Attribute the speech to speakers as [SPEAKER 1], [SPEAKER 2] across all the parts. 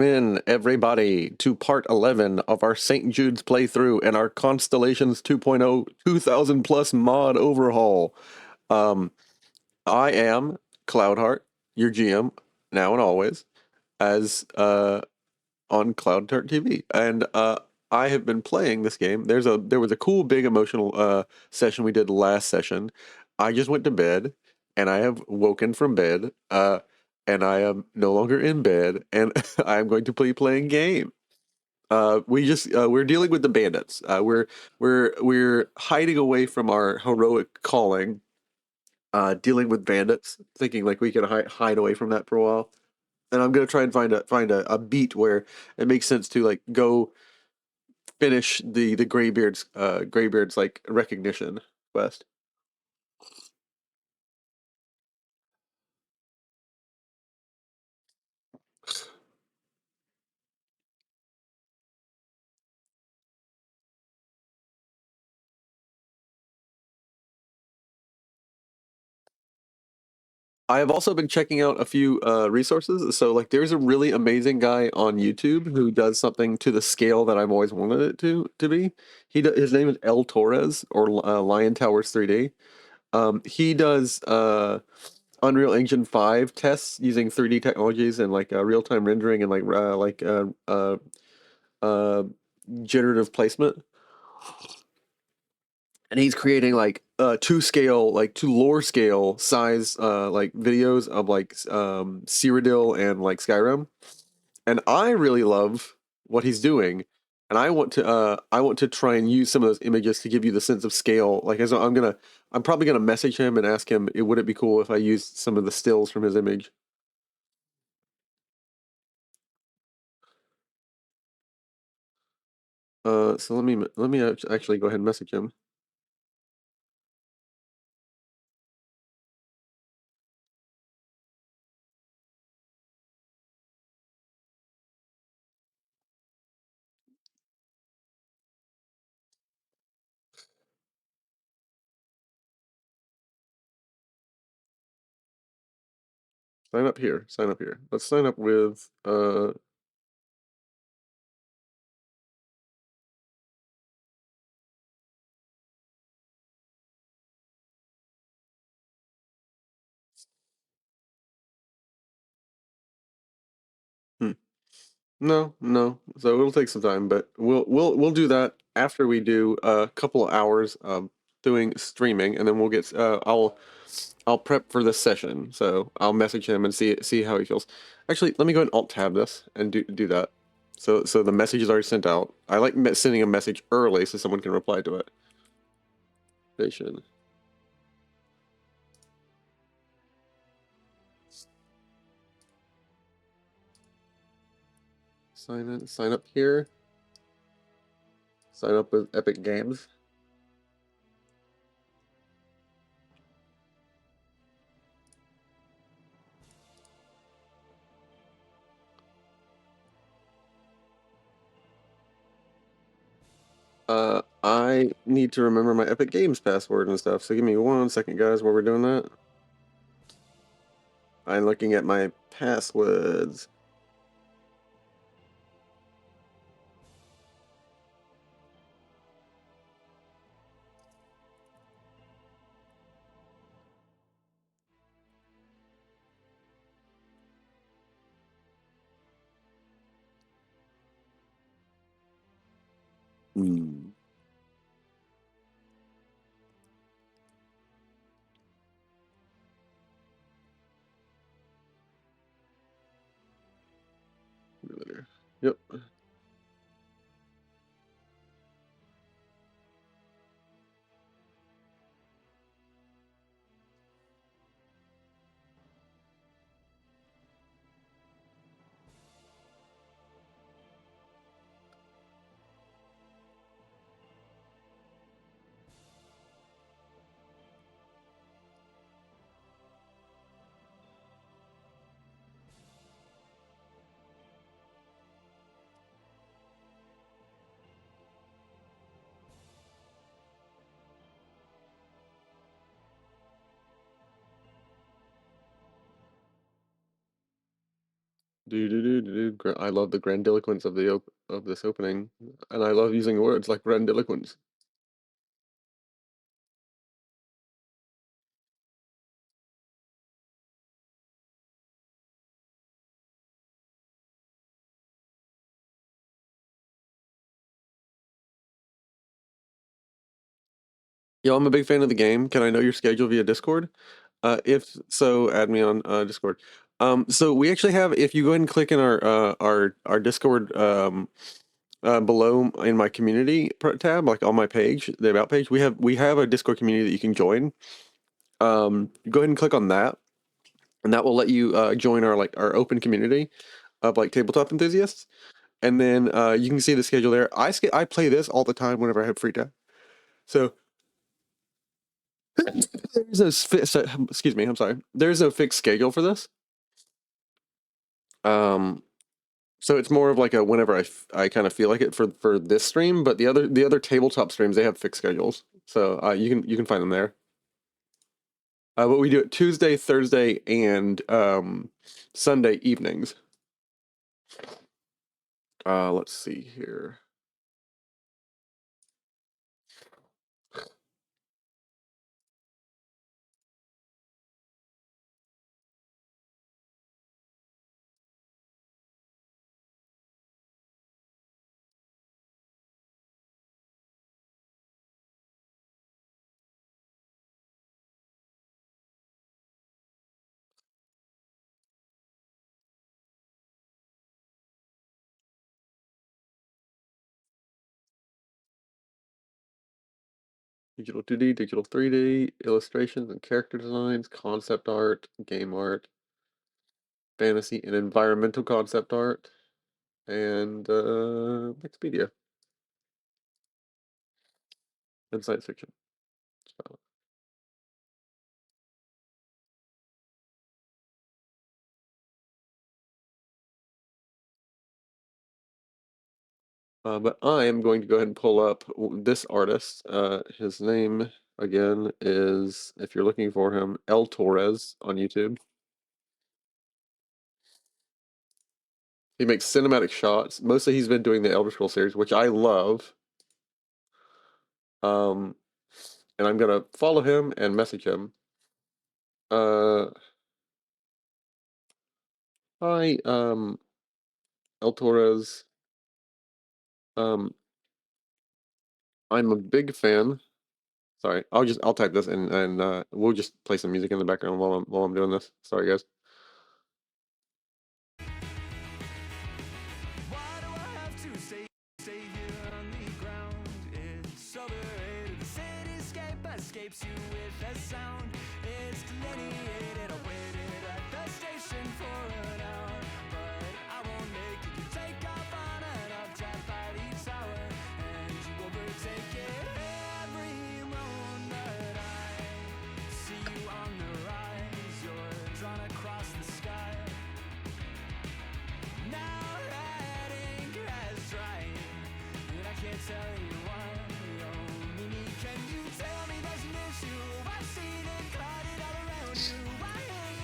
[SPEAKER 1] In everybody to part 11 of our St. Jude's playthrough and our Constellations 2.0 2000 plus mod overhaul. Um, I am Cloudheart, your GM, now and always, as on Cloudheart TV, and I have been playing this game. There was a cool big emotional session we did last session. I just went to bed, and I have woken from bed. And I am no longer in bed, and I am going to be playing game. We're dealing with the bandits. We're hiding away from our heroic calling, dealing with bandits, thinking like we can hide away from that for a while. And I'm gonna try and find a beat where it makes sense to like go finish the Greybeard's like recognition quest. I have also been checking out a few resources. So like there's a really amazing guy on YouTube who does something to the scale that I've always wanted it to be. His name is El Torres or Lion Towers 3D. He does Unreal Engine 5 tests using 3D technologies and like real-time rendering and uh, generative placement. And he's creating like to lore scale size like videos of like Cyrodiil and like Skyrim. And I really love what he's doing. And I want to try and use some of those images to give you the sense of scale. Like as I'm probably gonna message him and ask him, would it be cool if I used some of the stills from his image? So let me actually go ahead and message him. Sign up here. Sign up here. Let's sign up with hmm. No, no. So it'll take some time, but we'll do that after we do a couple of hours doing streaming, and then we'll get I'll prep for this session. So I'll message him and see how he feels. Actually, let me go and alt tab this and do that. So the message is already sent out. I like sending a message early so someone can reply to it. Station. Sign in. Sign up here. Sign up with Epic Games. I need to remember my Epic Games password and stuff, so give me 1 second, guys, while we're doing that. I'm looking at my passwords. Hmm. Yep. I love the grandiloquence of of this opening, and I love using words like grandiloquence. Yo, I'm a big fan of the game. Can I know your schedule via Discord? If so, add me on Discord. So we actually have. If you go ahead and click in our Discord below in my community tab, like on my page, the about page, we have a Discord community that you can join. Go ahead and click on that, and that will let you join our open community of like tabletop enthusiasts. And then you can see the schedule there. I play this all the time whenever I have free time. So excuse me, I'm sorry. There's no fixed schedule for this. Um, so it's more of like a whenever I kind of feel like it for this stream, but the other tabletop streams they have fixed schedules. So you can find them there. But we do it Tuesday, Thursday, and Sunday evenings. Let's see here. Digital 2D, digital 3D, illustrations and character designs, concept art, game art, fantasy and environmental concept art, and Expedia and science fiction. But I am going to go ahead and pull up this artist. His name again is, if you're looking for him, El Torres on YouTube. He makes cinematic shots. Mostly he's been doing the Elder Scrolls series, which I love. Um, and I'm gonna follow him and message him. Hi, El Torres. Um, I'm a big fan. Sorry, I'll type this and we'll just play some music in the background while I'm doing this. Sorry, guys. Escapes you with a sound. It's delineated. I waited at the station for an hour, but I won't make it. You take off on an updraft by each hour, and you overtake it every moment. I see you on the rise. You're drawn across the sky. Now that ink has dried, and I can't tell you why. Can you tell me there's an issue? I've seen it clouded all around you. Why ain't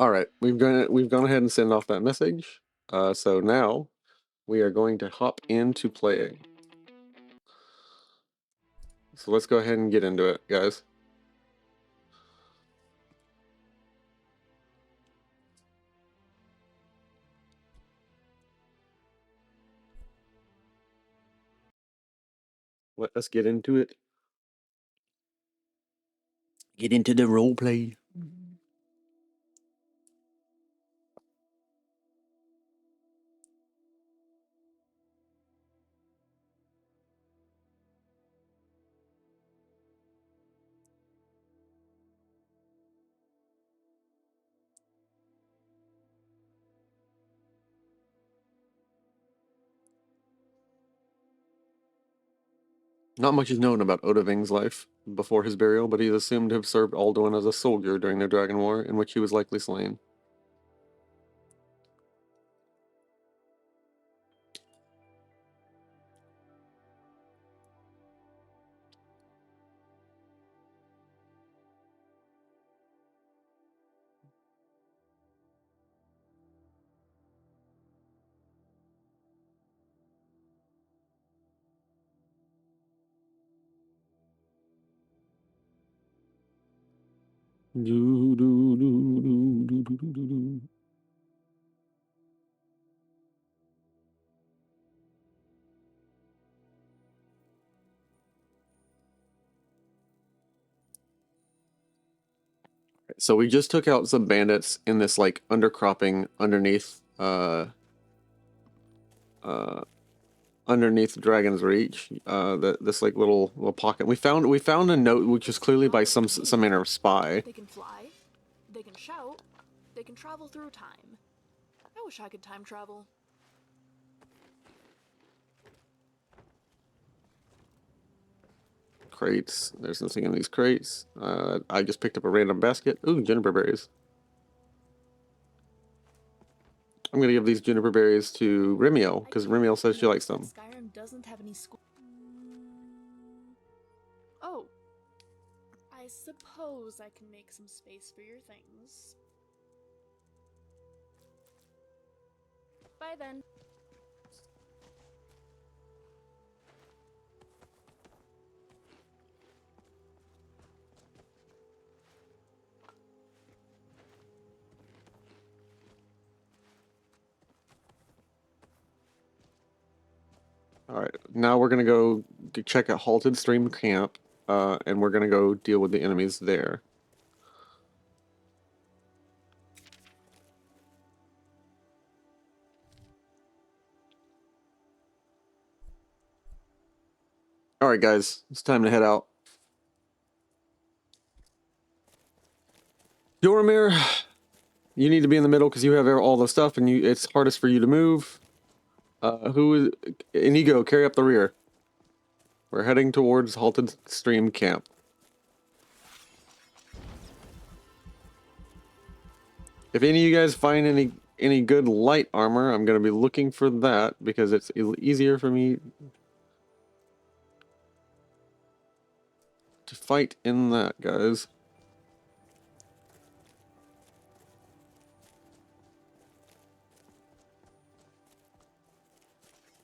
[SPEAKER 1] All right, we've gone ahead and sent off that message. So now we are going to hop into playing. So let's go ahead and get into it, guys. Let us get into it. Get into the role play. Not much is known about Odahving's life before his burial, but he is assumed to have served Alduin as a soldier during the Dragon War, in which he was likely slain. So we just took out some bandits in this like undercropping underneath underneath Dragon's Reach. This like little pocket. We found a note which is clearly by some inner spy.
[SPEAKER 2] They can fly, they can shout, they can travel through time. I wish I could time travel.
[SPEAKER 1] Crates. There's nothing in these crates. I just picked up a random basket. Ooh, juniper berries. I'm gonna give these juniper berries to Remiel because Remiel says she likes them.
[SPEAKER 2] Skyrim doesn't have any school. Oh, I suppose I can make some space for your things. Bye then.
[SPEAKER 1] All right, now we're gonna go to check out Halted Stream Camp, and we're gonna go deal with the enemies there. All right, guys, it's time to head out. Yoramir, you need to be in the middle because you have all the stuff, and it's hardest for you to move. Inigo, carry up the rear. We're heading towards Halted Stream Camp. If any of you guys find any good light armor, I'm gonna be looking for that because it's easier for me to fight in that, guys.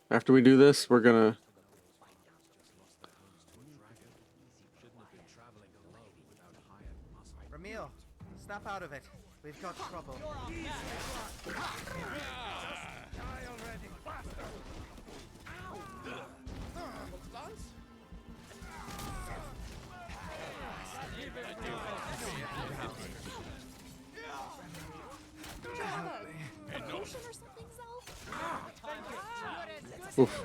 [SPEAKER 1] After we do this, we're gonna...
[SPEAKER 3] Remiel, snap out of it. We've got trouble.
[SPEAKER 1] Oof.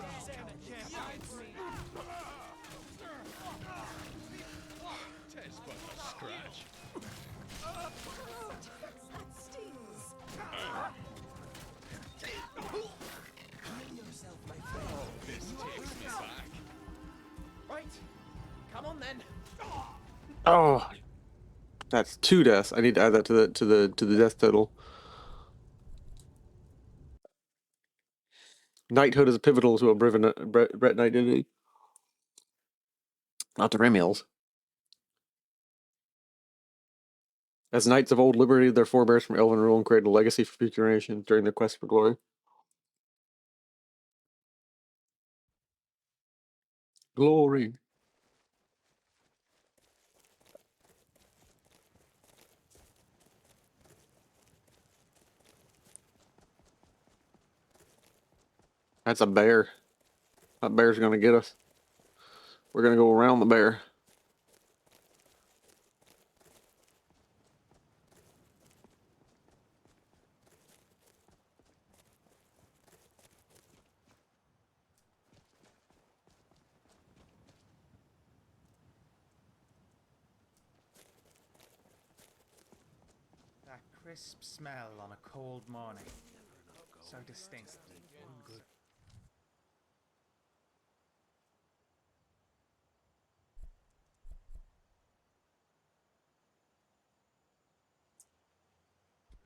[SPEAKER 1] Oh, that's 2 deaths. I need to add that to the death total. Knighthood is pivotal to a Brett identity. Not to Remiel's. As knights of old liberated their forebears from elven rule and created a legacy for future generations during their quest for glory. Glory. That's a bear. That bear's gonna get us. We're gonna go around the bear.
[SPEAKER 3] That crisp smell on a cold morning. So distinct.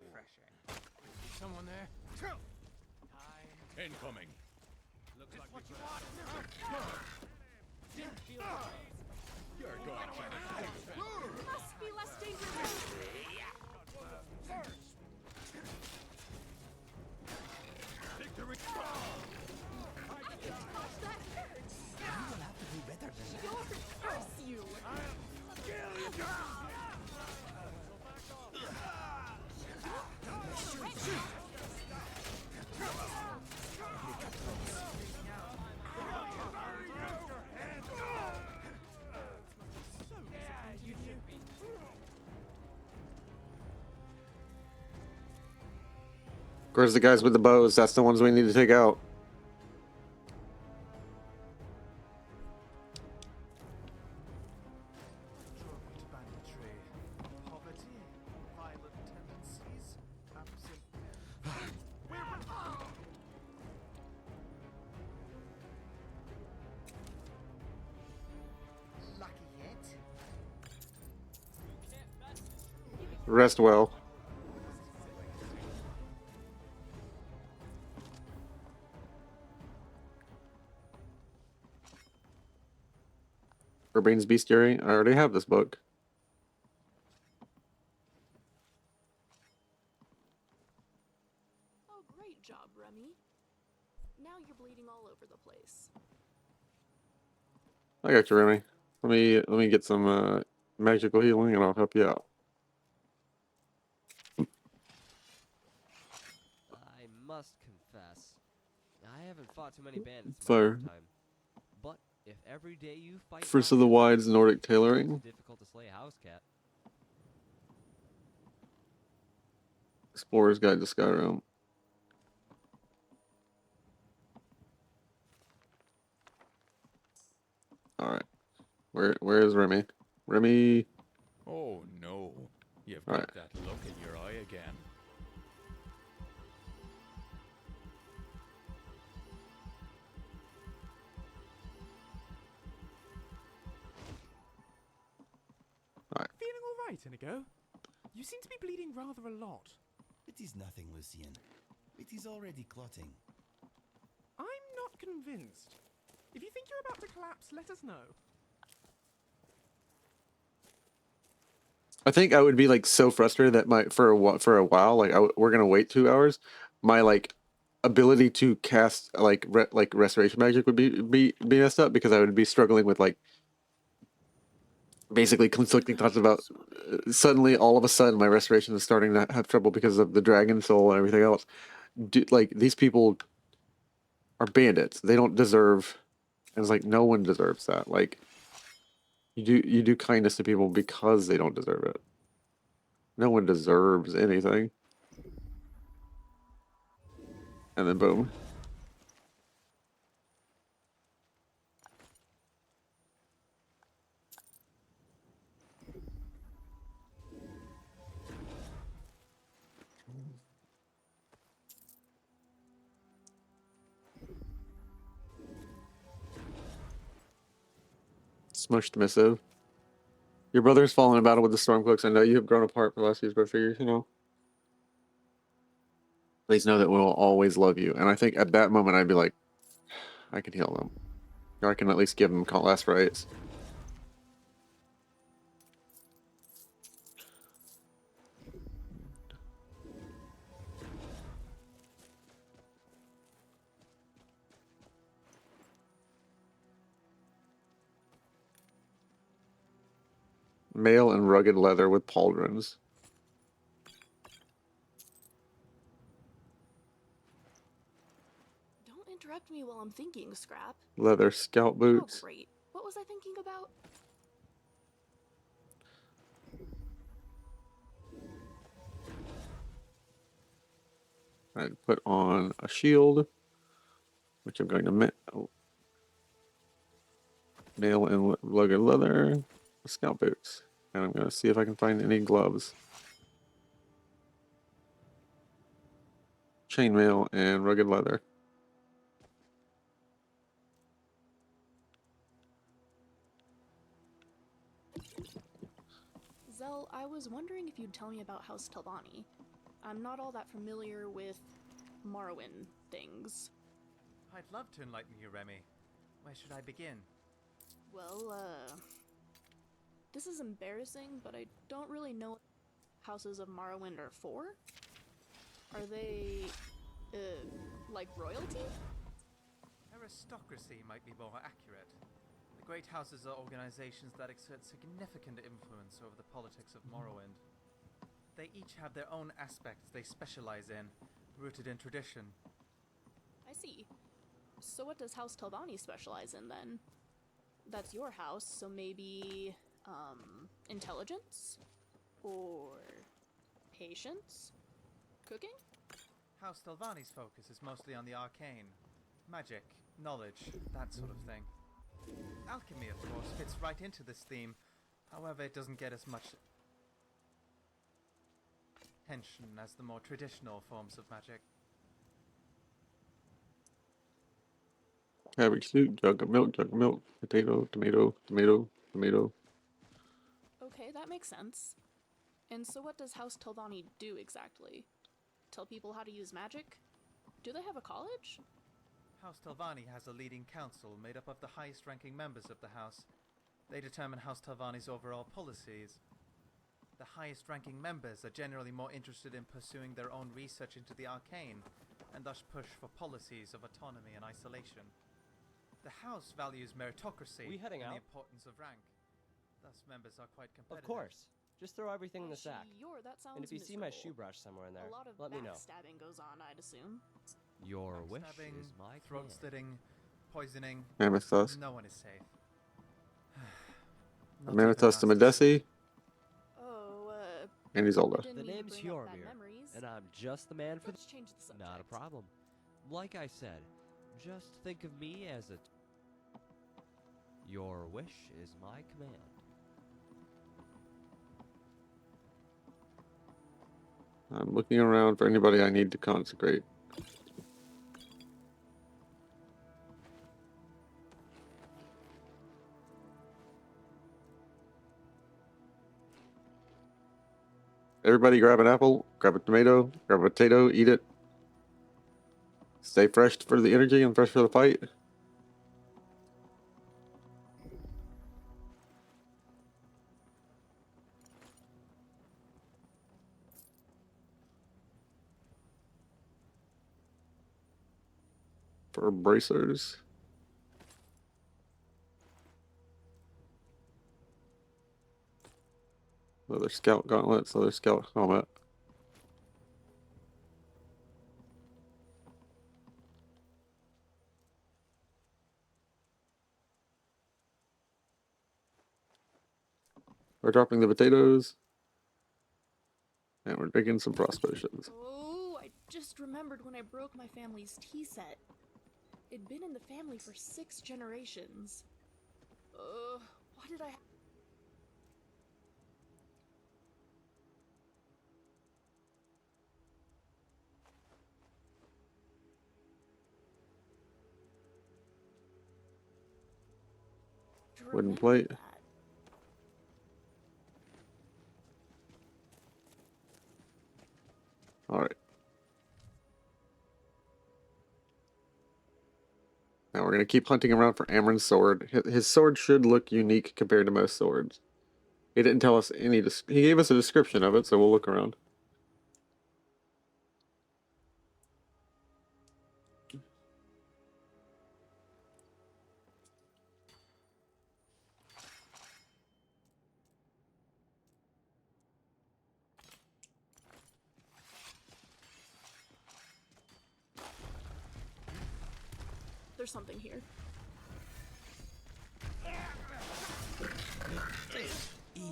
[SPEAKER 3] Refreshing.
[SPEAKER 4] Someone there? Incoming. Looks like what you want. You're going to
[SPEAKER 2] Must be less dangerous.
[SPEAKER 4] victory.
[SPEAKER 2] That hurts.
[SPEAKER 5] You will have to do better than that.
[SPEAKER 2] You'll curse you.
[SPEAKER 1] Of course, the guys with the bows, that's the ones we need to take out.
[SPEAKER 3] Drunk banditry. Poverty. Violent tendencies. Absent. Lucky hit.
[SPEAKER 1] Rest well. Urbane's Bestiary. I already have this book.
[SPEAKER 2] Oh, great job, Remy. Now you're bleeding all over the place.
[SPEAKER 1] I got you, Remy. Let me get some magical healing, and I'll help you out.
[SPEAKER 6] I must confess, I haven't fought too many bandits in my
[SPEAKER 1] Fire.
[SPEAKER 6] lifetime. But if every day you fight
[SPEAKER 1] First of the Wides Nordic tailoring.
[SPEAKER 6] it's difficult to slay a house cat.
[SPEAKER 1] Explorer's Guide to Skyrim. All right, where is Remy? Remy.
[SPEAKER 4] Oh no. You've
[SPEAKER 1] All
[SPEAKER 4] got
[SPEAKER 1] right.
[SPEAKER 4] that look in your eye again.
[SPEAKER 7] Feeling all right, Inigo? You seem to be bleeding rather a lot.
[SPEAKER 5] It is nothing, Lucian. It is already clotting.
[SPEAKER 7] I'm not convinced. If you think you're about to collapse, let us know.
[SPEAKER 1] I think I would be like so frustrated that for a while, like we're gonna wait 2 hours. My like ability to cast like restoration magic would be messed up because I would be struggling with like basically conflicting thoughts about suddenly all of a sudden my restoration is starting to have trouble because of the dragon soul and everything else. Like these people are bandits. They don't deserve. And it's like no one deserves that. Like you do kindness to people because they don't deserve it. No one deserves anything. And then boom. Smushed missive. Your brother's fallen in battle with the Stormcloaks. I know you have grown apart for the last years, but figures, please know that we will always love you. And I think at that moment I'd be like, I can heal them. Or I can at least give them last rites. Mail and rugged leather with pauldrons.
[SPEAKER 2] Don't interrupt me while I'm thinking, Scrap.
[SPEAKER 1] Leather scout boots.
[SPEAKER 2] Oh, great. What was I thinking about?
[SPEAKER 1] I'd put on a shield, which I'm going to mail and rugged leather, scout boots, and I'm going to see if I can find any gloves. Chainmail and rugged leather.
[SPEAKER 2] Zell, I was wondering if you'd tell me about House Telvanni. I'm not all that familiar with Morrowind things.
[SPEAKER 3] I'd love to enlighten you, Remy. Where should I begin?
[SPEAKER 2] Well, this is embarrassing, but I don't really know what houses of Morrowind are for. Are they, like royalty?
[SPEAKER 3] Aristocracy might be more accurate. The Great Houses are organizations that exert significant influence over the politics of Morrowind. They each have their own aspects they specialize in, rooted in tradition.
[SPEAKER 2] I see. So what does House Telvanni specialize in, then? That's your house, so maybe, intelligence? Or patience? Cooking?
[SPEAKER 3] House Telvanni's focus is mostly on the arcane. Magic, knowledge, that sort of thing. Alchemy, of course, fits right into this theme. However, it doesn't get as much attention as the more traditional forms of magic.
[SPEAKER 1] Cabbage soup, jug of milk, potato, tomato, tomato, tomato.
[SPEAKER 2] Okay, that makes sense. And so what does House Telvanni do exactly? Tell people how to use magic? Do they have a college?
[SPEAKER 3] House Telvanni has a leading council made up of the highest-ranking members of the house. They determine House Telvanni's overall policies. The highest-ranking members are generally more interested in pursuing their own research into the arcane, and thus push for policies of autonomy and isolation. The house values meritocracy
[SPEAKER 6] We heading
[SPEAKER 3] and the
[SPEAKER 6] out?
[SPEAKER 3] importance of rank. Thus, members are quite competitive.
[SPEAKER 6] Of course. Just throw everything in the sack.
[SPEAKER 2] Sure, that sounds
[SPEAKER 6] And if you see my shoe
[SPEAKER 2] miserable.
[SPEAKER 6] brush somewhere in there,
[SPEAKER 2] A lot of
[SPEAKER 6] let me know.
[SPEAKER 2] backstabbing goes on, I'd assume.
[SPEAKER 6] Your wish
[SPEAKER 3] Backstabbing,
[SPEAKER 6] is my
[SPEAKER 3] throat
[SPEAKER 6] command.
[SPEAKER 3] slitting, poisoning.
[SPEAKER 1] Amethyst.
[SPEAKER 3] No one is safe. Not
[SPEAKER 1] Amethyst to
[SPEAKER 3] even Master
[SPEAKER 1] Medesi
[SPEAKER 2] Oh,
[SPEAKER 1] and
[SPEAKER 2] I
[SPEAKER 1] Isolde.
[SPEAKER 2] didn't
[SPEAKER 6] The
[SPEAKER 2] mean to
[SPEAKER 6] name's
[SPEAKER 2] bring up bad
[SPEAKER 6] Hjormir,
[SPEAKER 2] memories.
[SPEAKER 6] and I'm just the man for
[SPEAKER 2] Let's change the subject.
[SPEAKER 6] Not a problem. Like I said, just think of me as a... Your wish is my command.
[SPEAKER 1] I'm looking around for anybody I need to consecrate. Everybody grab an apple, grab a tomato, grab a potato, eat it. Stay fresh for the energy and fresh for the fight. For bracers. Leather scout gauntlets, leather scout helmet. We're dropping the potatoes. And we're drinking some frost potions.
[SPEAKER 2] Oh, I just remembered when I broke my family's tea set. It'd been in the family for 6 generations. Why did I...
[SPEAKER 1] Wooden
[SPEAKER 2] remember
[SPEAKER 1] plate.
[SPEAKER 2] that?
[SPEAKER 1] Alright. Now we're going to keep hunting around for Amron's sword. His sword should look unique compared to most swords. He didn't tell us any... He gave us a description of it, so we'll look around.
[SPEAKER 2] There's something here.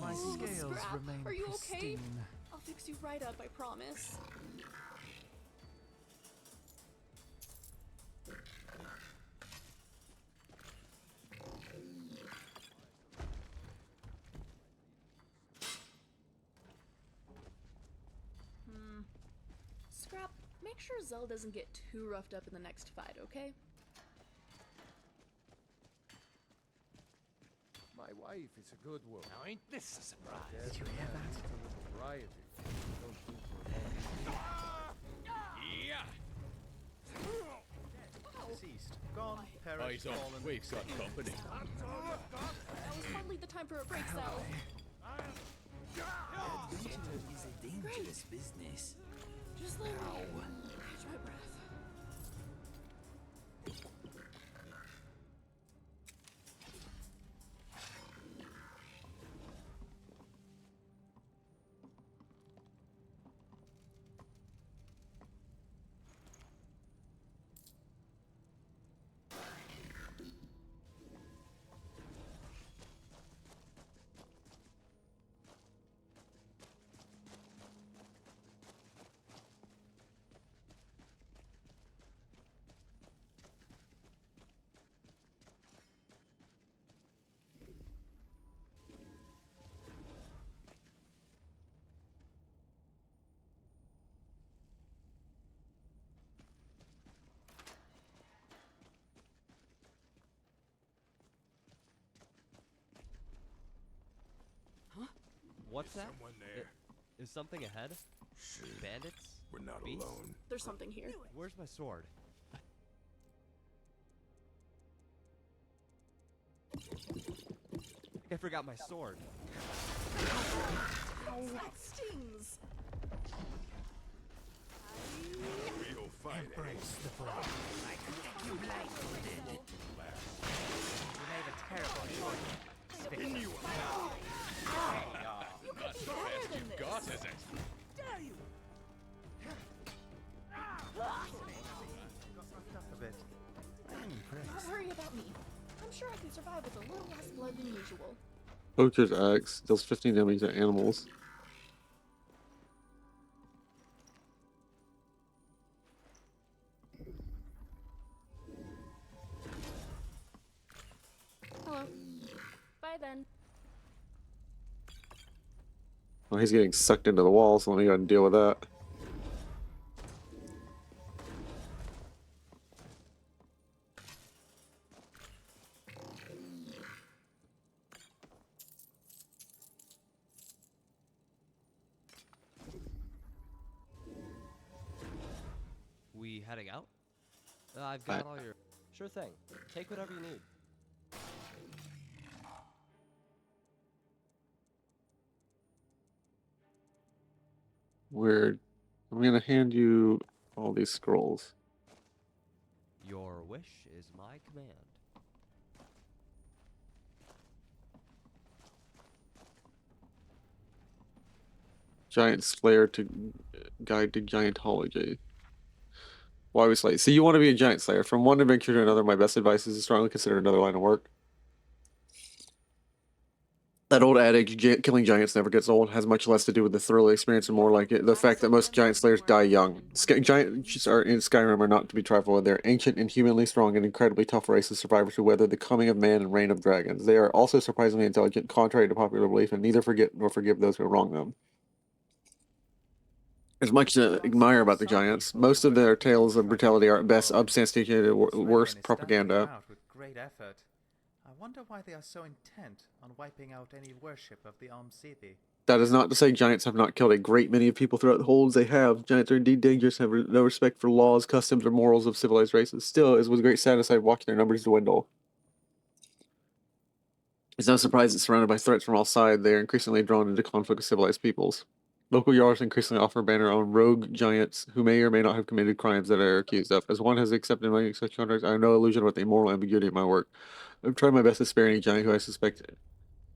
[SPEAKER 3] My
[SPEAKER 2] Oh,
[SPEAKER 3] scales
[SPEAKER 2] Scrap,
[SPEAKER 3] remain
[SPEAKER 2] are you okay?
[SPEAKER 3] pristine.
[SPEAKER 2] I'll fix you right up, I promise. Scrap, make sure Zell doesn't get too roughed up in the next fight, okay?
[SPEAKER 8] My wife is a good woman.
[SPEAKER 5] Now ain't this a surprise?
[SPEAKER 8] Did you hear that? A little variety. Don't do for long.
[SPEAKER 3] Deceased. Gone. Perished.
[SPEAKER 4] Eyes on.
[SPEAKER 3] Fallen.
[SPEAKER 4] We've got company.
[SPEAKER 2] That was hardly the time for a break, Zell.
[SPEAKER 5] Adventure is a dangerous business.
[SPEAKER 2] Just let me catch my breath.
[SPEAKER 6] What's that?
[SPEAKER 8] Someone there.
[SPEAKER 6] Is something ahead? Bandits?
[SPEAKER 8] We're not
[SPEAKER 6] Beasts?
[SPEAKER 8] alone.
[SPEAKER 2] There's something here.
[SPEAKER 6] Where's my sword? I think I forgot my sword.
[SPEAKER 2] Ow, that stings!
[SPEAKER 8] Real fighting.
[SPEAKER 3] You made a terrible choice. Victim.
[SPEAKER 2] You could be better than this!
[SPEAKER 4] Got is it?
[SPEAKER 3] A bit.
[SPEAKER 2] Don't worry about me. I'm sure I can survive with a little less blood than usual.
[SPEAKER 1] Poacher's Axe deals 15 damage to animals.
[SPEAKER 2] Hello. Bye then.
[SPEAKER 1] Well, he's getting sucked into the wall, so let me go ahead and deal with that.
[SPEAKER 6] We heading out? I've got all your... Sure thing. Take whatever you need.
[SPEAKER 1] Weird. I'm gonna hand you all these scrolls.
[SPEAKER 6] Your wish is my command.
[SPEAKER 1] Giant Slayer to Guide to Giantology. Why we slay? So you want to be a giant slayer. From one adventure to another, my best advice is to strongly consider another line of work. That old adage, killing giants never gets old, has much less to do with the thrill of the experience and more like it, the fact that most giant slayers die young. Giants are in Skyrim are not to be trifled with. They're ancient, inhumanly strong, and incredibly tough race of survivors who weather the coming of man and reign of dragons. They are also surprisingly intelligent, contrary to popular belief, and neither forget nor forgive those who wrong them. There's much to admire about the giants. Most of their tales of brutality are at best unsubstantiated, worst propaganda.
[SPEAKER 3] With great effort. I wonder why they are so intent on wiping out any worship of the Almsethi.
[SPEAKER 1] That is not to say giants have not killed a great many of people throughout the holds. They have. Giants are indeed dangerous, have no respect for laws, customs, or morals of civilized races. Still, it was with great satisfaction watching their numbers dwindle. It's no surprise that surrounded by threats from all sides, they are increasingly drawn into conflict with civilized peoples. Local Jarls increasingly offer banner own rogue giants who may or may not have committed crimes that they are accused of. As one has accepted my such contracts, I have no illusion about the moral ambiguity of my work. I've tried my best to spare any giant who I suspect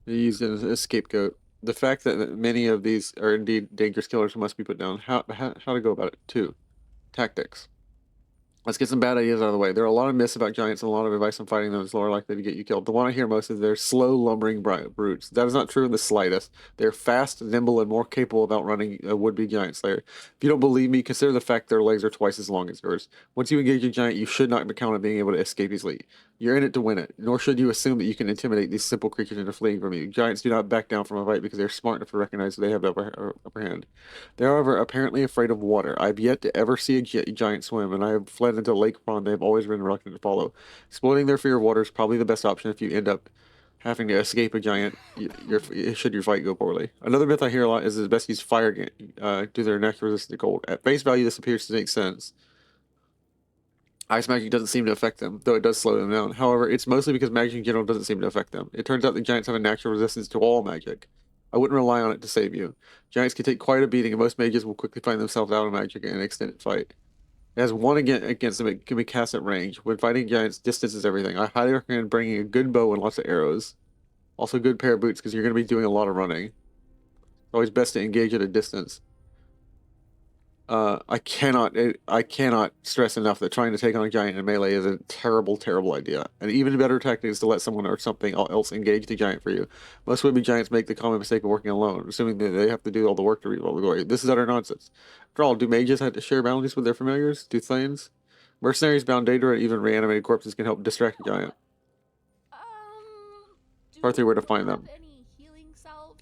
[SPEAKER 1] used as a scapegoat. The fact that many of these are indeed dangerous killers must be put down. How to go about it? 2. Tactics. Let's get some bad ideas out of the way. There are a lot of myths about giants and a lot of advice on fighting them is more likely to get you killed. The one I hear most is they're slow, lumbering brutes. That is not true in the slightest. They're fast, nimble, and more capable of outrunning a would-be giant slayer. If you don't believe me, consider the fact their legs are twice as long as yours. Once you engage a giant, you should not count on being able to escape easily. You're in it to win it, nor should you assume that you can intimidate these simple creatures into fleeing from you. Giants do not back down from a fight because they're smart enough to recognize they have the upper hand. They are, however, apparently afraid of water. I've yet to ever see a giant swim, and I have fled into a lake pond they have always been reluctant to follow. Exploiting their fear of water is probably the best option if you end up having to escape a giant should your fight go poorly. Another myth I hear a lot is it's best to use fire due to their natural resistance to cold. At face value, this appears to make sense. Ice magic doesn't seem to affect them, though it does slow them down. However, it's mostly because magic in general doesn't seem to affect them. It turns out that giants have a natural resistance to all magic. I wouldn't rely on it to save you. Giants can take quite a beating, and most mages will quickly find themselves out of magic in an extended fight. It has one against them, it can be cast at range. When fighting giants, distance is everything. I highly recommend bringing a good bow and lots of arrows. Also a good pair of boots, because you're going to be doing a lot of running. It's always best to engage at a distance. I cannot stress enough that trying to take on a giant in melee is a terrible, terrible idea. An even better tactic is to let someone or something else engage the giant for you. Most would-be giants make the common mistake of working alone, assuming that they have to do all the work to reap all the glory. This is utter nonsense. After all, do mages have to share bounties with their familiars? Do thanes? Mercenaries bound data or even reanimated corpses can help distract a giant. Part 3, where to find them.
[SPEAKER 2] Any healing salve?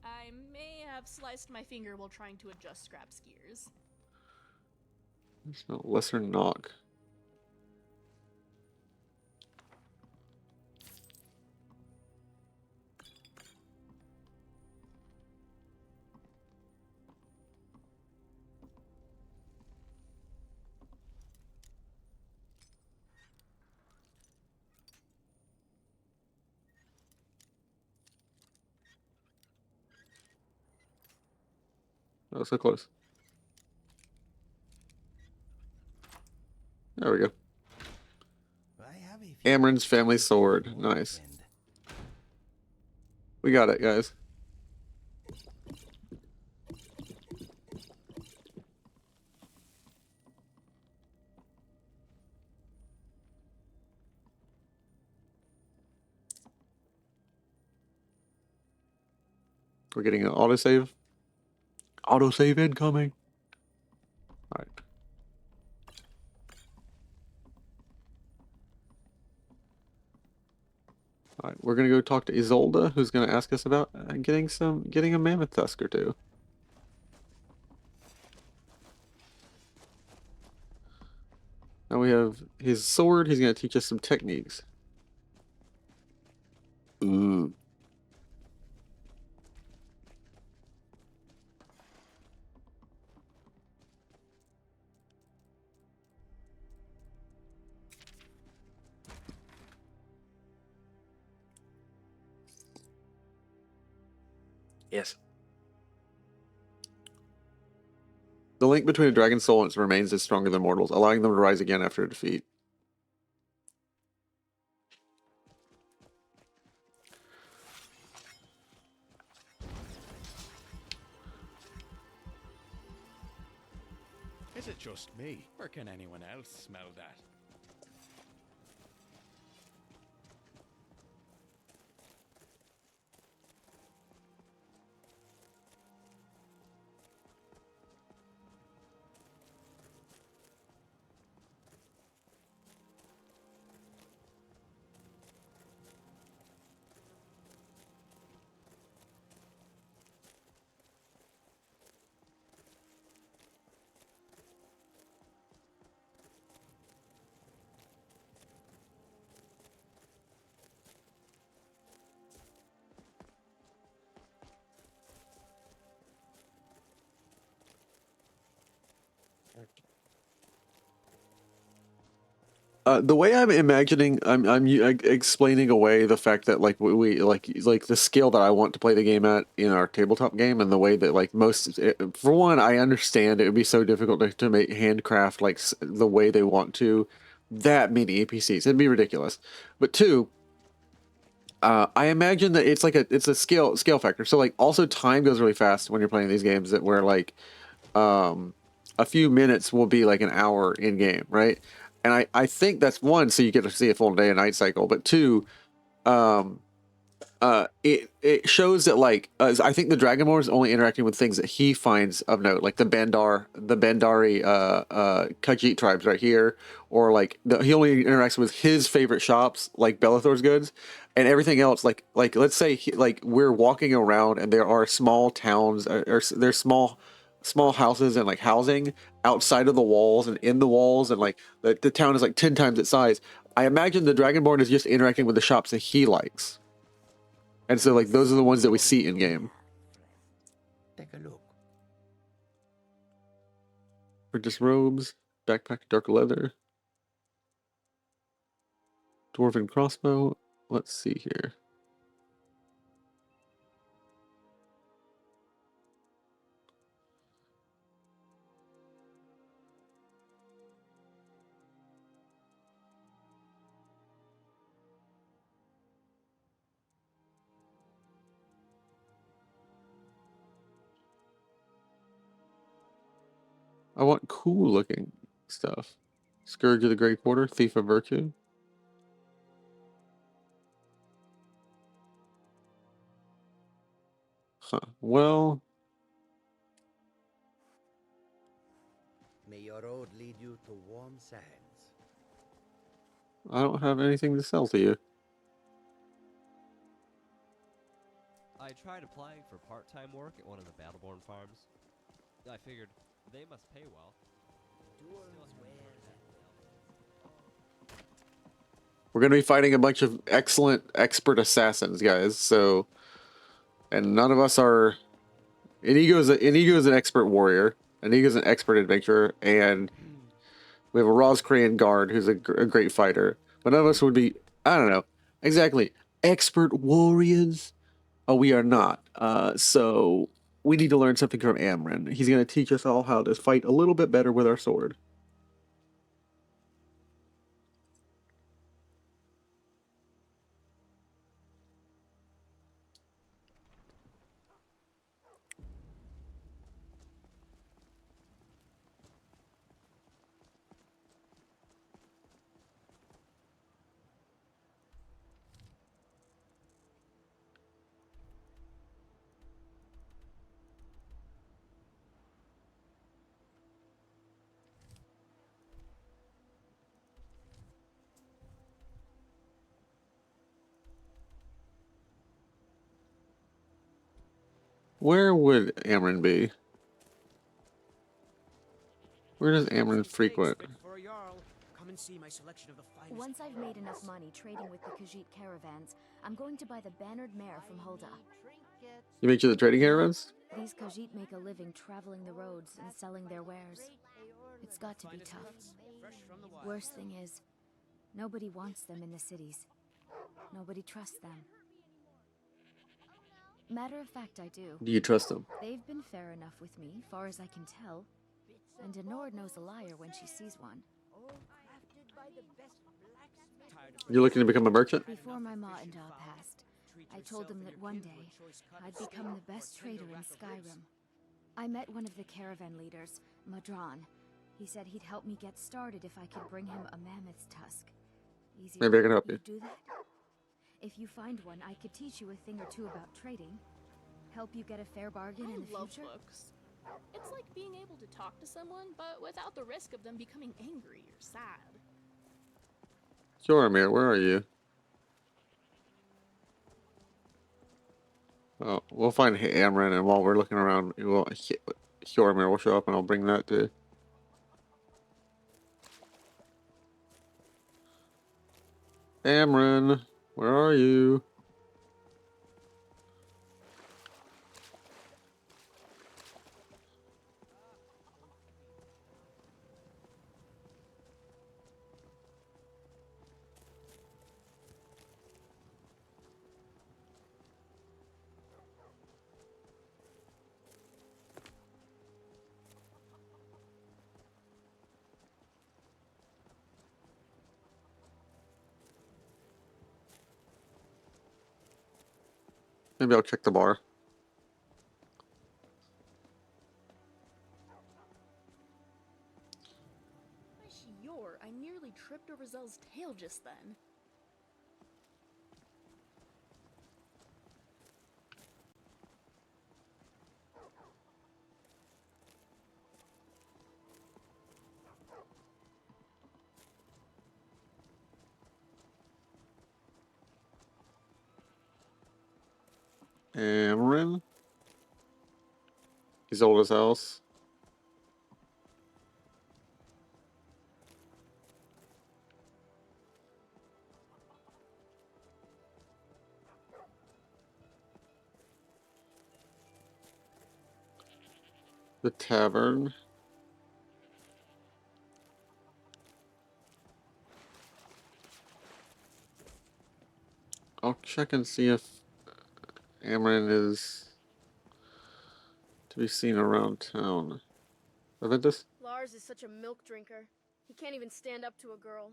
[SPEAKER 2] I may have sliced my finger while trying to adjust Scrap's gears.
[SPEAKER 1] There's no lesser knock. Oh, so close. There we go.
[SPEAKER 5] I have a few
[SPEAKER 1] Amron's family sword. Nice. We got it, guys. We're getting an autosave. Autosave incoming. Alright. Alright, we're gonna go talk to Isolde, who's gonna ask us about getting a mammoth tusk or two. Now we have his sword. He's gonna teach us some techniques. Ooh. Yes. The link between a dragon's soul and its remains is stronger than mortals, allowing them to rise again after a defeat.
[SPEAKER 4] Is it just me, or can anyone else smell that?
[SPEAKER 1] The way I'm imagining, I'm explaining away the fact that like we like the scale that I want to play the game at in our tabletop game, and the way that like for one, I understand it would be so difficult to make handcraft like the way they want to, that many APCs. It'd be ridiculous. But two, I imagine that it's a scale factor. So like also time goes really fast when you're playing these games that where like a few minutes will be like an hour in game, right? And I think that's one, so you get to see a full day and night cycle, but two, um, it shows that like I think the Dragonborn is only interacting with things that he finds of note, like the Bandari Khajiit tribes right here, or like he only interacts with his favorite shops, like Bellathor's goods, and everything else. Like let's say like we're walking around and there are small towns or there's small houses and like housing outside of the walls and in the walls, and like the town is like 10 times its size. I imagine the Dragonborn is just interacting with the shops that he likes. And so, like, those are the ones that we see in game.
[SPEAKER 5] Take a look.
[SPEAKER 1] Purchase robes, backpack, dark leather, dwarven crossbow. Let's see here. I want cool looking stuff. Scourge of the Great Quarter, Thief of Virtue. Huh. Well,
[SPEAKER 5] May your road lead you to warm sands.
[SPEAKER 1] I don't have anything to sell to you.
[SPEAKER 6] I tried applying for part-time work at one of the Battleborn farms. I figured they must pay well.
[SPEAKER 1] We're going to be fighting a bunch of excellent expert assassins, guys. So, and none of us are. Inigo's an expert warrior. Inigo's an expert adventurer, and we have a Roscrayan guard who's a great fighter. But none of us would be, I don't know, exactly, expert warriors. Oh, we are not. So we need to learn something from Amren. He's going to teach us all how to fight a little bit better with our sword. Where would Amren be? Where does Amren frequent?
[SPEAKER 9] Come and see my selection of the finest.
[SPEAKER 10] Once I've made enough money trading with the Khajiit caravans, I'm going to buy the bannered mare from Hulda.
[SPEAKER 1] You make sure the trading caravans?
[SPEAKER 10] These Khajiit make a living traveling the roads and selling their wares. It's got to be tough. Worst thing is, nobody wants them in the cities. Nobody trusts them. Matter of fact, I do.
[SPEAKER 1] Do you trust them?
[SPEAKER 10] They've been fair enough with me, far as I can tell. And Denord knows a liar when she sees one.
[SPEAKER 1] You're looking to become a merchant?
[SPEAKER 10] Before my ma and Da passed, I told them that one day I'd become the best trader in Skyrim. I met one of the caravan leaders, Madron. He said he'd help me get started if I could bring him a mammoth's tusk. Easy.
[SPEAKER 1] Maybe I can help you.
[SPEAKER 10] Do that? If you find one, I could teach you a thing or two about trading. Help you get a fair bargain in the
[SPEAKER 2] love
[SPEAKER 10] future.
[SPEAKER 2] books. It's like being able to talk to someone, but without the risk of them becoming angry or sad.
[SPEAKER 1] Jormir, where are you? Oh, we'll find Amren, and while we're looking around, Jormir will show up, and I'll bring that too. Amren, where are you? Maybe I'll check the bar.
[SPEAKER 2] Grizel's tail just then.
[SPEAKER 1] Amren. His oldest house. The tavern. I'll check and see if Amren is to be seen around town. Aventus?
[SPEAKER 11] Lars is such a milk drinker. He can't even stand up to a girl.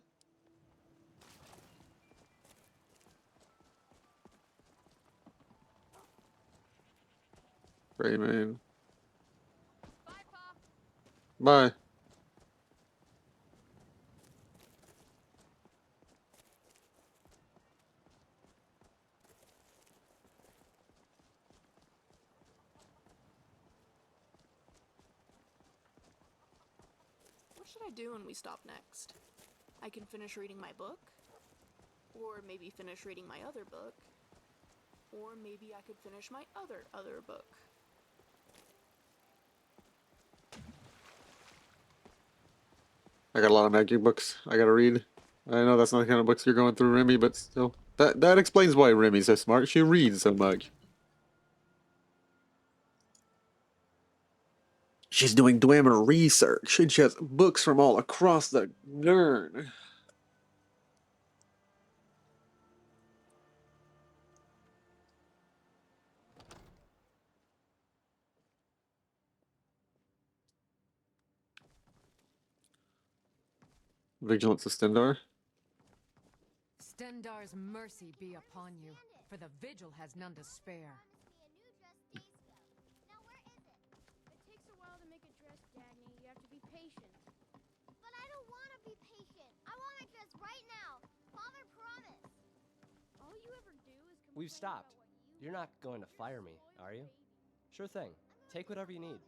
[SPEAKER 1] Greymane.
[SPEAKER 11] Bye, Pa.
[SPEAKER 1] Bye.
[SPEAKER 2] What should I do when we stop next? I can finish reading my book, or maybe finish reading my other book, or maybe I could finish my other book.
[SPEAKER 1] I got a lot of magic books I gotta read. I know that's not the kind of books you're going through, Remy, but still. That explains why Remy's so smart. She reads so much. She's doing Dwemer research. She has books from all across the Gurn. Vigilance of Stendar.
[SPEAKER 12] Stendar's mercy be upon you, for the vigil has none to spare.
[SPEAKER 11] Now where is it? It takes a while to make a dress, Dagny. You have to be patient. But I don't want to be patient. I want my dress right now. Father promised. All you ever do is complain.
[SPEAKER 6] We've stopped. You're not going to fire me, are you? Sure thing. Take whatever you need.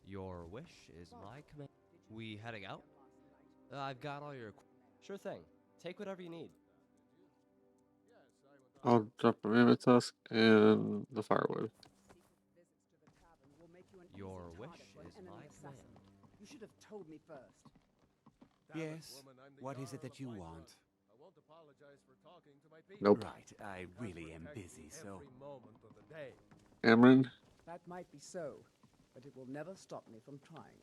[SPEAKER 6] Your wish is my command. We heading out? I've got all your... Sure thing. Take whatever you need.
[SPEAKER 1] I'll drop a mammoth tusk and the firewood.
[SPEAKER 6] Your wish is my command.
[SPEAKER 9] You should have told me first.
[SPEAKER 5] Yes? What is it that you want?
[SPEAKER 1] Nope.
[SPEAKER 5] Right, I really am busy, so...
[SPEAKER 1] Amren.
[SPEAKER 9] That might be so, but it will never stop me from trying.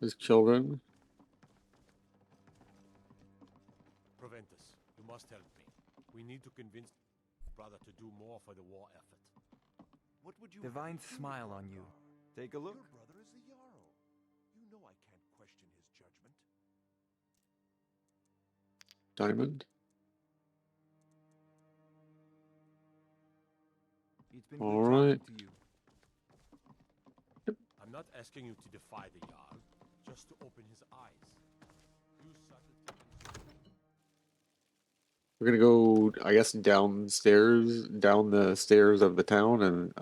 [SPEAKER 1] His children.
[SPEAKER 13] Proventus, you must help me. We need to convince brother to do more for the war effort.
[SPEAKER 14] What would you
[SPEAKER 15] Divine smile on you. Take a look.
[SPEAKER 14] Your brother is the Jarl. You know I can't question his judgment.
[SPEAKER 1] Diamond.
[SPEAKER 15] It's been
[SPEAKER 1] All
[SPEAKER 15] good
[SPEAKER 1] right.
[SPEAKER 15] talking to you.
[SPEAKER 13] I'm not asking you to defy the Jarl, just to open his eyes. Use subtlety.
[SPEAKER 1] We're gonna go, I guess, downstairs, down the stairs of the town, and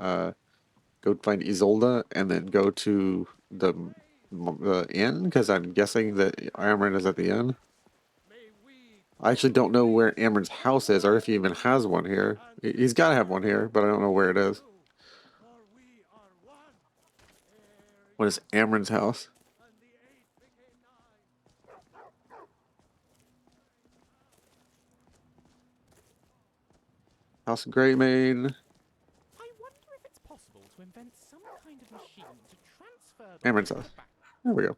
[SPEAKER 1] go find Isolde, and then go to the inn, because I'm guessing that Amren is at the inn. I actually don't know where Amren's house is, or if he even has one here. He's got to have one here, but I don't know where it is. What is Amren's house? House of Greymane.
[SPEAKER 7] I wonder if it's possible to invent some kind of machine to transfer
[SPEAKER 1] Amren's house. There we go.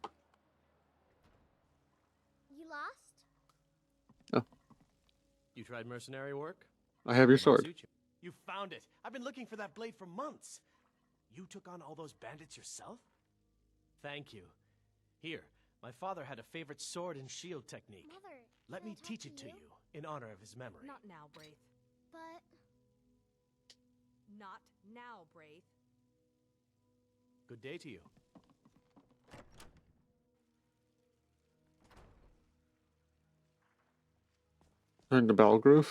[SPEAKER 11] You lost?
[SPEAKER 1] Oh,
[SPEAKER 16] You tried mercenary work?
[SPEAKER 1] I have your
[SPEAKER 16] It might
[SPEAKER 1] sword.
[SPEAKER 16] suit you.
[SPEAKER 14] You found it. I've been looking for that blade for months. You took on all those bandits yourself?
[SPEAKER 16] Thank you. Here, my father had a favorite sword and shield technique.
[SPEAKER 11] Mother,
[SPEAKER 16] Let
[SPEAKER 11] can I
[SPEAKER 16] me
[SPEAKER 11] talk
[SPEAKER 16] teach it to
[SPEAKER 11] you?
[SPEAKER 16] you in honor of his memory.
[SPEAKER 12] Not now, Braith.
[SPEAKER 11] But
[SPEAKER 12] Not now, Braith.
[SPEAKER 16] Good day to you.
[SPEAKER 1] Turn to Balgrove.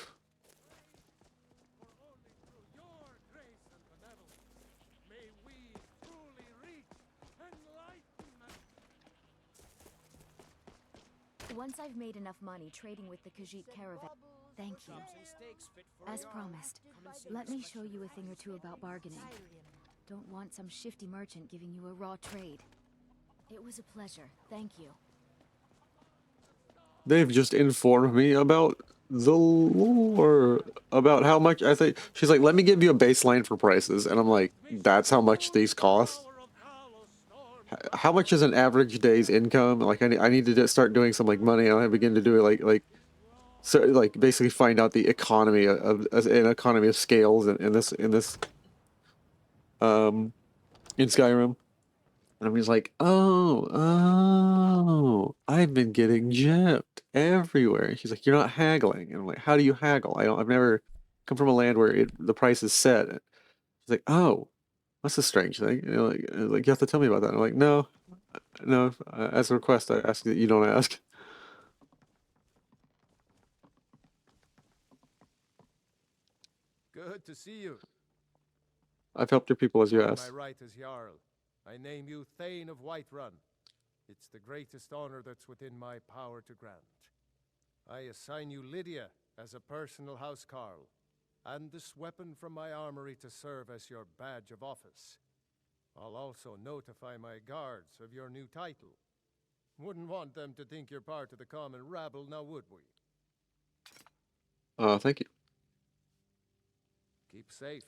[SPEAKER 10] Once I've made enough money trading with the Khajiit caravan, thank you. As promised, let me show you a thing or two about bargaining. Don't want some shifty merchant giving you a raw trade. It was a pleasure, thank you.
[SPEAKER 1] They've just informed me about the lore, about how much I think. She's like, let me give you a baseline for prices, and I'm like, that's how much these cost. How much is an average day's income? Like, I need to start doing some like money, and I begin to do it so like basically find out the economy of an economy of scales in this in Skyrim. And I'm just like, oh, I've been getting gypped everywhere. And she's like, you're not haggling. And I'm like, how do you haggle? I've never come from a land where the price is set. She's like, oh, that's a strange thing. You know, like you have to tell me about that. And I'm like, no, as a request, I ask that you don't ask.
[SPEAKER 13] Good to see you.
[SPEAKER 1] I've helped your people as you
[SPEAKER 13] My
[SPEAKER 1] asked.
[SPEAKER 13] right as Jarl. I name you Thane of Whiterun. It's the greatest honor that's within my power to grant. I assign you Lydia as a personal housecarl, and this weapon from my armory to serve as your badge of office. I'll also notify my guards of your new title. Wouldn't want them to think you're part of the common rabble, now would we?
[SPEAKER 1] Thank you.
[SPEAKER 13] Keep safe.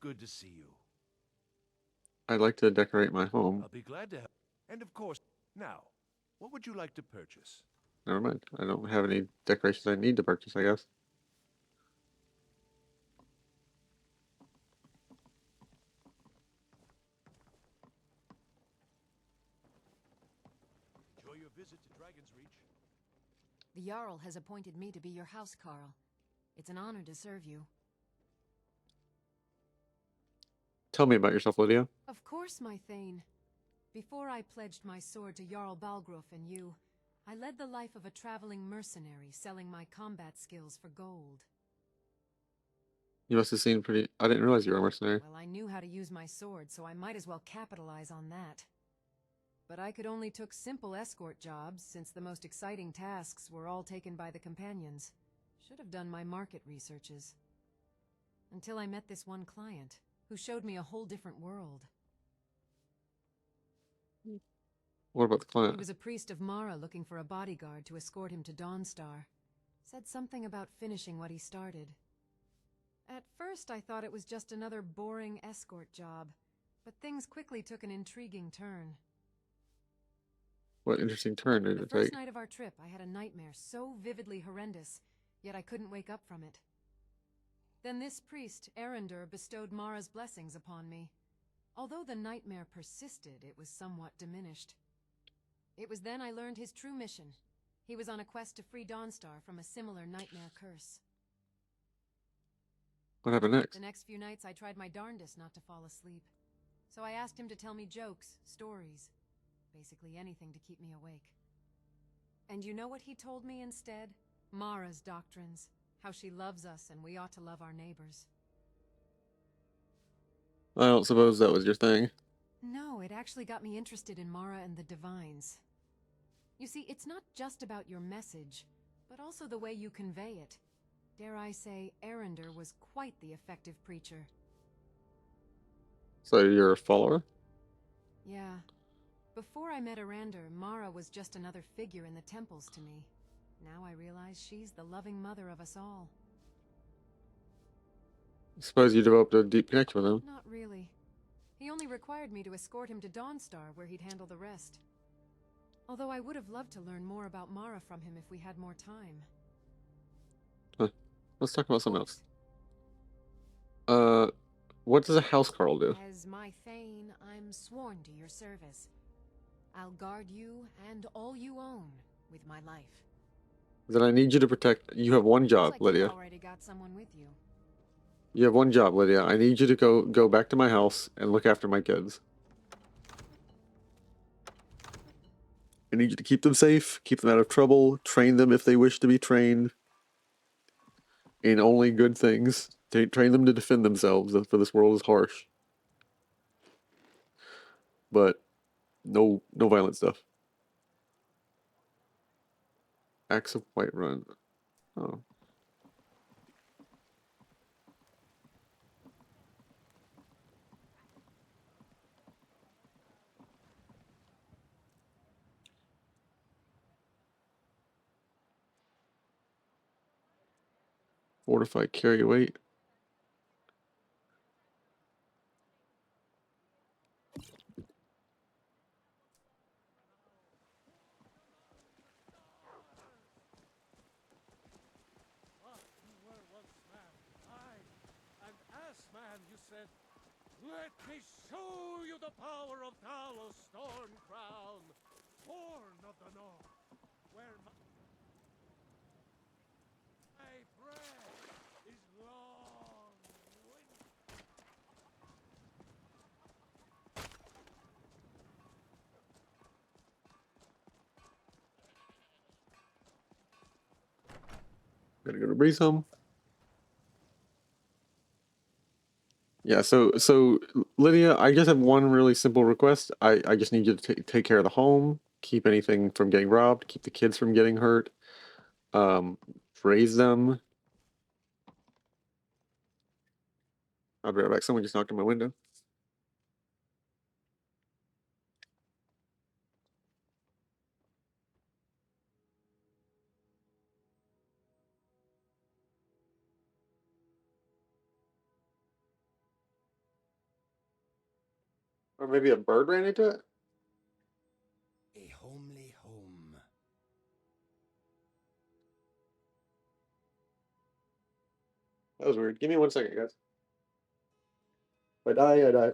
[SPEAKER 13] Good to see you.
[SPEAKER 1] I'd like to decorate my home.
[SPEAKER 13] I'll be glad to help. And of course, now, what would you like to purchase?
[SPEAKER 1] Never mind. I don't have any decorations I need to purchase, I guess.
[SPEAKER 13] Enjoy your visit to Dragon's Reach.
[SPEAKER 12] The Jarl has appointed me to be your housecarl. It's an honor to serve you.
[SPEAKER 1] Tell me about yourself, Lydia.
[SPEAKER 12] Of course, my Thane. Before I pledged my sword to Jarl Balgruf and you, I led the life of a traveling mercenary, selling my combat skills for gold.
[SPEAKER 1] You must have seen pretty... I didn't realize you were a mercenary.
[SPEAKER 12] Well, I knew how to use my sword, so I might as well capitalize on that. But I could only took simple escort jobs, since the most exciting tasks were all taken by the companions. Should have done my market researches. Until I met this one client, who showed me a whole different world.
[SPEAKER 1] What about the client?
[SPEAKER 12] He was a priest of Mara looking for a bodyguard to escort him to Dawnstar. Said something about finishing what he started. At first I thought it was just another boring escort job, but things quickly took an intriguing turn.
[SPEAKER 1] What interesting turn did it
[SPEAKER 12] The
[SPEAKER 1] take?
[SPEAKER 12] first night of our trip, I had a nightmare so vividly horrendous, yet I couldn't wake up from it. Then this priest, Erendur, bestowed Mara's blessings upon me. Although the nightmare persisted, it was somewhat diminished. It was then I learned his true mission. He was on a quest to free Dawnstar from a similar nightmare curse.
[SPEAKER 1] What happened next?
[SPEAKER 12] The next few nights I tried my darndest not to fall asleep. So I asked him to tell me jokes, stories, basically anything to keep me awake. And you know what he told me instead? Mara's doctrines. How she loves us and we ought to love our neighbors.
[SPEAKER 1] I don't suppose that was your thing.
[SPEAKER 12] No, it actually got me interested in Mara and the Divines. You see, it's not just about your message, but also the way you convey it. Dare I say, Erendur was quite the effective preacher.
[SPEAKER 1] So you're a follower?
[SPEAKER 12] Yeah. Before I met Erendur, Mara was just another figure in the temples to me. Now I realize she's the loving mother of us all.
[SPEAKER 1] I suppose you developed a deep connection with him.
[SPEAKER 12] Not really. He only required me to escort him to Dawnstar, where he'd handle the rest. Although I would have loved to learn more about Mara from him if we had more time.
[SPEAKER 1] Huh. Let's talk about something else. What does a housecarl do?
[SPEAKER 12] As my Thane, I'm sworn to your service. I'll guard you and all you own with my life.
[SPEAKER 1] Then I need you to protect... You have one job,
[SPEAKER 12] Looks like
[SPEAKER 1] Lydia.
[SPEAKER 12] you've already got someone with you.
[SPEAKER 1] You have one job, Lydia. I need you to go back to my house and look after my kids. I need you to keep them safe, keep them out of trouble, train them if they wish to be trained in only good things. Train them to defend themselves, for this world is harsh. But no violent stuff. Acts of Whiterun. Oh. Fortify carry weight.
[SPEAKER 13] You said, "Let me show you the power of Talos Storm Crown, Horn of the North, where my breath is long."
[SPEAKER 1] Gotta go to Breeze Home. Yeah, so Lydia, I just have one really simple request. I just need you to take care of the home, keep anything from getting robbed, keep the kids from getting hurt, raise them. I'll be right back. Someone just knocked on my window. Or maybe a bird ran into it?
[SPEAKER 5] A homely home.
[SPEAKER 1] That was weird. Give me 1 second, guys. If I die.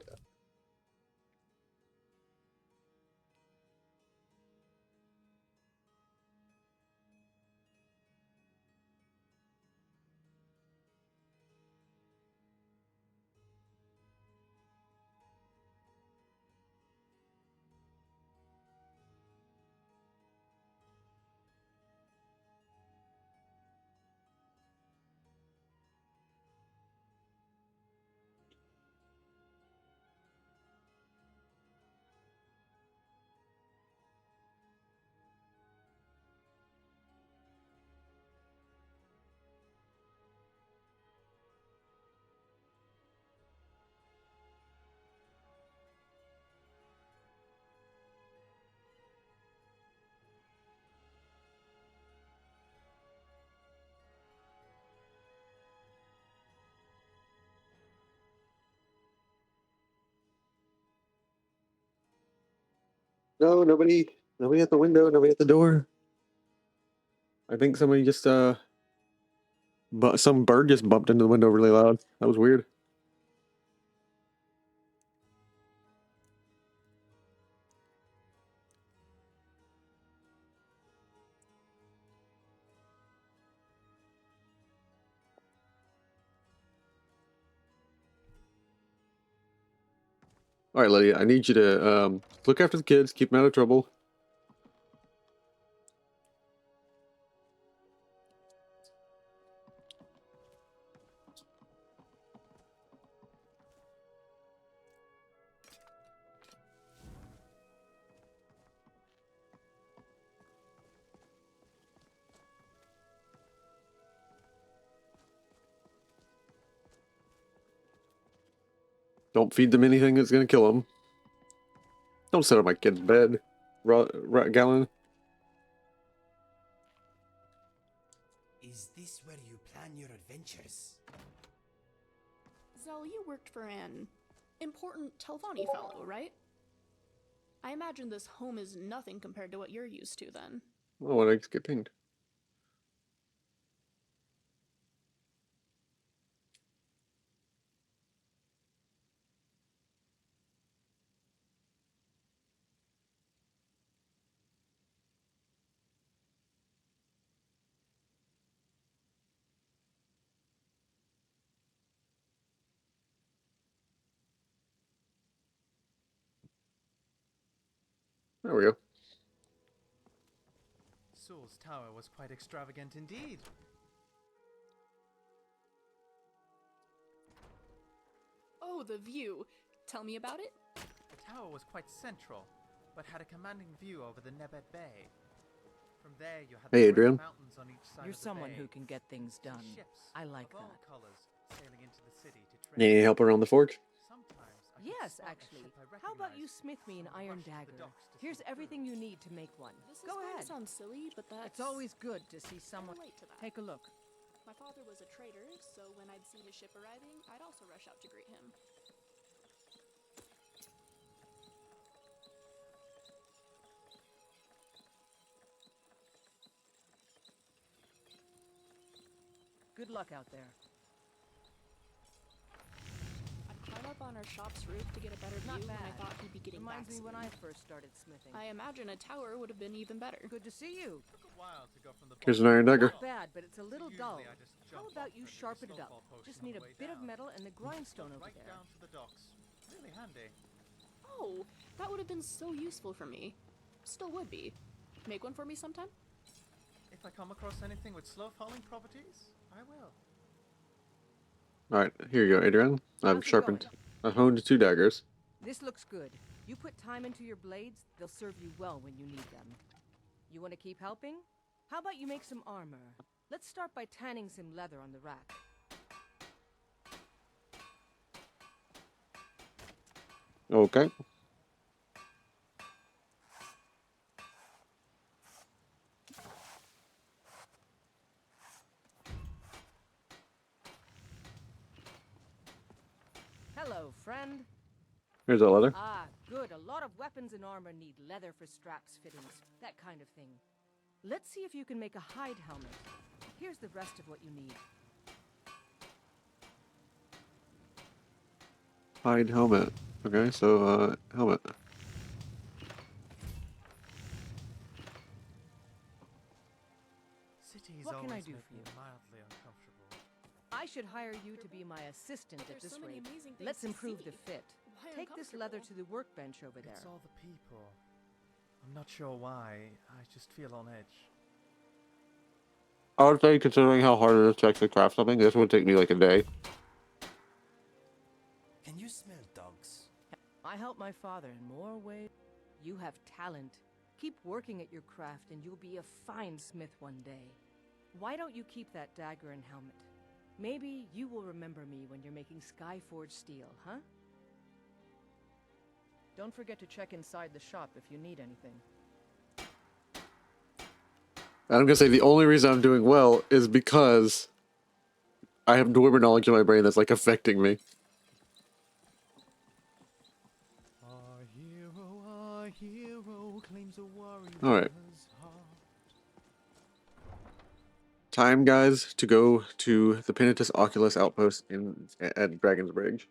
[SPEAKER 1] No, nobody at the window, nobody at the door. I think somebody just but some bird just bumped into the window really loud. That was weird. All right, Lydia, I need you to look after the kids, keep them out of trouble. Don't feed them anything that's gonna kill them. Don't sit on my kid's bed, Gallon.
[SPEAKER 5] Is this where you plan your adventures?
[SPEAKER 2] Zell, you worked for an important Telvanni fellow, right? I imagine this home is nothing compared to what you're used to, then.
[SPEAKER 1] Oh, and I just get pinged. There we go.
[SPEAKER 3] Saul's tower was quite extravagant indeed.
[SPEAKER 2] Oh, the view. Tell me about it.
[SPEAKER 3] The tower was quite central, but had a commanding view over the Nebet Bay. From there, you had
[SPEAKER 1] Hey,
[SPEAKER 3] the great
[SPEAKER 1] Adrian.
[SPEAKER 3] mountains on each side
[SPEAKER 17] You're
[SPEAKER 3] of the
[SPEAKER 17] someone
[SPEAKER 3] bay.
[SPEAKER 17] who can get things done.
[SPEAKER 3] Ships
[SPEAKER 17] I like
[SPEAKER 3] of all
[SPEAKER 17] that.
[SPEAKER 3] colors sailing into the city to trade.
[SPEAKER 1] Need any help around the forge?
[SPEAKER 3] Sometimes I could
[SPEAKER 17] Yes,
[SPEAKER 3] spot a
[SPEAKER 17] actually.
[SPEAKER 3] ship I
[SPEAKER 17] How about you
[SPEAKER 3] recognized,
[SPEAKER 17] smith me an
[SPEAKER 3] so I
[SPEAKER 17] iron
[SPEAKER 3] rushed to the
[SPEAKER 17] dagger?
[SPEAKER 3] docks to
[SPEAKER 17] Here's
[SPEAKER 3] see it
[SPEAKER 17] everything you need to make one.
[SPEAKER 2] This is
[SPEAKER 17] Go
[SPEAKER 2] going
[SPEAKER 17] ahead.
[SPEAKER 2] to sound silly, but that's...
[SPEAKER 17] It's always good to see someone.
[SPEAKER 2] relate to that.
[SPEAKER 17] Take a look.
[SPEAKER 2] My father was a trader, so when I'd see his ship arriving, I'd also rush out to greet him.
[SPEAKER 17] Good luck out there.
[SPEAKER 2] I'd climb up on our shop's roof to get a better view when I thought he'd be getting
[SPEAKER 17] Reminds
[SPEAKER 2] back
[SPEAKER 17] me when
[SPEAKER 2] soon.
[SPEAKER 17] I first started smithing.
[SPEAKER 2] I imagine a tower would have been even better.
[SPEAKER 17] Good to see you.
[SPEAKER 3] Took a while to go from the
[SPEAKER 1] Here's an iron dagger.
[SPEAKER 17] Not bad, but it's a little dull.
[SPEAKER 3] Usually I just
[SPEAKER 17] How
[SPEAKER 3] jump
[SPEAKER 17] about
[SPEAKER 3] off
[SPEAKER 17] you
[SPEAKER 3] and do the
[SPEAKER 17] sharpen it
[SPEAKER 3] snowfall
[SPEAKER 17] up?
[SPEAKER 3] potion
[SPEAKER 17] Just
[SPEAKER 3] on
[SPEAKER 17] need
[SPEAKER 3] the
[SPEAKER 17] a
[SPEAKER 3] way
[SPEAKER 17] bit of
[SPEAKER 3] down.
[SPEAKER 17] metal and the grindstone over
[SPEAKER 3] Right
[SPEAKER 17] there.
[SPEAKER 3] down to the docks. Really handy.
[SPEAKER 2] Oh, that would have been so useful for me. Still would be. Make one for me sometime?
[SPEAKER 3] If I come across anything with slow-falling properties, I will.
[SPEAKER 1] Alright, here you go, Adrian. I've sharpened. I honed 2 daggers.
[SPEAKER 17] This looks good. You put time into your blades, they'll serve you well when you need them. You want to keep helping? How about you make some armor? Let's start by tanning some leather on the rack.
[SPEAKER 1] Okay.
[SPEAKER 17] Hello, friend.
[SPEAKER 1] Here's that leather.
[SPEAKER 17] Ah, good. A lot of weapons and armor need leather for straps, fittings, that kind of thing. Let's see if you can make a hide helmet. Here's the rest of what you need.
[SPEAKER 1] Hide helmet. Okay, so, helmet.
[SPEAKER 3] Cities
[SPEAKER 17] What can I
[SPEAKER 3] always
[SPEAKER 17] do
[SPEAKER 3] make
[SPEAKER 17] for
[SPEAKER 3] me
[SPEAKER 17] you?
[SPEAKER 3] mildly uncomfortable.
[SPEAKER 17] I should hire you to be my assistant
[SPEAKER 2] But
[SPEAKER 17] at
[SPEAKER 2] there's
[SPEAKER 17] this
[SPEAKER 2] so many
[SPEAKER 17] rate.
[SPEAKER 2] amazing things
[SPEAKER 17] Let's
[SPEAKER 2] to
[SPEAKER 17] improve
[SPEAKER 2] see.
[SPEAKER 17] the fit.
[SPEAKER 2] Why
[SPEAKER 17] Take this leather to
[SPEAKER 2] uncomfortable?
[SPEAKER 17] the workbench over there.
[SPEAKER 3] It's all the people. I'm not sure why. I just feel on edge.
[SPEAKER 1] I would say, considering how hard it is to actually craft something, this would take me like a day.
[SPEAKER 5] Can you smell dogs?
[SPEAKER 17] I help my father in more ways. You have talent. Keep working at your craft and you'll be a fine smith one day. Why don't you keep that dagger and helmet? Maybe you will remember me when you're making Skyforge steel, huh? Don't forget to check inside the shop if you need anything.
[SPEAKER 1] I'm gonna say the only reason I'm doing well is because I have dwemer knowledge in my brain that's like affecting me.
[SPEAKER 3] Our hero claims a warrior's
[SPEAKER 1] Alright.
[SPEAKER 3] heart.
[SPEAKER 1] Time, guys, to go to the Penitus Oculus outpost at Dragon's Bridge.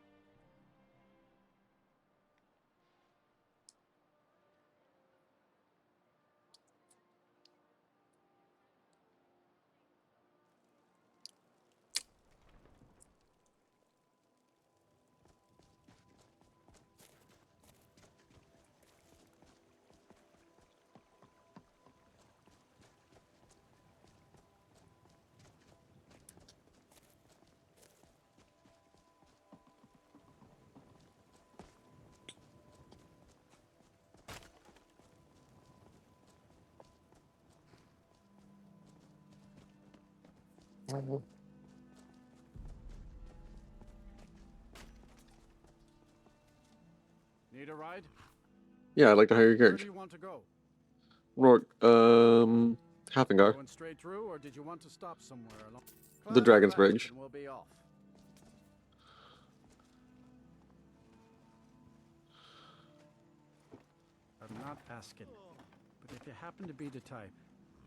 [SPEAKER 18] Need a ride?
[SPEAKER 1] Yeah, I'd like to hire your
[SPEAKER 18] Where do
[SPEAKER 1] carriage.
[SPEAKER 18] you want to go?
[SPEAKER 1] Rourke, Hafingar.
[SPEAKER 18] Going straight through, or did you want to stop somewhere along?
[SPEAKER 1] The
[SPEAKER 18] Climb
[SPEAKER 1] Dragon's
[SPEAKER 18] west
[SPEAKER 1] Bridge.
[SPEAKER 18] and we'll be off. I'm not asking, but if you happen to be the type,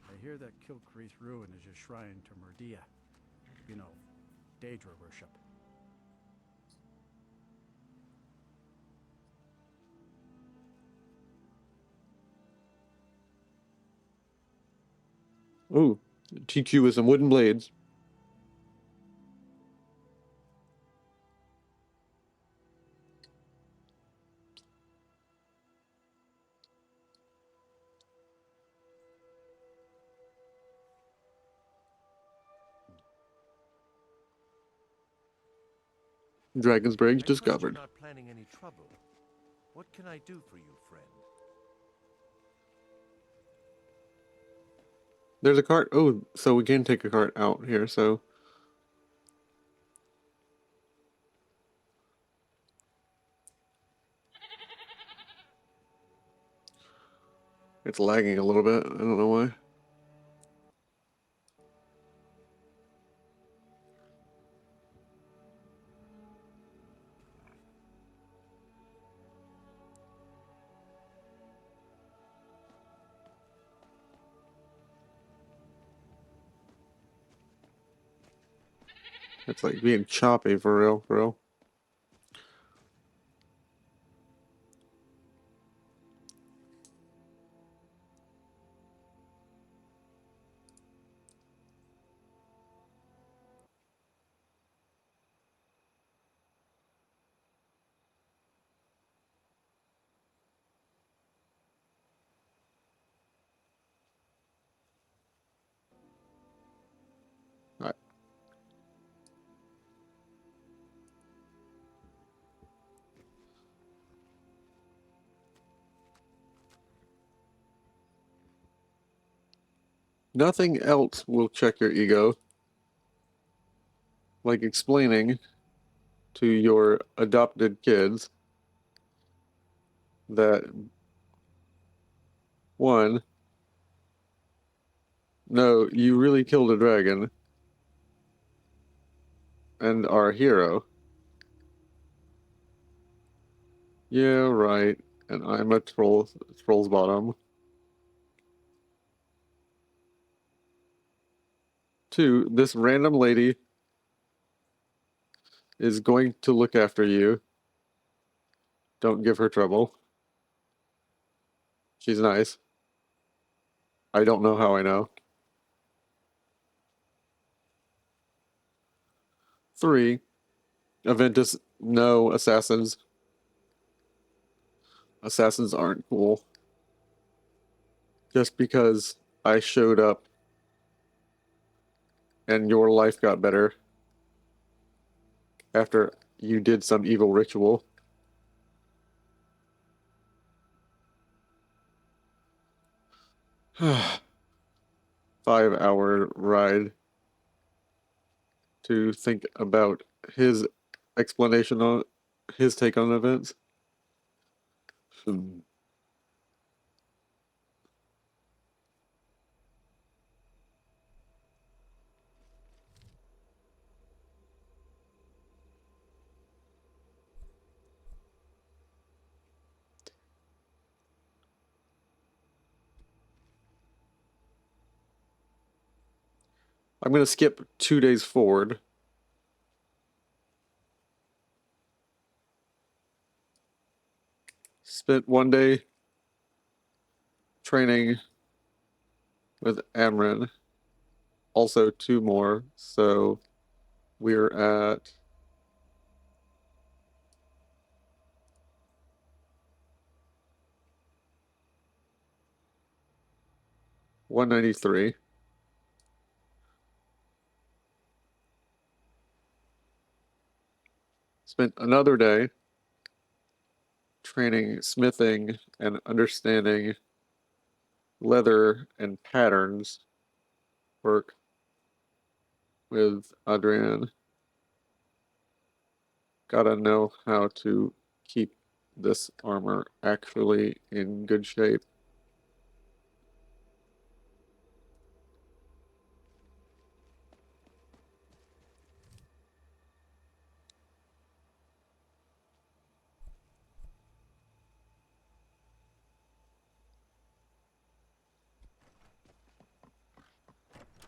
[SPEAKER 18] I hear that Kilcreath ruin is a shrine to Murdia. You know, Daedra worship.
[SPEAKER 1] Ooh, TQ with some wooden blades. Dragon's Bridge
[SPEAKER 13] I trust you're
[SPEAKER 1] discovered.
[SPEAKER 13] not planning any trouble. What can I do for you, friend?
[SPEAKER 1] There's a cart. Oh, so we can take a cart out here, so. It's lagging a little bit. I don't know why. It's like being choppy for real, for real. Alright. Nothing else will check your ego. Like explaining to your adopted kids that one, no, you really killed a dragon and are a hero. Yeah, right. And I'm a troll's bottom. Two, this random lady is going to look after you. Don't give her trouble. She's nice. I don't know how I know. Three, Aventus, no assassins. Assassins aren't cool. Just because I showed up and your life got better after you did some evil ritual. 5-hour ride to think about his explanation on his take on events. I'm going to skip 2 days forward. Spent 1 day training with Amrin. Also 2 more, so we're at 193. Spent another day training, smithing, and understanding leather and patterns work with Adrian. Gotta know how to keep this armor actually in good shape.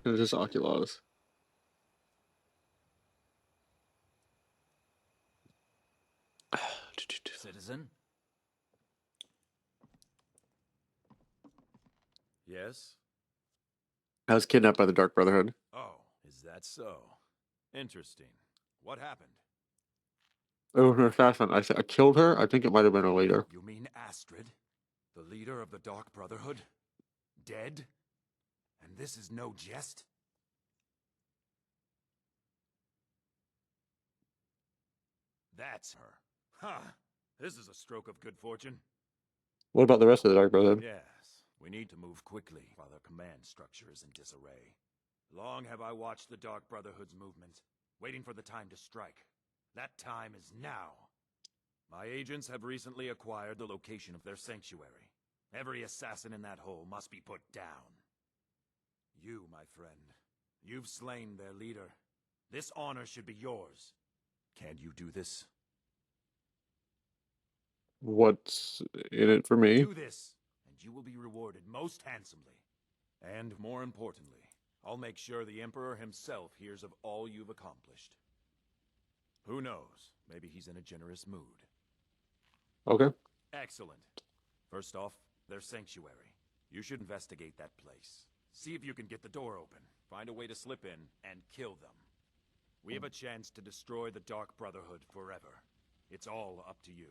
[SPEAKER 1] It's just Oculus.
[SPEAKER 15] Citizen? Yes?
[SPEAKER 1] I was kidnapped by the Dark Brotherhood.
[SPEAKER 15] Oh, is that so? Interesting. What happened?
[SPEAKER 1] It was an assassin. I killed her. I think it might have been a leader.
[SPEAKER 15] You mean Astrid? The leader of the Dark Brotherhood? Dead? And this is no jest? That's her. Huh. This is a stroke of good fortune.
[SPEAKER 1] What about the rest of the Dark Brotherhood?
[SPEAKER 15] Yes. We need to move quickly while their command structure is in disarray. Long have I watched the Dark Brotherhood's movement, waiting for the time to strike. That time is now. My agents have recently acquired the location of their sanctuary. Every assassin in that hole must be put down. You, my friend, you've slain their leader. This honor should be yours. Can you do this?
[SPEAKER 1] What's in it for me?
[SPEAKER 15] Do this, and you will be rewarded most handsomely. And more importantly, I'll make sure the Emperor himself hears of all you've accomplished. Who knows? Maybe he's in a generous mood.
[SPEAKER 1] Okay.
[SPEAKER 15] Excellent. First off, their sanctuary. You should investigate that place. See if you can get the door open, find a way to slip in, and kill them. We have a chance to destroy the Dark Brotherhood forever. It's all up to you.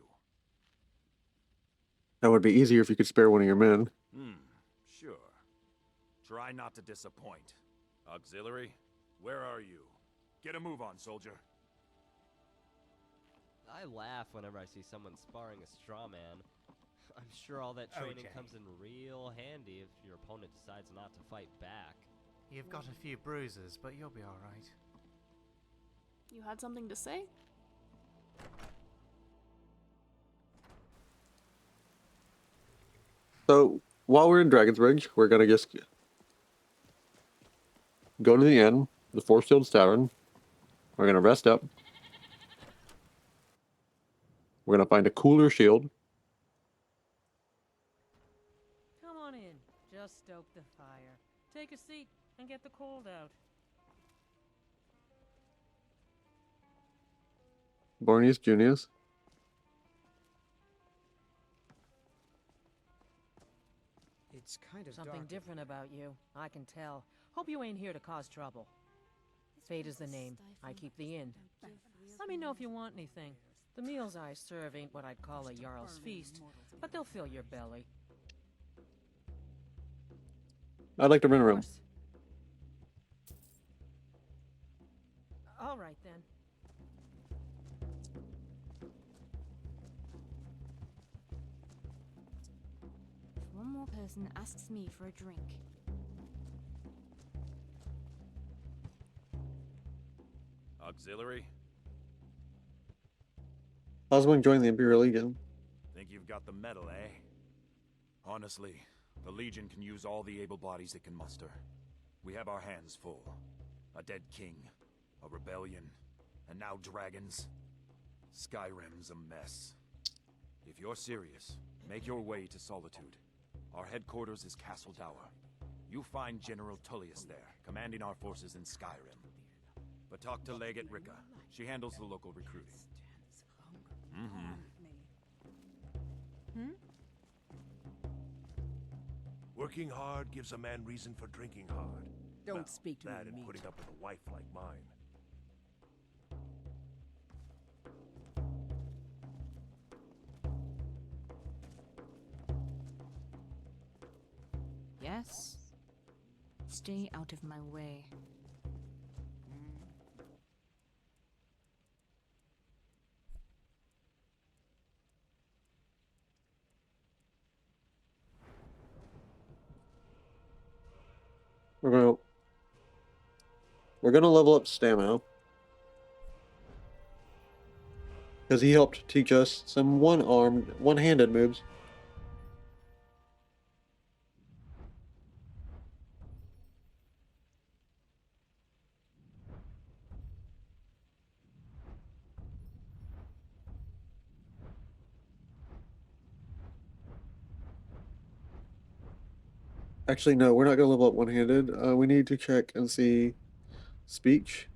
[SPEAKER 1] That would be easier if you could spare one of your men.
[SPEAKER 15] Sure. Try not to disappoint. Auxiliary, where are you? Get a move on, soldier.
[SPEAKER 6] I laugh whenever I see someone sparring a straw man. I'm sure all that training comes in real handy if your opponent decides not to fight back.
[SPEAKER 3] You've got a few bruises, but you'll be alright.
[SPEAKER 2] You had something to say?
[SPEAKER 1] So, while we're in Dragon's Bridge, we're gonna just go to the inn, the Four Shields Tavern. We're gonna rest up. We're gonna find a cooler shield.
[SPEAKER 17] Come on in. Just stoke the fire. Take a seat and get the cold out.
[SPEAKER 1] Bornius Junius.
[SPEAKER 17] It's kind of something different about you. I can tell. Hope you ain't here to cause trouble. Fate is the name. I keep the inn. Let me know if you want anything. The meals I serve ain't what I'd call a Jarl's feast, but they'll fill your belly.
[SPEAKER 1] I'd like to rent a room.
[SPEAKER 17] All right, then.
[SPEAKER 10] If one more person asks me for a drink.
[SPEAKER 15] Auxiliary?
[SPEAKER 1] Oswald joined the Imperial Legion.
[SPEAKER 15] Think you've got the medal, eh? Honestly, the Legion can use all the able bodies it can muster. We have our hands full. A dead king, a rebellion, and now dragons. Skyrim's a mess. If you're serious, make your way to Solitude. Our headquarters is Castle Dower. You'll find General Tullius there, commanding our forces in Skyrim. But talk to Legate Rika. She handles the local recruiting.
[SPEAKER 19] Working hard gives a man reason for drinking hard.
[SPEAKER 9] Don't speak to me,
[SPEAKER 19] that and
[SPEAKER 9] meat.
[SPEAKER 19] putting up with a wife like mine.
[SPEAKER 10] Yes? Stay out of my way.
[SPEAKER 1] We're gonna level up stamina. Because he helped teach us some one-handed moves. Actually, no, we're not gonna level up one-handed. We need to check and see speech.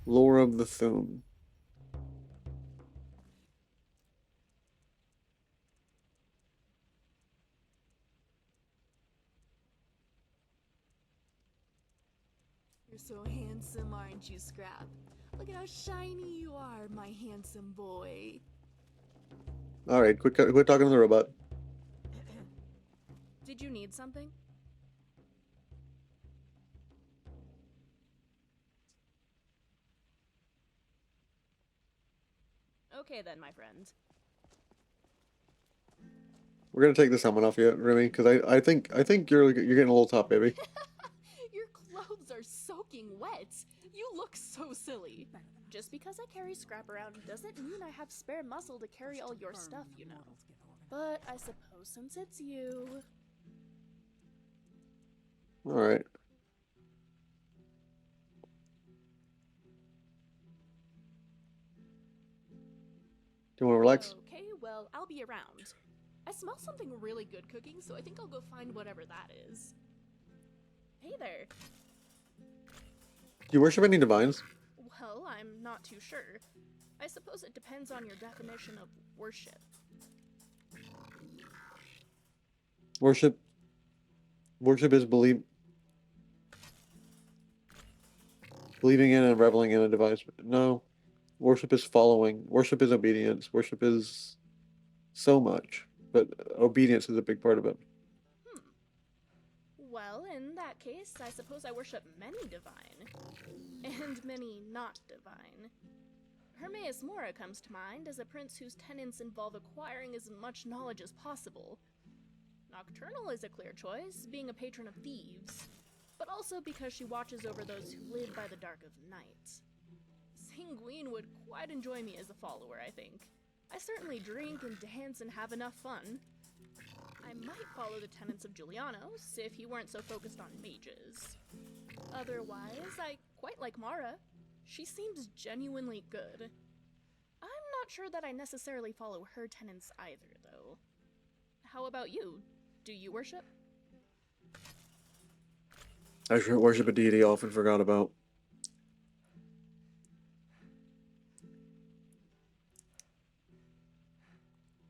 [SPEAKER 1] Lore of the Thune.
[SPEAKER 2] You're so handsome, aren't you, Scrap? Look at how shiny you are, my handsome boy.
[SPEAKER 1] All right, quit talking to the robot.
[SPEAKER 2] Did you need something? Okay then, my friend.
[SPEAKER 1] We're gonna take this helmet off you, Remy, because I think you're getting a little top, baby.
[SPEAKER 2] Your clothes are soaking wet. You look so silly. Just because I carry scrap around doesn't mean I have spare muscle to carry all your stuff, you know. But I suppose since it's you...
[SPEAKER 1] All right. Do you want to relax?
[SPEAKER 2] Okay, well, I'll be around. I smell something really good cooking, so I think I'll go find whatever that is. Hey there.
[SPEAKER 1] Do you worship any divines?
[SPEAKER 2] Well, I'm not too sure. I suppose it depends on your definition of worship.
[SPEAKER 1] Worship is believing in and reveling in a device. No. Worship is following. Worship is obedience. Worship is so much. But obedience is a big part of it.
[SPEAKER 2] Well, in that case, I suppose I worship many divine. And many not divine. Hermaeus Mora comes to mind as a prince whose tenets involve acquiring as much knowledge as possible. Nocturnal is a clear choice, being a patron of thieves, but also because she watches over those who live by the dark of night. Sanguine would quite enjoy me as a follower, I think. I certainly drink and dance and have enough fun. I might follow the tenets of Julianos if he weren't so focused on mages. Otherwise, I quite like Mara. She seems genuinely good. I'm not sure that I necessarily follow her tenets either, though. How about you? Do you worship?
[SPEAKER 1] I worship a deity I often forgot about.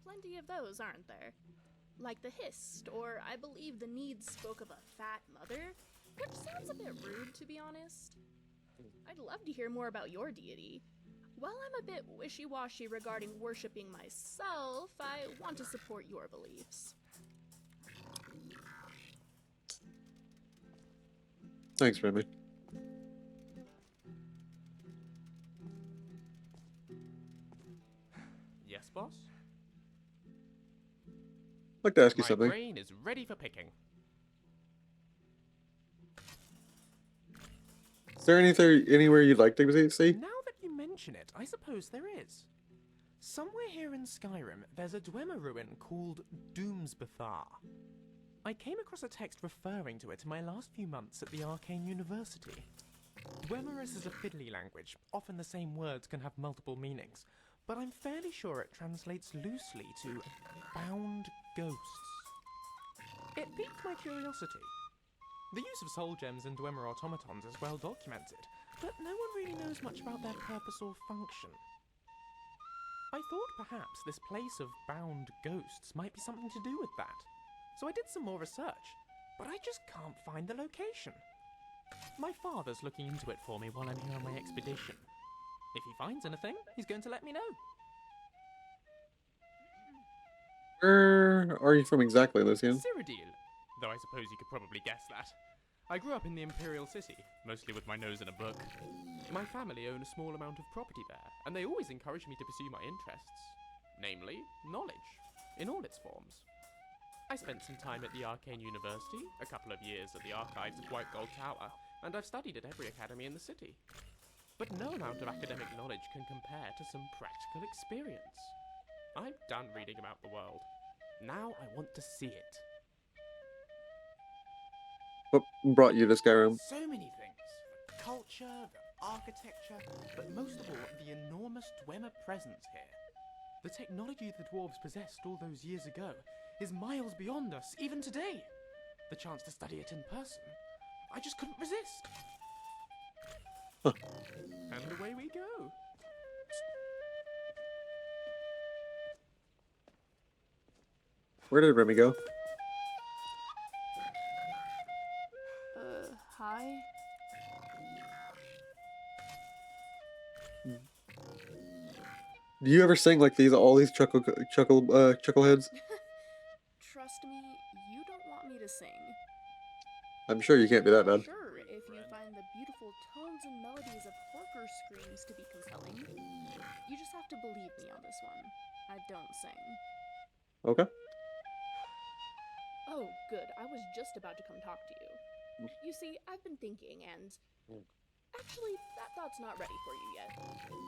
[SPEAKER 2] Plenty of those, aren't there? Like the Hist, or I believe the Needs spoke of a fat mother, which sounds a bit rude, to be honest. I'd love to hear more about your deity. While I'm a bit wishy-washy regarding worshipping myself, I want to support your beliefs.
[SPEAKER 1] Thanks, Remy.
[SPEAKER 7] Yes, boss?
[SPEAKER 1] I'd like to ask you
[SPEAKER 7] My
[SPEAKER 1] something.
[SPEAKER 7] brain is ready for picking.
[SPEAKER 1] Is there anywhere you'd like to see?
[SPEAKER 7] Now that you mention it, I suppose there is. Somewhere here in Skyrim, there's a Dwemer ruin called Doomsbethar. I came across a text referring to it in my last few months at the Arcane University. Dwemerus is a fiddly language. Often the same words can have multiple meanings, but I'm fairly sure it translates loosely to bound ghosts. It piqued my curiosity. The use of soul gems in Dwemer automatons is well documented, but no one really knows much about their purpose or function. I thought perhaps this place of bound ghosts might be something to do with that. So I did some more research, but I just can't find the location. My father's looking into it for me while I'm here on my expedition. If he finds anything, he's going to let me know.
[SPEAKER 1] Where are you from exactly, Lucian?
[SPEAKER 7] Cyrodiil, though I suppose you could probably guess that. I grew up in the Imperial City, mostly with my nose in a book. My family own a small amount of property there, and they always encourage me to pursue my interests. Namely, knowledge, in all its forms. I spent some time at the Arcane University, a couple of years at the archives of White Gold Tower, and I've studied at every academy in the city. But no amount of academic knowledge can compare to some practical experience. I'm done reading about the world. Now I want to see it.
[SPEAKER 1] What brought you to Skyrim?
[SPEAKER 7] So many things. The culture, the architecture, but most of all, the enormous Dwemer presence here. The technology the dwarves possessed all those years ago is miles beyond us, even today. The chance to study it in person, I just couldn't resist. And away we go.
[SPEAKER 1] Where did Remy go?
[SPEAKER 2] Hi?
[SPEAKER 1] Do you ever sing like these? All these chuckleheads?
[SPEAKER 2] Trust me, you don't want me to sing.
[SPEAKER 1] I'm sure you can't be that bad.
[SPEAKER 2] Sure, if you find the beautiful tones and melodies of Horker screams to be compelling. You just have to believe me on this one. I don't sing.
[SPEAKER 1] Okay.
[SPEAKER 2] Oh, good. I was just about to come talk to you. You see, I've been thinking, and actually, that thought's not ready for you yet.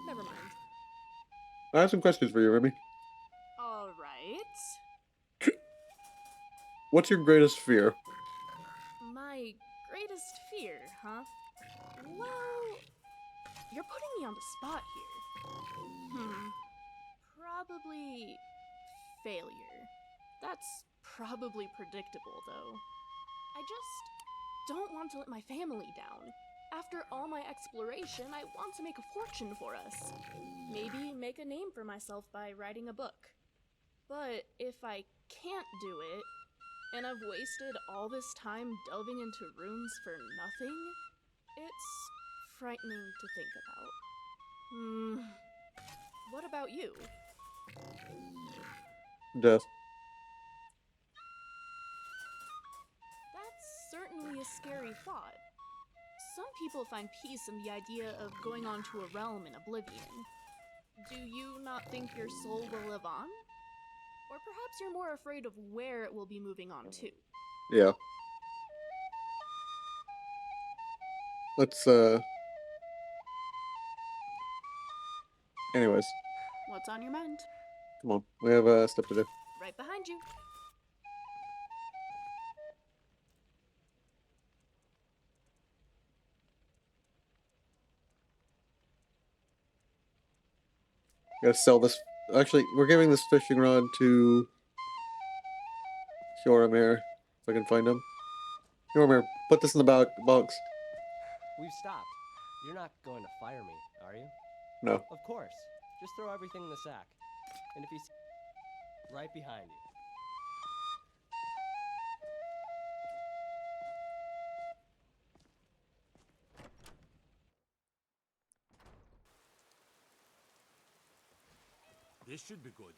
[SPEAKER 2] Never mind.
[SPEAKER 1] I have some questions for you, Remy.
[SPEAKER 2] All right.
[SPEAKER 1] What's your greatest fear?
[SPEAKER 2] My greatest fear, huh? Well, you're putting me on the spot here. Probably failure. That's probably predictable, though. I just don't want to let my family down. After all my exploration, I want to make a fortune for us. Maybe make a name for myself by writing a book. But if I can't do it, and I've wasted all this time delving into runes for nothing, it's frightening to think about. What about you?
[SPEAKER 1] Death.
[SPEAKER 2] That's certainly a scary thought. Some people find peace in the idea of going on to a realm in oblivion. Do you not think your soul will live on? Or perhaps you're more afraid of where it will be moving on to.
[SPEAKER 1] Yeah. Let's, anyways.
[SPEAKER 2] What's on your mind?
[SPEAKER 1] Come on. We have stuff to do.
[SPEAKER 2] Right behind you.
[SPEAKER 1] Gotta sell this. Actually, we're giving this fishing rod to Hyoromir, if I can find him. Hyoromir, put this in the box.
[SPEAKER 6] We've stopped. You're not going to fire me, are you?
[SPEAKER 1] No.
[SPEAKER 6] Of course. Just throw everything in the sack. And if you see... right behind you.
[SPEAKER 19] This should be good.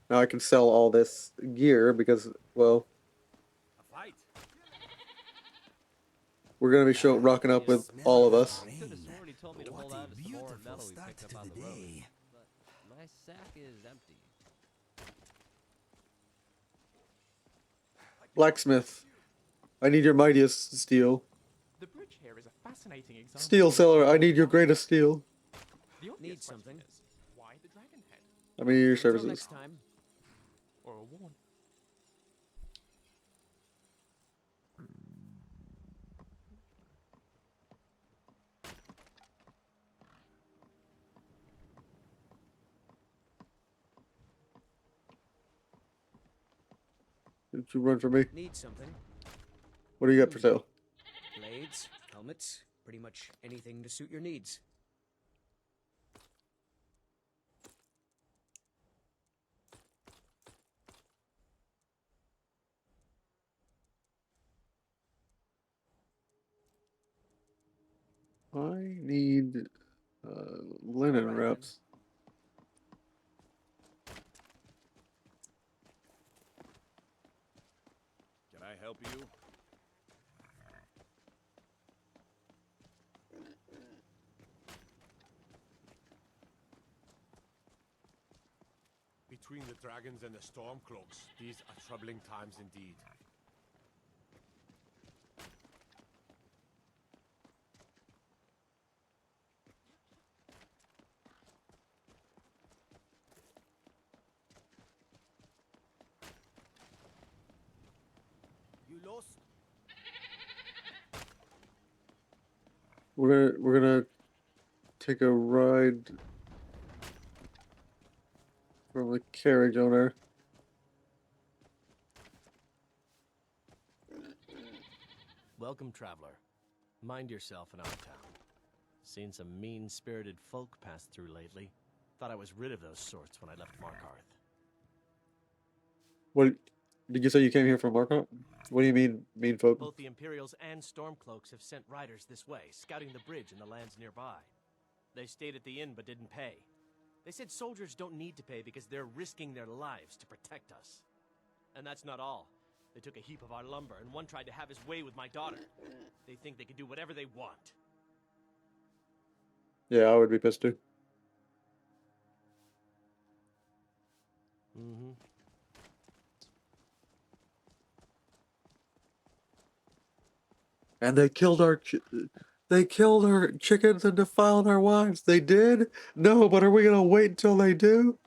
[SPEAKER 1] Now I can sell all this gear because, well, we're gonna be rocking up with all of us.
[SPEAKER 6] Could have sworn he told me to hold on to some more metal we picked up on the road. But my sack is empty.
[SPEAKER 1] Blacksmith, I need your mightiest steel.
[SPEAKER 7] The bridge here is a fascinating example.
[SPEAKER 1] Steel seller, I need your greatest steel.
[SPEAKER 16] Need something?
[SPEAKER 7] Why the dragon head?
[SPEAKER 1] I mean your
[SPEAKER 16] Until
[SPEAKER 1] services.
[SPEAKER 16] next time.
[SPEAKER 7] Or a warning.
[SPEAKER 1] Did you run for me?
[SPEAKER 16] Need something?
[SPEAKER 1] What do you got for sale?
[SPEAKER 16] Blades, helmets, pretty much anything to suit your needs.
[SPEAKER 1] I need linen wraps.
[SPEAKER 15] Can I help you?
[SPEAKER 19] Between the dragons and the stormcloaks, these are troubling times indeed.
[SPEAKER 16] You lost?
[SPEAKER 1] We're gonna take a ride from the carriage owner.
[SPEAKER 16] Welcome, traveler. Mind yourself in our town. Seen some mean-spirited folk pass through lately. Thought I was rid of those sorts when I left Markarth.
[SPEAKER 1] What did you say you came here from Marco? What do you mean folk?
[SPEAKER 16] Both the Imperials and Stormcloaks have sent riders this way, scouting the bridge and the lands nearby. They stayed at the inn but didn't pay. They said soldiers don't need to pay because they're risking their lives to protect us. And that's not all. They took a heap of our lumber, and one tried to have his way with my daughter. They think they can do whatever they want.
[SPEAKER 1] Yeah, I would be pissed too.
[SPEAKER 16] Mm-hmm.
[SPEAKER 1] And they killed our chickens and defiled our wives. They did? No, but are we gonna wait until they do?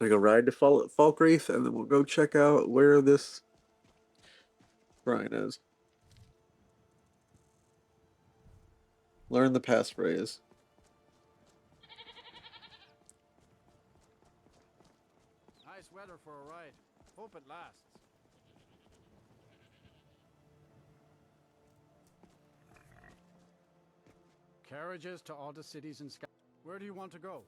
[SPEAKER 1] I go ride to Falkreath, and then we'll go check out where this shrine is. Learn the passphrase.
[SPEAKER 18] Nice weather for a ride. Hope it lasts. Carriages to all the cities in Sky. Where do you want to go?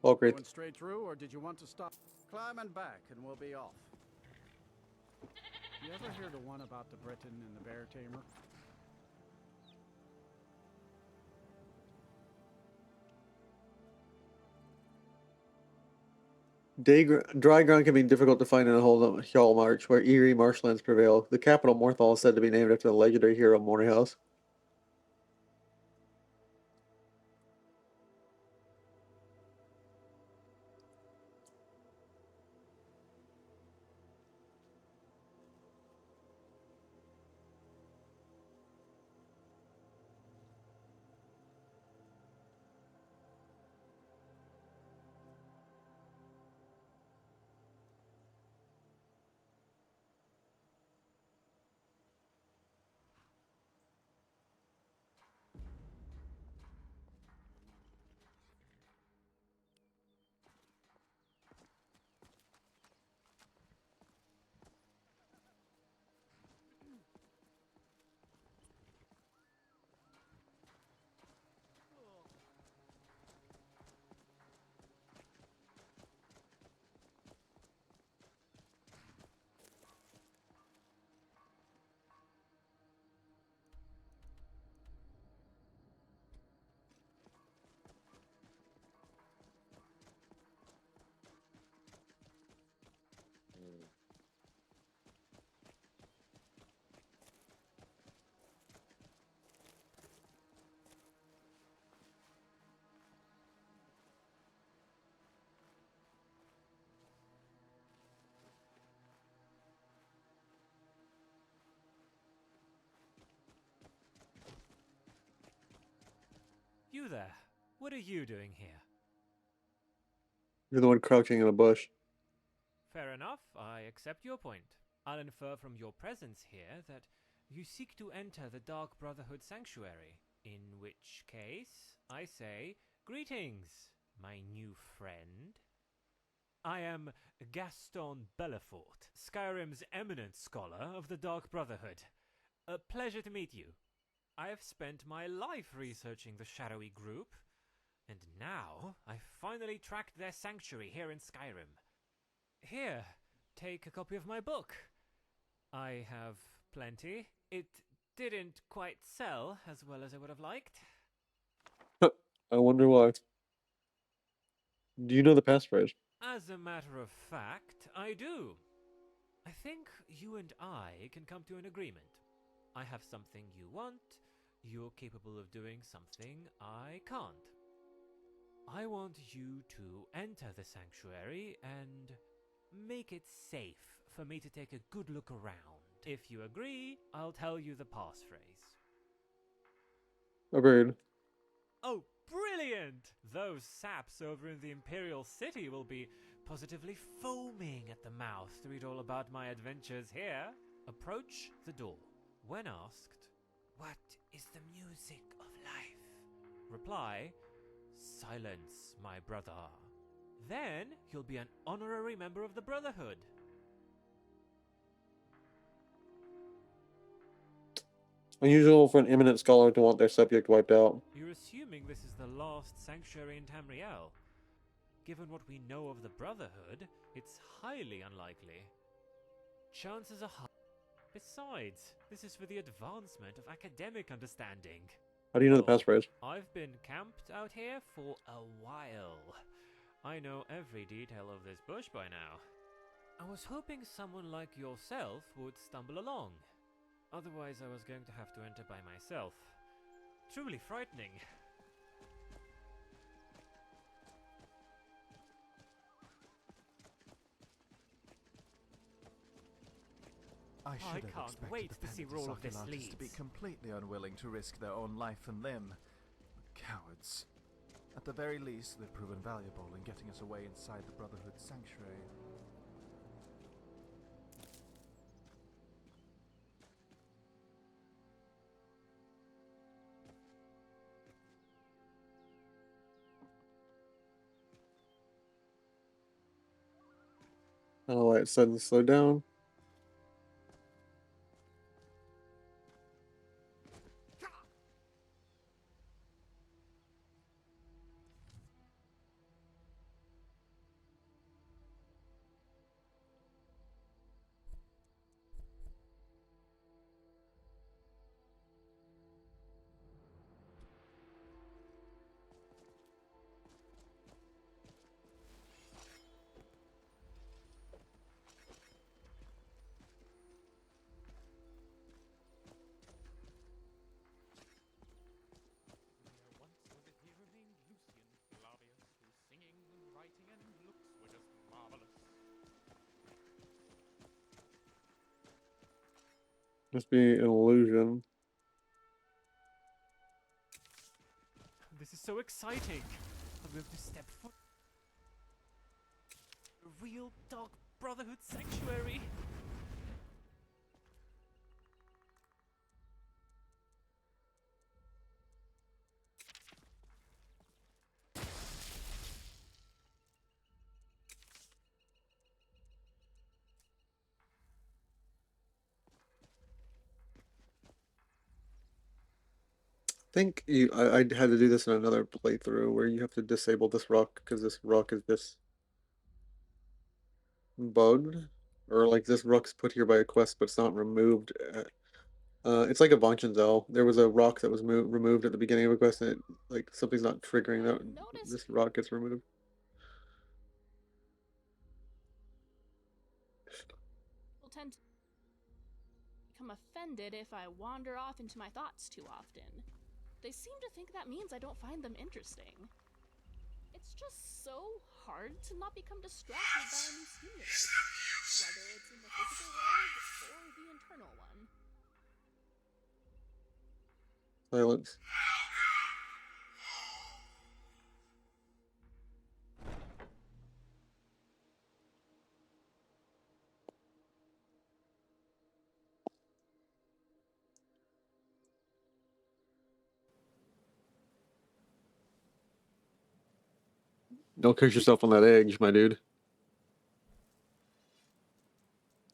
[SPEAKER 1] Falkreath.
[SPEAKER 18] Going straight through, or did you want to stop? Climb and back, and we'll be off. You ever hear the one about the Briton and the bear tamer?
[SPEAKER 1] Dry ground can be difficult to find in a Hall March, where eerie marshlands prevail. The capital, Morthal, is said to be named after the legendary hero Morehouse.
[SPEAKER 20] You there. What are you doing here?
[SPEAKER 1] You're the one crouching in a bush.
[SPEAKER 20] Fair enough, I accept your point. I'll infer from your presence here that you seek to enter the Dark Brotherhood Sanctuary, in which case, I say, greetings, my new friend. I am Gaston Belafort, Skyrim's eminent scholar of the Dark Brotherhood. A pleasure to meet you. I have spent my life researching the shadowy group, and now I've finally tracked their sanctuary here in Skyrim. Here, take a copy of my book. I have plenty. It didn't quite sell as well as I would have liked.
[SPEAKER 1] I wonder why. Do you know the passphrase?
[SPEAKER 20] As a matter of fact, I do. I think you and I can come to an agreement. I have something you want, you're capable of doing something I can't. I want you to enter the sanctuary and make it safe for me to take a good look around. If you agree, I'll tell you the passphrase.
[SPEAKER 1] Agreed.
[SPEAKER 20] Oh, brilliant! Those saps over in the Imperial City will be positively foaming at the mouth to read all about my adventures here. Approach the door. When asked, "What is the music of life?" reply, "Silence, my brother." Then you'll be an honorary member of the Brotherhood.
[SPEAKER 1] Unusual for an eminent scholar to want their subject wiped out.
[SPEAKER 20] You're assuming this is the last sanctuary in Tamriel. Given what we know of the Brotherhood, it's highly unlikely. Chances are high. Besides, this is for the advancement of academic understanding.
[SPEAKER 1] How do you know the passphrase?
[SPEAKER 20] I've been camped out here for a while. I know every detail of this bush by now. I was hoping someone like yourself would stumble along. Otherwise, I was going to have to enter by myself. Truly frightening.
[SPEAKER 3] I
[SPEAKER 20] can't wait to see where all of this leads.
[SPEAKER 3] To be completely unwilling to risk their own life and limb. Cowards. At the very least, they've proven valuable in getting us away inside the Brotherhood sanctuary.
[SPEAKER 1] Oh, it suddenly slowed down. Must be an illusion.
[SPEAKER 20] This is so exciting. I'm going to step foot. A real Dark Brotherhood sanctuary.
[SPEAKER 1] Think I had to do this in another playthrough where you have to disable this rock because this rock is this bugged, or like this rock's put here by a quest but it's not removed. It's like a Vanchenzel. There was a rock that was removed at the beginning of a quest, and it, like something's not triggering that this rock gets removed.
[SPEAKER 2] Will tend to become offended if I wander off into my thoughts too often. They seem to think that means I don't find them interesting. It's just so hard to not become distracted by a new stimulus, whether it's in the physical world or the internal one.
[SPEAKER 1] Silence. Don't curse yourself on that edge, my dude.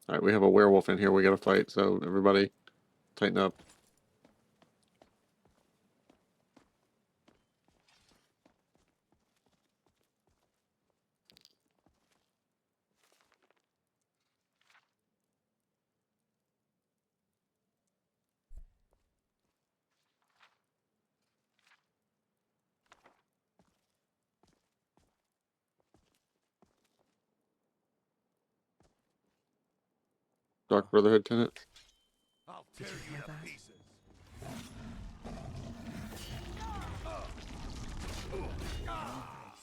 [SPEAKER 1] Alright, we have a werewolf in here we gotta fight, so everybody tighten up. Dark Brotherhood tenant.
[SPEAKER 19] I'll tear you to pieces.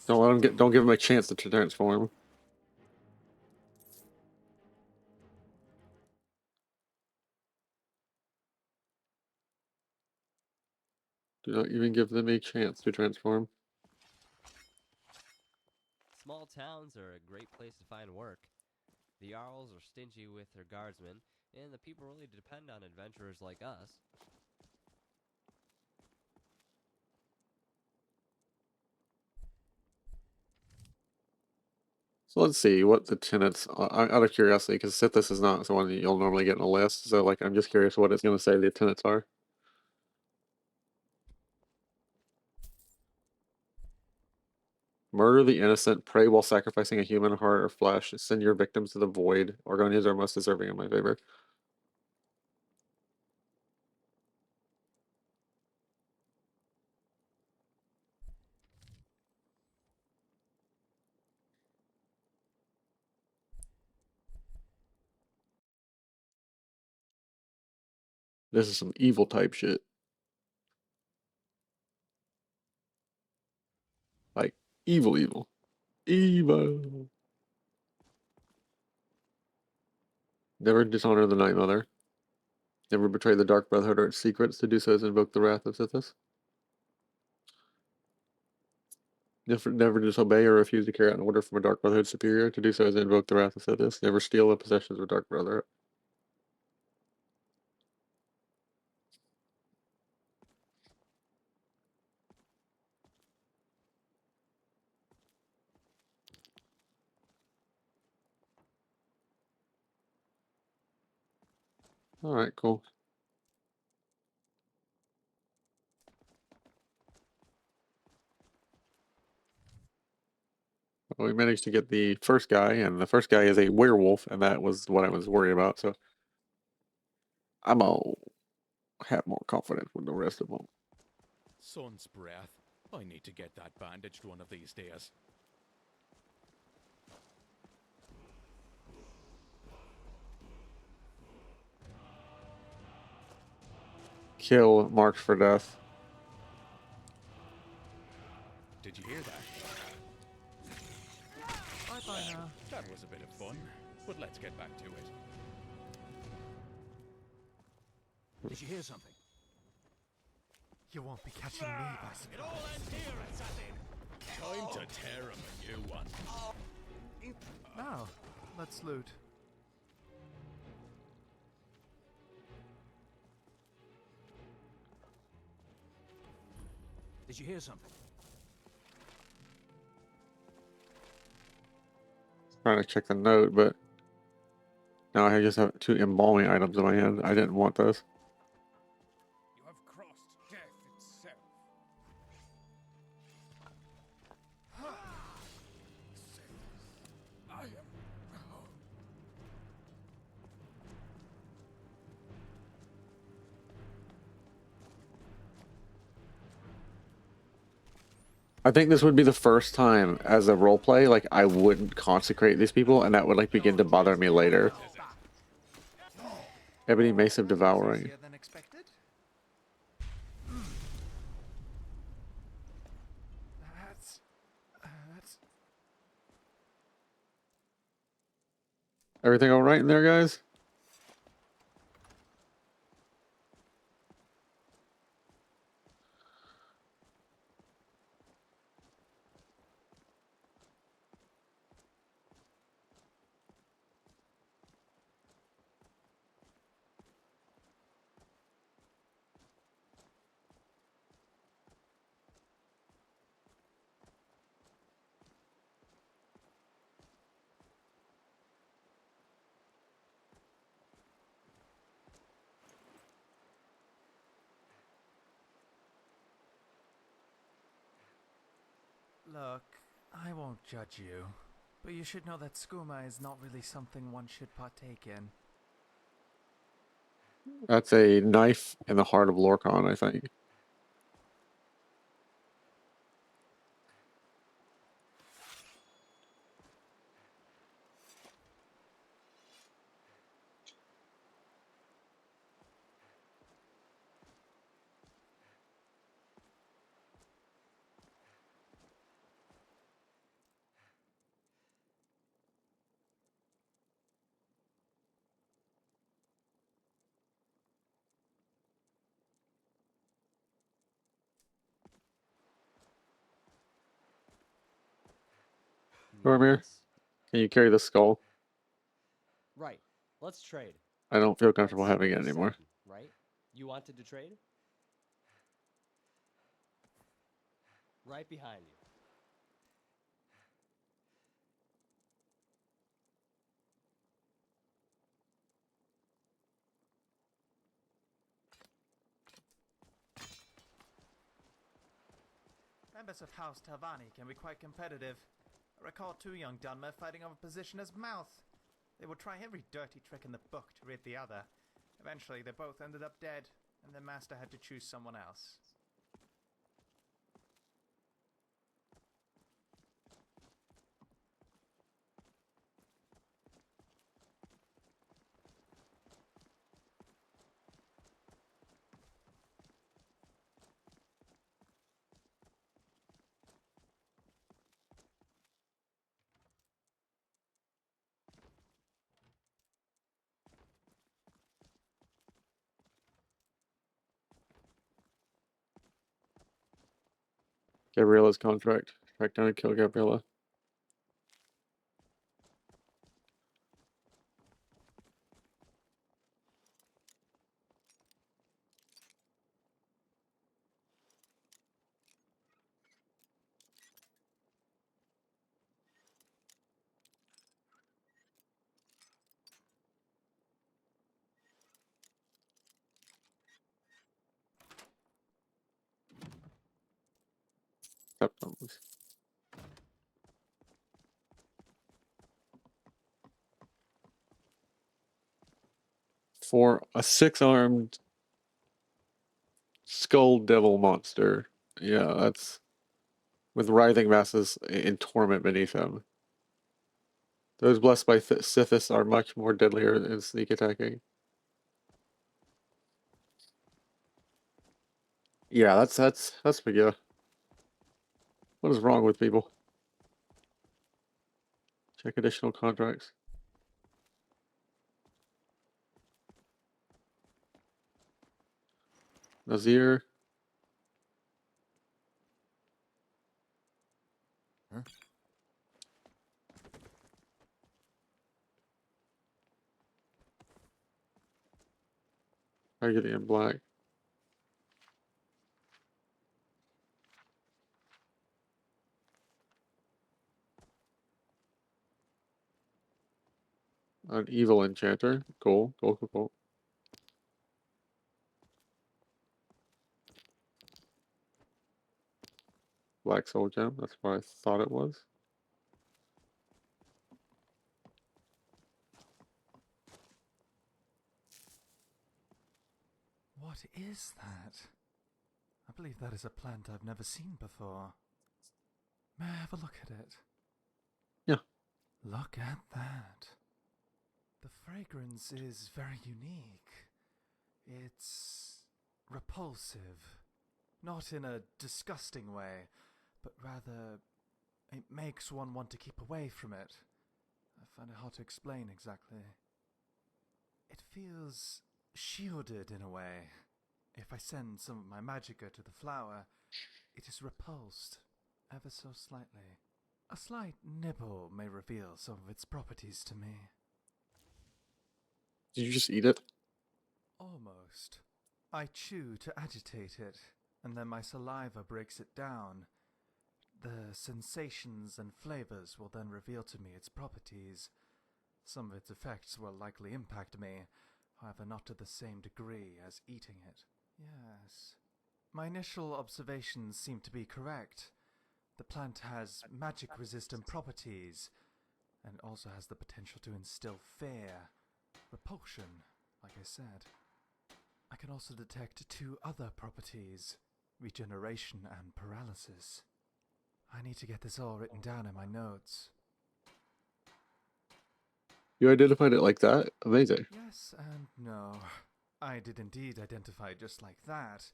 [SPEAKER 1] Don't give him a chance to transform. Do not even give them a chance to transform.
[SPEAKER 6] Small towns are a great place to find work. The Jarls are stingy with their guardsmen, and the people really depend on adventurers like us.
[SPEAKER 1] So let's see what the tenants, out of curiosity, because Sithis is not someone that you'll normally get in a list, so like I'm just curious what it's going to say the tenants are. Murder the innocent, pray while sacrificing a human heart or flesh, send your victims to the void. Orgonians are most deserving in my favor. This is some evil type shit. Like, evil, evil. Evil. Never dishonor the Night Mother. Never betray the Dark Brotherhood or its secrets. To do so is invoke the wrath of Sithis. Never disobey or refuse to carry out an order from a Dark Brotherhood superior. To do so is invoke the wrath of Sithis. Never steal the possessions of a Dark Brotherhood. Alright, cool. Well, we managed to get the first guy, and the first guy is a werewolf, and that was what I was worried about, so I'm all have more confidence with the rest of them.
[SPEAKER 4] Sun's breath. I need to get that bandaged one of these days.
[SPEAKER 1] Kill marked for death.
[SPEAKER 4] Did you hear that?
[SPEAKER 3] Bye now.
[SPEAKER 4] That was a bit of fun, but let's get back to it.
[SPEAKER 14] Did you hear something?
[SPEAKER 3] You won't be catching me by surprise.
[SPEAKER 4] It all ends here, assassin! Time to tear him a new one.
[SPEAKER 3] Now, let's loot.
[SPEAKER 14] Did you hear something?
[SPEAKER 1] Trying to check the note, but now I just have 2 embalming items in my hand. I didn't want those.
[SPEAKER 13] You have crossed death itself. I am...
[SPEAKER 1] I think this would be the first time as a roleplay, like I wouldn't consecrate these people, and that would like begin to bother me later. Ebony Mace of Devouring. Everything all right in there, guys?
[SPEAKER 3] Look, I won't judge you, but you should know that skooma is not really something one should partake in.
[SPEAKER 1] That's a knife in the heart of Lorcan, I think. Boromir,
[SPEAKER 6] Yes?
[SPEAKER 1] can you carry the skull?
[SPEAKER 6] Right. Let's trade.
[SPEAKER 1] I don't feel comfortable
[SPEAKER 6] That's
[SPEAKER 1] having
[SPEAKER 6] what
[SPEAKER 1] it
[SPEAKER 6] you
[SPEAKER 1] anymore.
[SPEAKER 6] said, right? You wanted to trade? Right behind you.
[SPEAKER 3] Members of House Talvani can be quite competitive. I recall two young Dunmer fighting over position as mouth. They would try every dirty trick in the book to rid the other. Eventually, they both ended up dead, and their master had to choose someone else.
[SPEAKER 1] Gabriella's contract. Track down and kill Gabriella. Septums. For a 6-armed skull devil monster. Yeah, that's with writhing masses in torment beneath him. Those blessed by Sithis are much more deadlier in sneak attacking. Yeah, that's big. Yeah. What is wrong with people? Check additional contracts. Nazir.
[SPEAKER 15] Huh?
[SPEAKER 1] Targeting in black. An evil enchanter. Cool. Cool. Black soul gem. That's what I thought it was.
[SPEAKER 3] What is that? I believe that is a plant I've never seen before. May I have a look at it?
[SPEAKER 1] Yeah.
[SPEAKER 3] Look at that. The fragrance is very unique. It's repulsive. Not in a disgusting way, but rather it makes one want to keep away from it. I find it hard to explain exactly. It feels shielded in a way. If I send some of my magicka to the flower, it is repulsed, ever so slightly. A slight nibble may reveal some of its properties to me.
[SPEAKER 1] Did you just eat it?
[SPEAKER 3] Almost. I chew to agitate it, and then my saliva breaks it down. The sensations and flavors will then reveal to me its properties. Some of its effects will likely impact me, however not to the same degree as eating it. Yes. My initial observations seem to be correct. The plant has magic-resistant properties, and also has the potential to instill fear, repulsion, like I said. I can also detect 2 other properties, regeneration and paralysis. I need to get this all written down in my notes.
[SPEAKER 1] You identified it like that? Amazing.
[SPEAKER 3] Yes and no. I did indeed identify it just like that,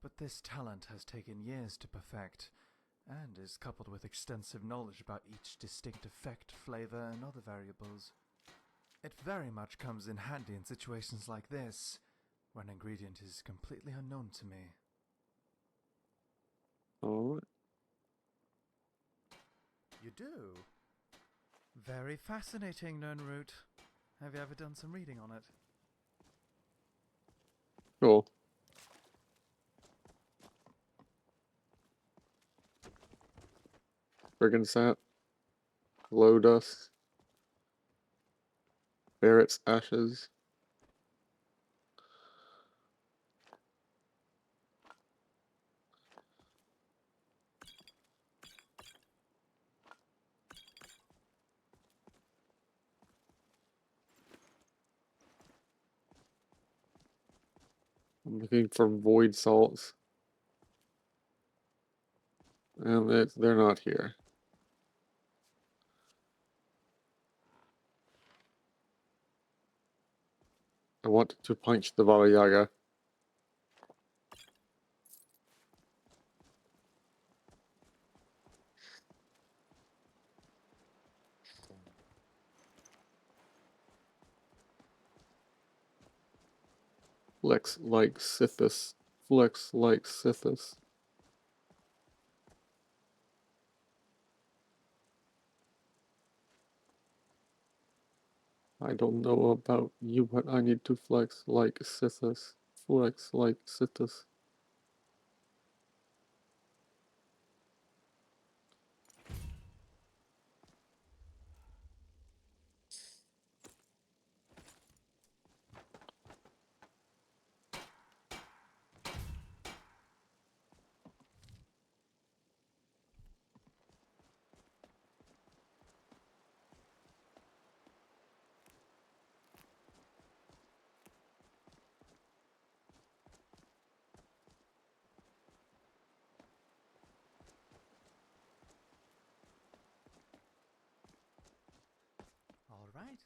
[SPEAKER 3] but this talent has taken years to perfect, and is coupled with extensive knowledge about each distinct effect, flavor, and other variables. It very much comes in handy in situations like this, where an ingredient is completely unknown to me.
[SPEAKER 1] Alright.
[SPEAKER 3] You do? Very fascinating, Nernroot. Have you ever done some reading on it?
[SPEAKER 1] Cool. Friggin' sap. Glow dust. Barrett's ashes. I'm looking for void salts. And they're not here. I want to punch the Baba Yaga. Flex like Sithis. Flex like Sithis. I don't know about you, but I need to flex like Sithis. Flex like Sithis.
[SPEAKER 3] All right.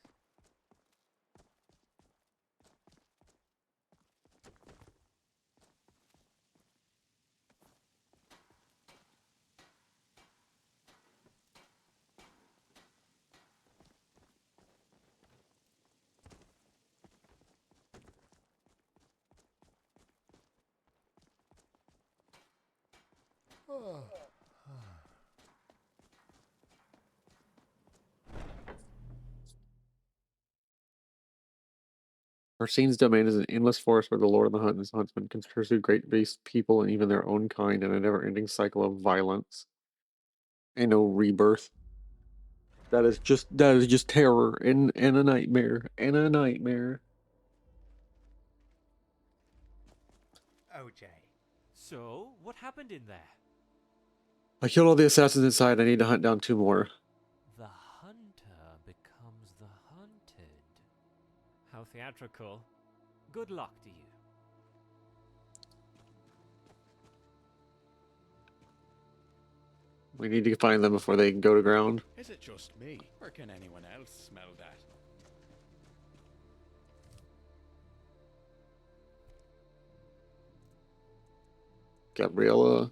[SPEAKER 1] Arsene's domain is an endless forest where the Lord of the Hunt and his huntsmen can pursue great beasts, people, and even their own kind in a never-ending cycle of violence. Ain't no rebirth. That is just terror and a nightmare. And a nightmare.
[SPEAKER 20] OJ. So, what happened in there?
[SPEAKER 1] I killed all the assassins inside. I need to hunt down 2 more.
[SPEAKER 20] The hunter becomes the hunted. How theatrical. Good luck to you.
[SPEAKER 1] We need to find them before they go to ground.
[SPEAKER 4] Is it just me, or can anyone else smell that?
[SPEAKER 1] Gabriella.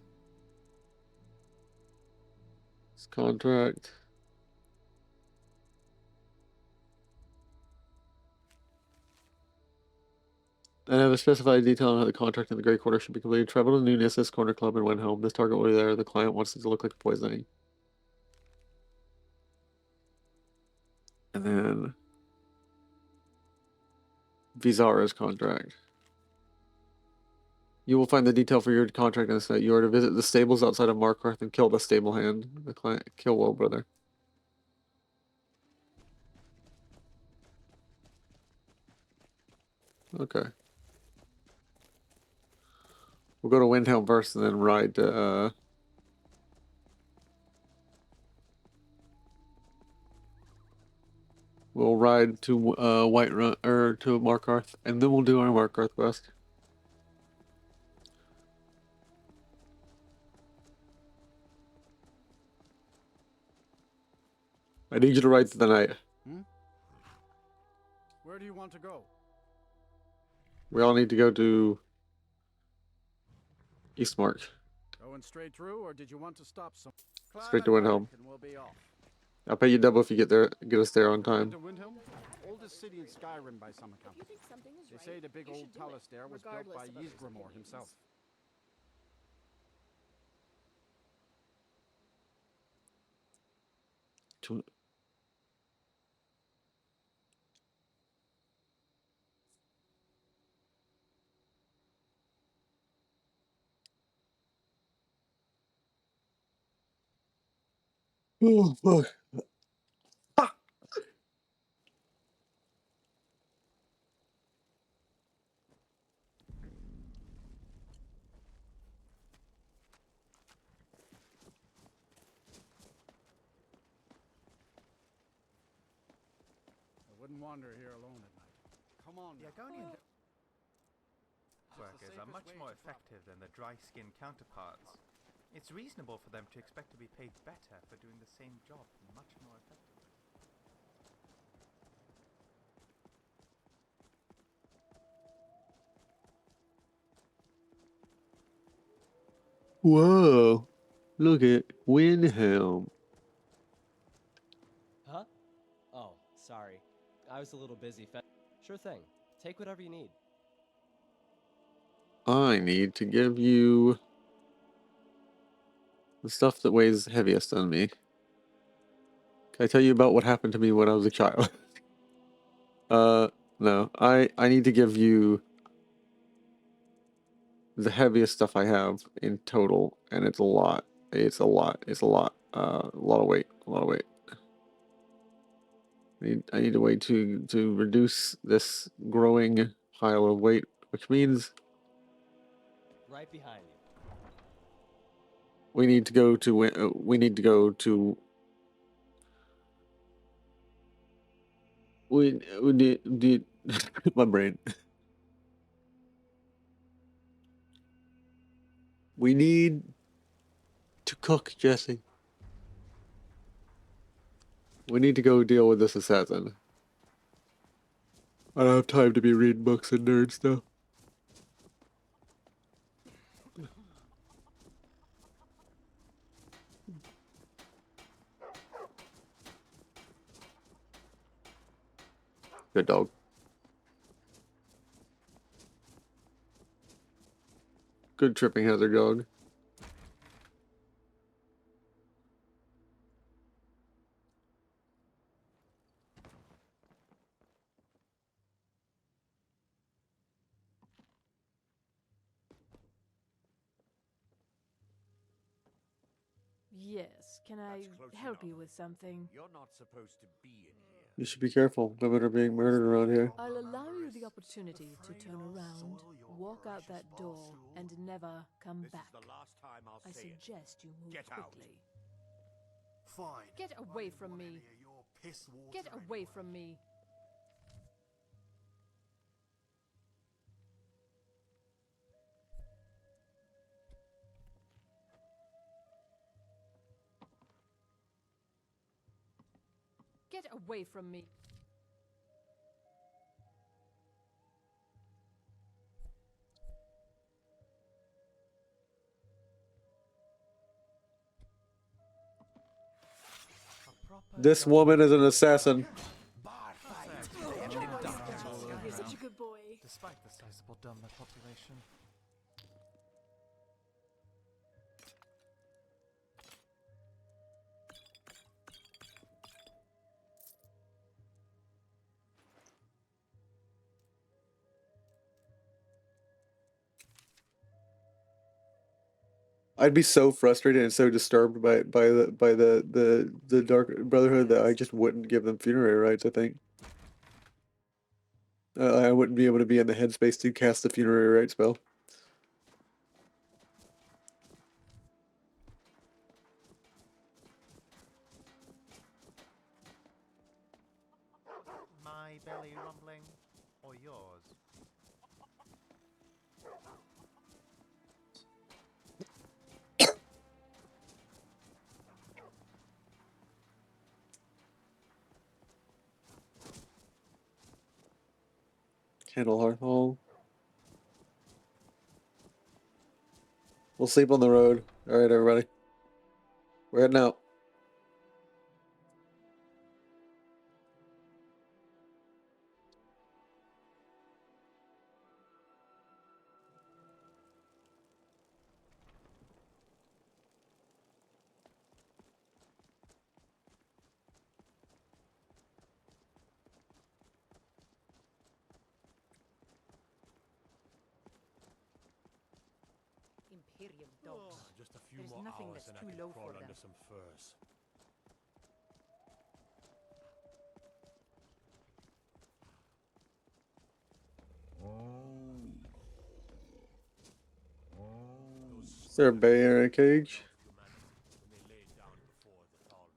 [SPEAKER 1] His contract. I have a specified detail on how the contract in the Grey Quarter should be completed. Travel to New Nissus Corner Club and went home. This target will be there. The client wants it to look like poisoning. And then Vizara's contract. You will find the detail for your contract in the site. You are to visit the stables outside of Markarth and kill the stable hand. The client kill well, brother. Okay. We'll go to Windhelm first and then ride to we'll ride to Whiterun or to Markarth, and then we'll do our Markarth quest. I need you to ride through the night.
[SPEAKER 18] Where do you want to go?
[SPEAKER 1] We all need to go to Eastmark.
[SPEAKER 18] Going straight through, or did you want to stop some?
[SPEAKER 1] Straight to Windhelm.
[SPEAKER 18] And we'll be off.
[SPEAKER 1] I'll pay you double if you get us there on time.
[SPEAKER 18] To Windhelm, oldest city in Skyrim by some account.
[SPEAKER 2] You think something is
[SPEAKER 18] They
[SPEAKER 2] right,
[SPEAKER 18] say the big
[SPEAKER 2] you
[SPEAKER 18] old
[SPEAKER 2] should do
[SPEAKER 18] palace
[SPEAKER 2] it,
[SPEAKER 18] there was built
[SPEAKER 2] regardless
[SPEAKER 18] by
[SPEAKER 2] of others'
[SPEAKER 18] Ysgramor
[SPEAKER 2] opinions.
[SPEAKER 18] himself.
[SPEAKER 1] Oh, fuck.
[SPEAKER 18] I wouldn't wander here alone at night. Come on.
[SPEAKER 3] The Agonian workers are much more effective than the dry-skinned counterparts. It's reasonable for them to expect to be paid better for doing the same job much more effectively.
[SPEAKER 1] Whoa. Look at Windhelm.
[SPEAKER 6] Huh? Oh, sorry. I was a little busy. Sure thing. Take whatever you need.
[SPEAKER 1] I need to give you the stuff that weighs heaviest on me. Can I tell you about what happened to me when I was a child? No. I need to give you the heaviest stuff I have in total, and it's a lot. It's a lot. It's a lot. A lot of weight. A lot of weight. I need a way to reduce this growing pile of weight, which means
[SPEAKER 6] Right behind you.
[SPEAKER 1] we need to go to we need my brain. We need to cook, Jesse. We need to go deal with this assassin. I don't have time to be reading books and nerd stuff. Good dog. Good tripping hazard dog.
[SPEAKER 17] Yes, can I help you with something?
[SPEAKER 19] You're not supposed to be in here.
[SPEAKER 1] You should be careful. Women are being murdered around here.
[SPEAKER 17] I'll allow you the opportunity to turn around, walk out that door, and never come back. I suggest you move quickly.
[SPEAKER 14] Fine.
[SPEAKER 17] Get away from me. Get away from me. Get away from me.
[SPEAKER 1] This woman is an assassin.
[SPEAKER 2] You're such a good boy.
[SPEAKER 3] Despite the sizable Dummer population.
[SPEAKER 1] I'd be so frustrated and so disturbed by the Dark Brotherhood that I just wouldn't give them funerary rites, I think. I wouldn't be able to be in the headspace to cast the funerary rite spell.
[SPEAKER 3] My belly rumbling, or yours?
[SPEAKER 1] Candle Hearth Hall. We'll sleep on the road. Alright, everybody. We're heading out.
[SPEAKER 17] Imperium dogs.
[SPEAKER 19] Just a few
[SPEAKER 17] There's
[SPEAKER 19] more
[SPEAKER 17] nothing
[SPEAKER 19] hours
[SPEAKER 17] that's
[SPEAKER 19] and I
[SPEAKER 17] too
[SPEAKER 19] can
[SPEAKER 17] low
[SPEAKER 19] crawl
[SPEAKER 17] for
[SPEAKER 19] under
[SPEAKER 17] them.
[SPEAKER 19] some furs.
[SPEAKER 1] Is there a bear in a cage?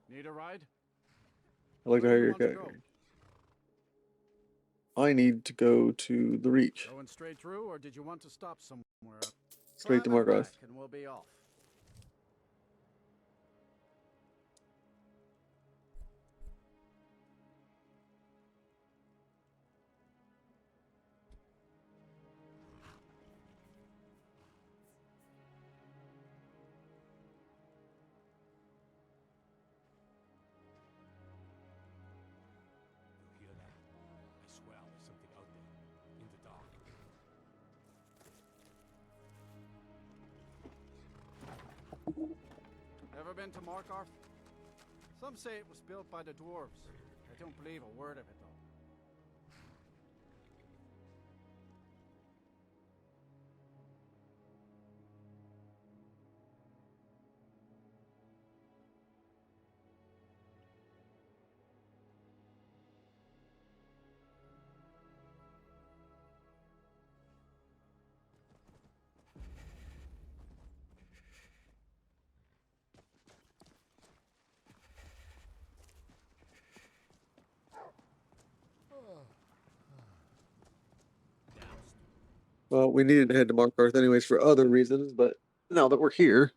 [SPEAKER 18] Need a ride?
[SPEAKER 1] I like to
[SPEAKER 18] Where
[SPEAKER 1] hear
[SPEAKER 18] do you
[SPEAKER 1] your
[SPEAKER 18] want to
[SPEAKER 1] cat.
[SPEAKER 18] go?
[SPEAKER 1] I need to go to the Reach.
[SPEAKER 18] Going straight through, or did you want to stop somewhere?
[SPEAKER 1] Straight to
[SPEAKER 18] Climb and
[SPEAKER 1] Markarth.
[SPEAKER 18] back, and we'll be off.
[SPEAKER 15] You hear that? I swear there's something out there, in the dark.
[SPEAKER 18] Ever been to Markarth? Some say it was built by the dwarves. I don't believe a word of it, though.
[SPEAKER 1] Well, we needed to head to Markarth anyways for other reasons, but now that we're here.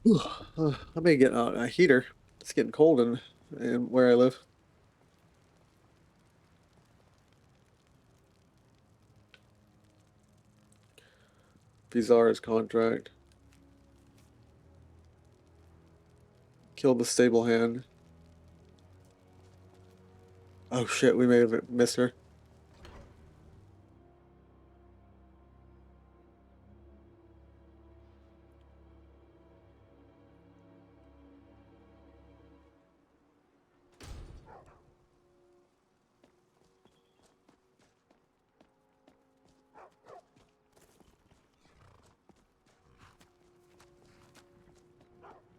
[SPEAKER 1] I may get a heater. It's getting cold in where I live. Vizara's contract. Killed the stable hand. Oh shit, we may have missed her.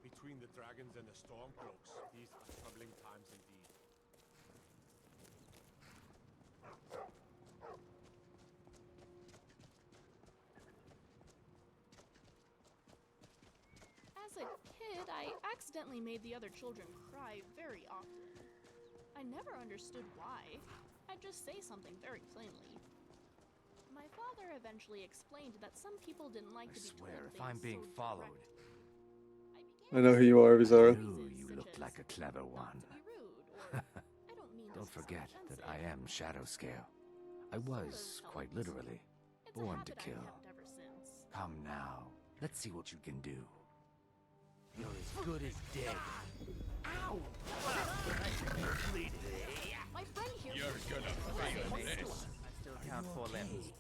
[SPEAKER 19] Between the dragons and the stormcloaks, these are troubling times indeed.
[SPEAKER 2] As a kid, I accidentally made the other children cry very often. I never understood why. I'd just say something very plainly. My father eventually explained that some people didn't like to be told
[SPEAKER 15] Swear, if
[SPEAKER 2] things
[SPEAKER 15] I'm being
[SPEAKER 2] so
[SPEAKER 15] followed.
[SPEAKER 1] I know who you are, Vizara.
[SPEAKER 15] Knew you looked like a clever one. Don't forget that I am Shadowscale. I was, quite literally, born to kill. Come now, let's see what you can do. You're as good as dead.
[SPEAKER 11] Ow! My friend here.
[SPEAKER 4] You're gonna feel this.
[SPEAKER 3] I still count 4 limbs.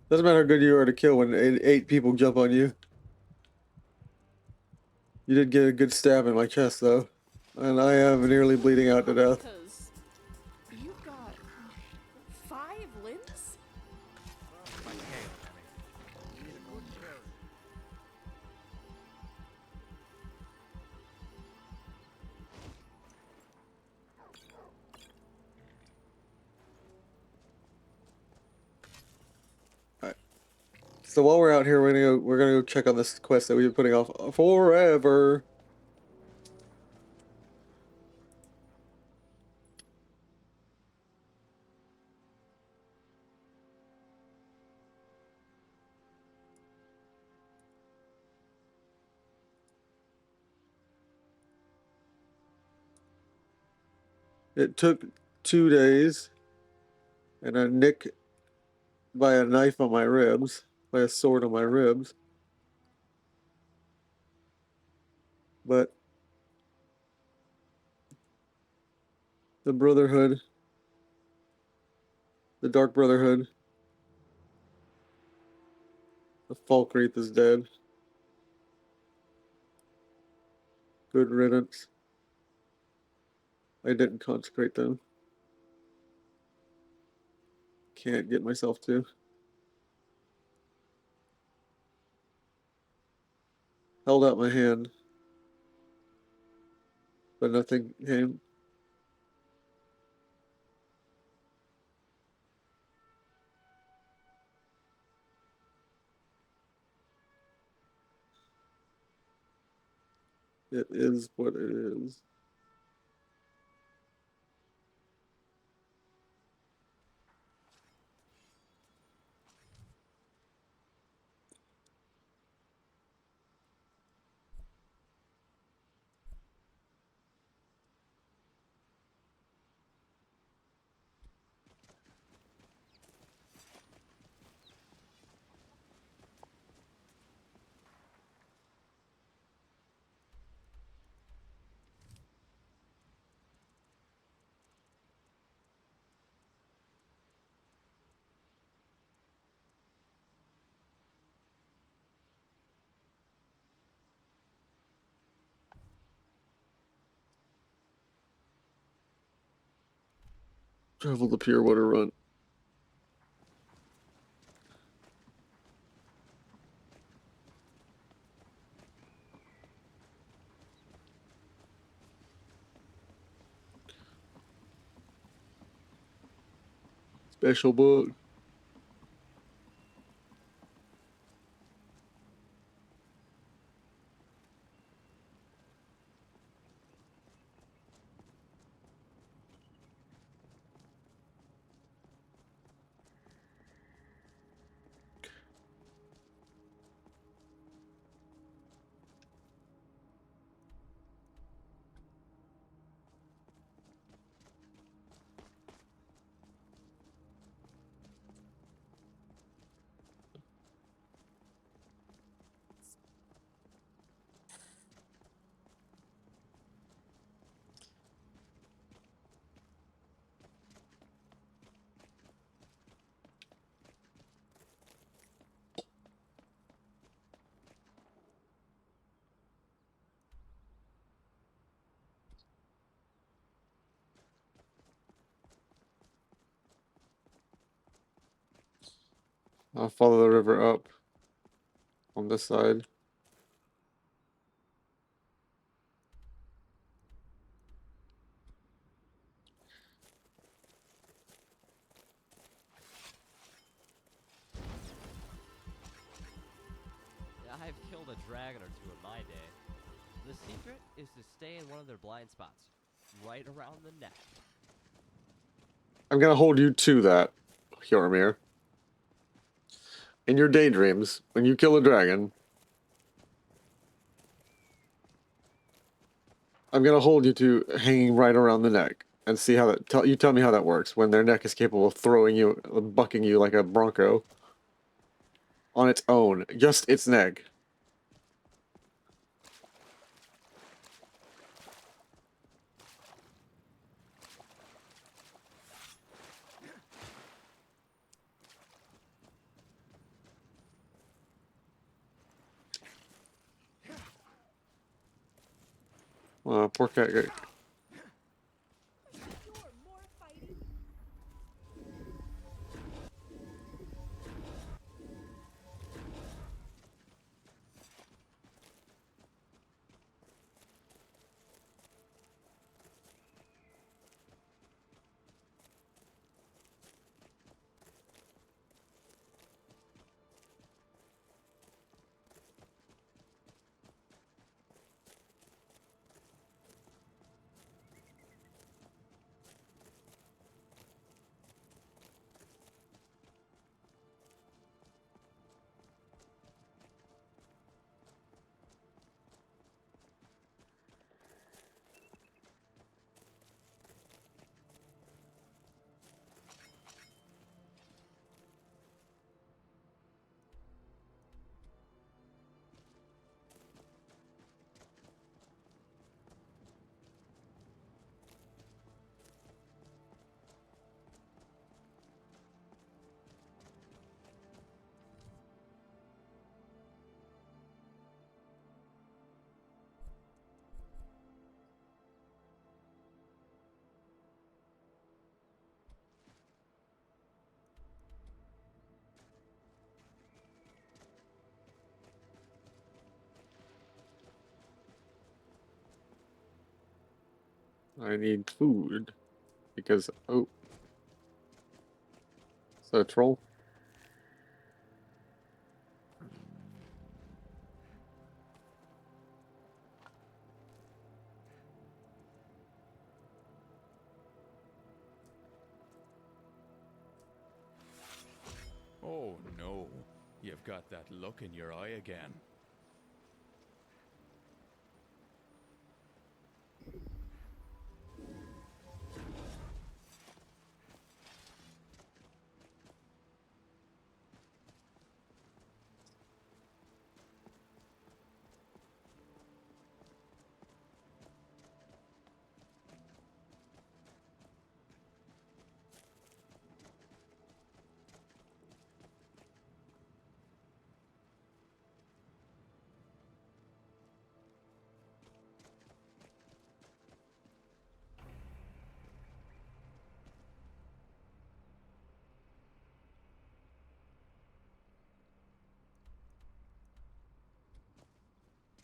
[SPEAKER 1] Doesn't matter how good you are to kill when 8 people jump on you. You did get a good stab in my chest though. And I am nearly bleeding out to death.
[SPEAKER 2] Because you've got 5 limbs?
[SPEAKER 1] So while we're out here, we're gonna go check on this quest that we've been putting off forever. It took 2 days, and a nick by a knife on my ribs, by a sword on my ribs. But the Brotherhood, the Dark Brotherhood, the Falkreath is dead. Good riddance. I didn't consecrate them. Can't get myself to. held out my hand, but nothing came. It is what it is. Travel the Pure Water Run. Special book. I'll follow the river up on this side.
[SPEAKER 6] I've killed a dragon or two in my day. The secret is to stay in one of their blind spots, right around the neck.
[SPEAKER 1] I'm gonna hold you to that, Hjormir. In your daydreams, when you kill a dragon, I'm gonna hold you to hanging right around the neck and see how that. Tell me how that works when their neck is capable of throwing you, bucking you like a bronco on its own, just its neck. Poor cat. I need food. Because, oh. Is that a troll?
[SPEAKER 4] Oh no, you've got that look in your eye again.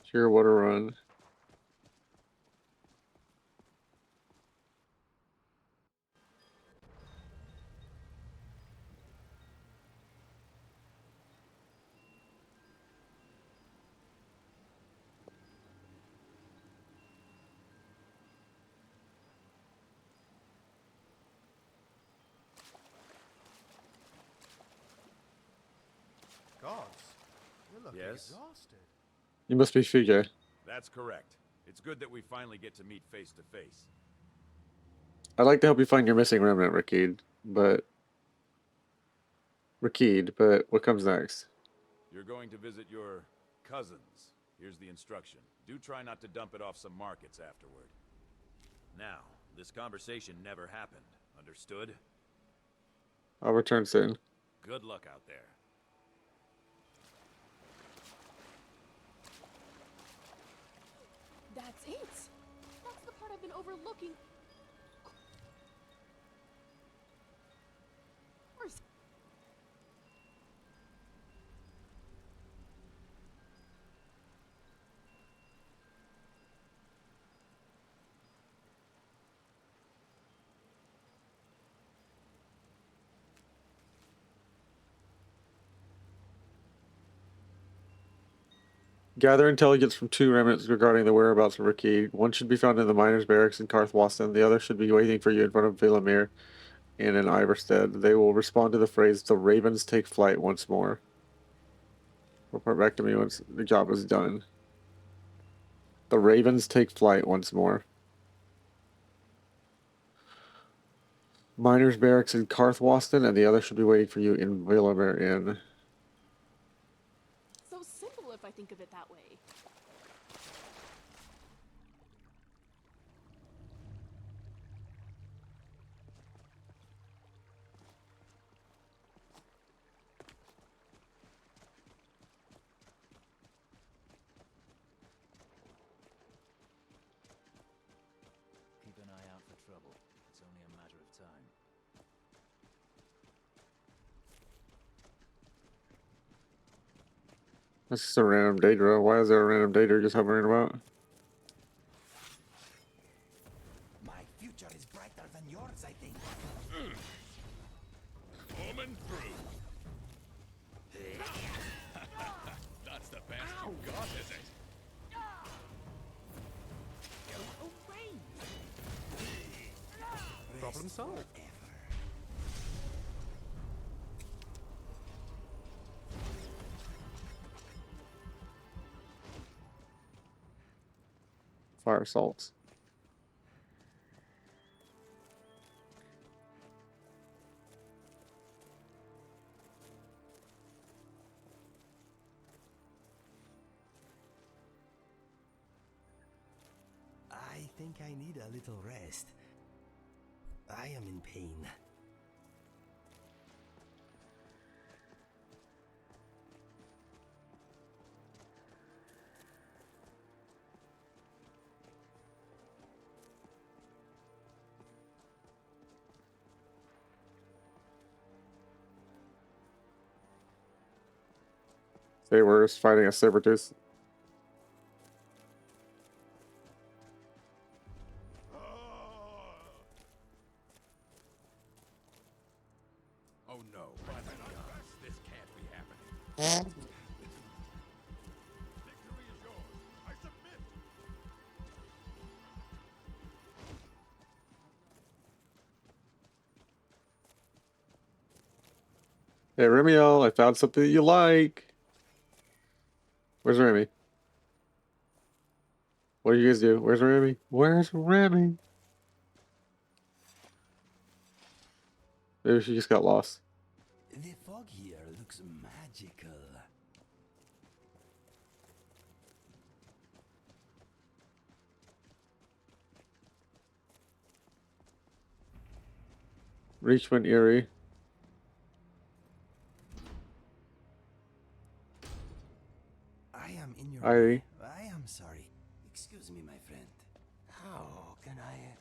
[SPEAKER 1] Sure, what a run.
[SPEAKER 3] Gods, you're looking
[SPEAKER 15] Yes?
[SPEAKER 3] exhausted.
[SPEAKER 1] You must be Fige.
[SPEAKER 15] That's correct. It's good that we finally get to meet face to face.
[SPEAKER 1] I'd like to help you find your missing remnant, Rakid, but what comes next?
[SPEAKER 15] You're going to visit your cousins. Here's the instruction. Do try not to dump it off some markets afterward. Now, this conversation never happened. Understood?
[SPEAKER 1] I'll return soon.
[SPEAKER 15] Good luck out there.
[SPEAKER 2] That's it! That's the part I've been overlooking. Where's...
[SPEAKER 1] Gather intelligence from 2 remnants regarding the whereabouts of Rakid. One should be found in the miners' barracks in Karthwasten. The other should be waiting for you in front of Villamir and in Iverstead. They will respond to the phrase, "The ravens take flight once more." Report back to me once the job is done. The ravens take flight once more. Miners' barracks in Karthwasten, and the other should be waiting for you in Villamir Inn.
[SPEAKER 2] So simple if I think of it that way.
[SPEAKER 21] Keep an eye out for trouble. It's only a matter of time.
[SPEAKER 1] That's just a random Daedra. Why is there a random Daedra just hovering about?
[SPEAKER 5] My future is brighter than yours, I think.
[SPEAKER 4] Coming through. That's the best you got, is it?
[SPEAKER 7] Problem solved.
[SPEAKER 1] Fire salts.
[SPEAKER 5] I think I need a little rest. I am in pain.
[SPEAKER 1] They were fighting a Sabretooth. Hey, Remiel, I found something that you like. Where's Remy? What do you guys do? Where's Remy? Where's Remy? Maybe she just got lost.
[SPEAKER 5] The fog here looks magical.
[SPEAKER 1] Richmond, Erie.
[SPEAKER 5] I am in your
[SPEAKER 1] Irie.
[SPEAKER 5] way. I am sorry. Excuse me, my friend. How can I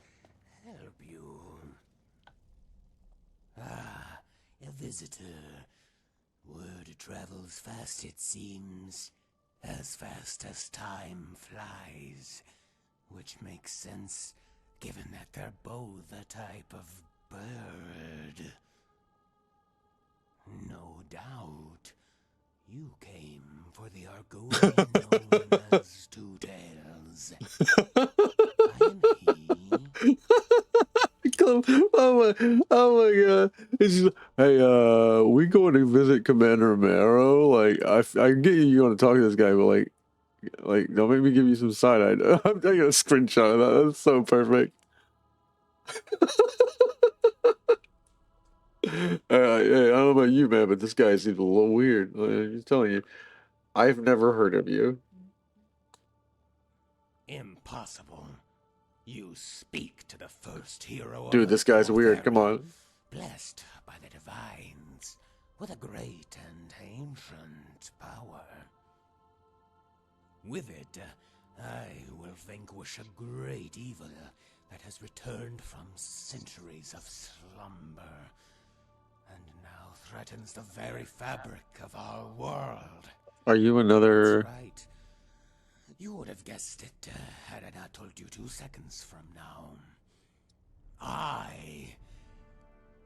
[SPEAKER 5] help you? Ah, a visitor. Word travels fast, it seems. As fast as time flies. Which makes sense, given that they're both a type of bird. No doubt. You came for the Argonian known as Two Tails. I am he.
[SPEAKER 1] Oh my god. It's just, hey, we going to visit Commander Marrow? Like, I get you want to talk to this guy, but like, don't make me give you some side-eye. I'm taking a screenshot of that. That's so perfect. I don't know about you, man, but this guy seems a little weird. I'm just telling you. I've never heard of you.
[SPEAKER 5] Impossible. You speak to the first hero
[SPEAKER 1] Dude,
[SPEAKER 5] of
[SPEAKER 1] this
[SPEAKER 5] the
[SPEAKER 1] guy's
[SPEAKER 5] fourth
[SPEAKER 1] weird.
[SPEAKER 5] era,
[SPEAKER 1] Come on.
[SPEAKER 5] blessed by the divines, with a great and ancient power. With it, I will vanquish a great evil that has returned from centuries of slumber, and now threatens the very fabric of our world.
[SPEAKER 1] Are you another...
[SPEAKER 5] That's right. You would have guessed it had I not told you 2 seconds from now. I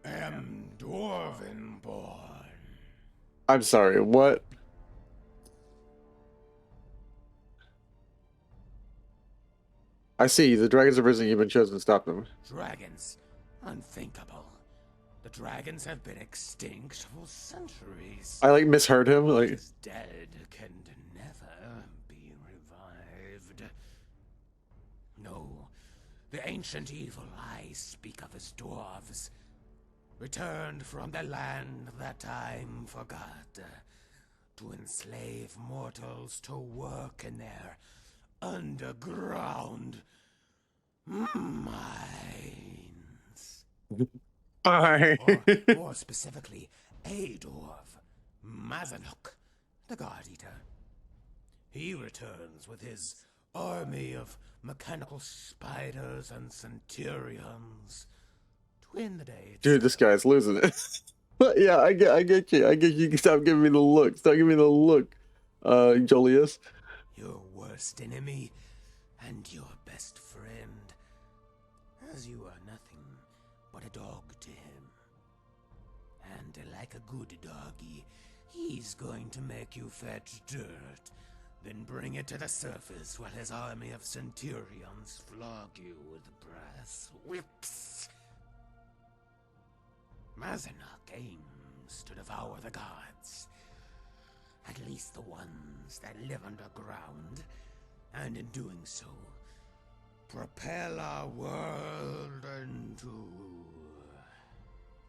[SPEAKER 5] am Dwarvenborn.
[SPEAKER 1] I'm sorry, what? I see. The dragons are risen. You've been chosen to stop them.
[SPEAKER 5] Dragons? Unthinkable. The dragons have been extinct for centuries.
[SPEAKER 1] I misheard him.
[SPEAKER 5] What
[SPEAKER 1] Like,
[SPEAKER 5] is dead can never be revived. No, the ancient evil I speak of as dwarves returned from the land that time forgot to enslave mortals to work in their underground mines. Or more specifically, a dwarf, Mazanuk, the God Eater. He returns with his army of mechanical spiders and centurions to end the day.
[SPEAKER 1] dude, this guy's losing it. But yeah, I get you. I get you. Stop giving me the look. Stop giving me the look, Jolius.
[SPEAKER 5] Your worst enemy and your best friend, as you are nothing but a dog to him. And like a good doggy, he's going to make you fetch dirt, then bring it to the surface while his army of centurions flog you with brass whips. Mazanuk aims to devour the gods, at least the ones that live underground, and in doing so, propel our world into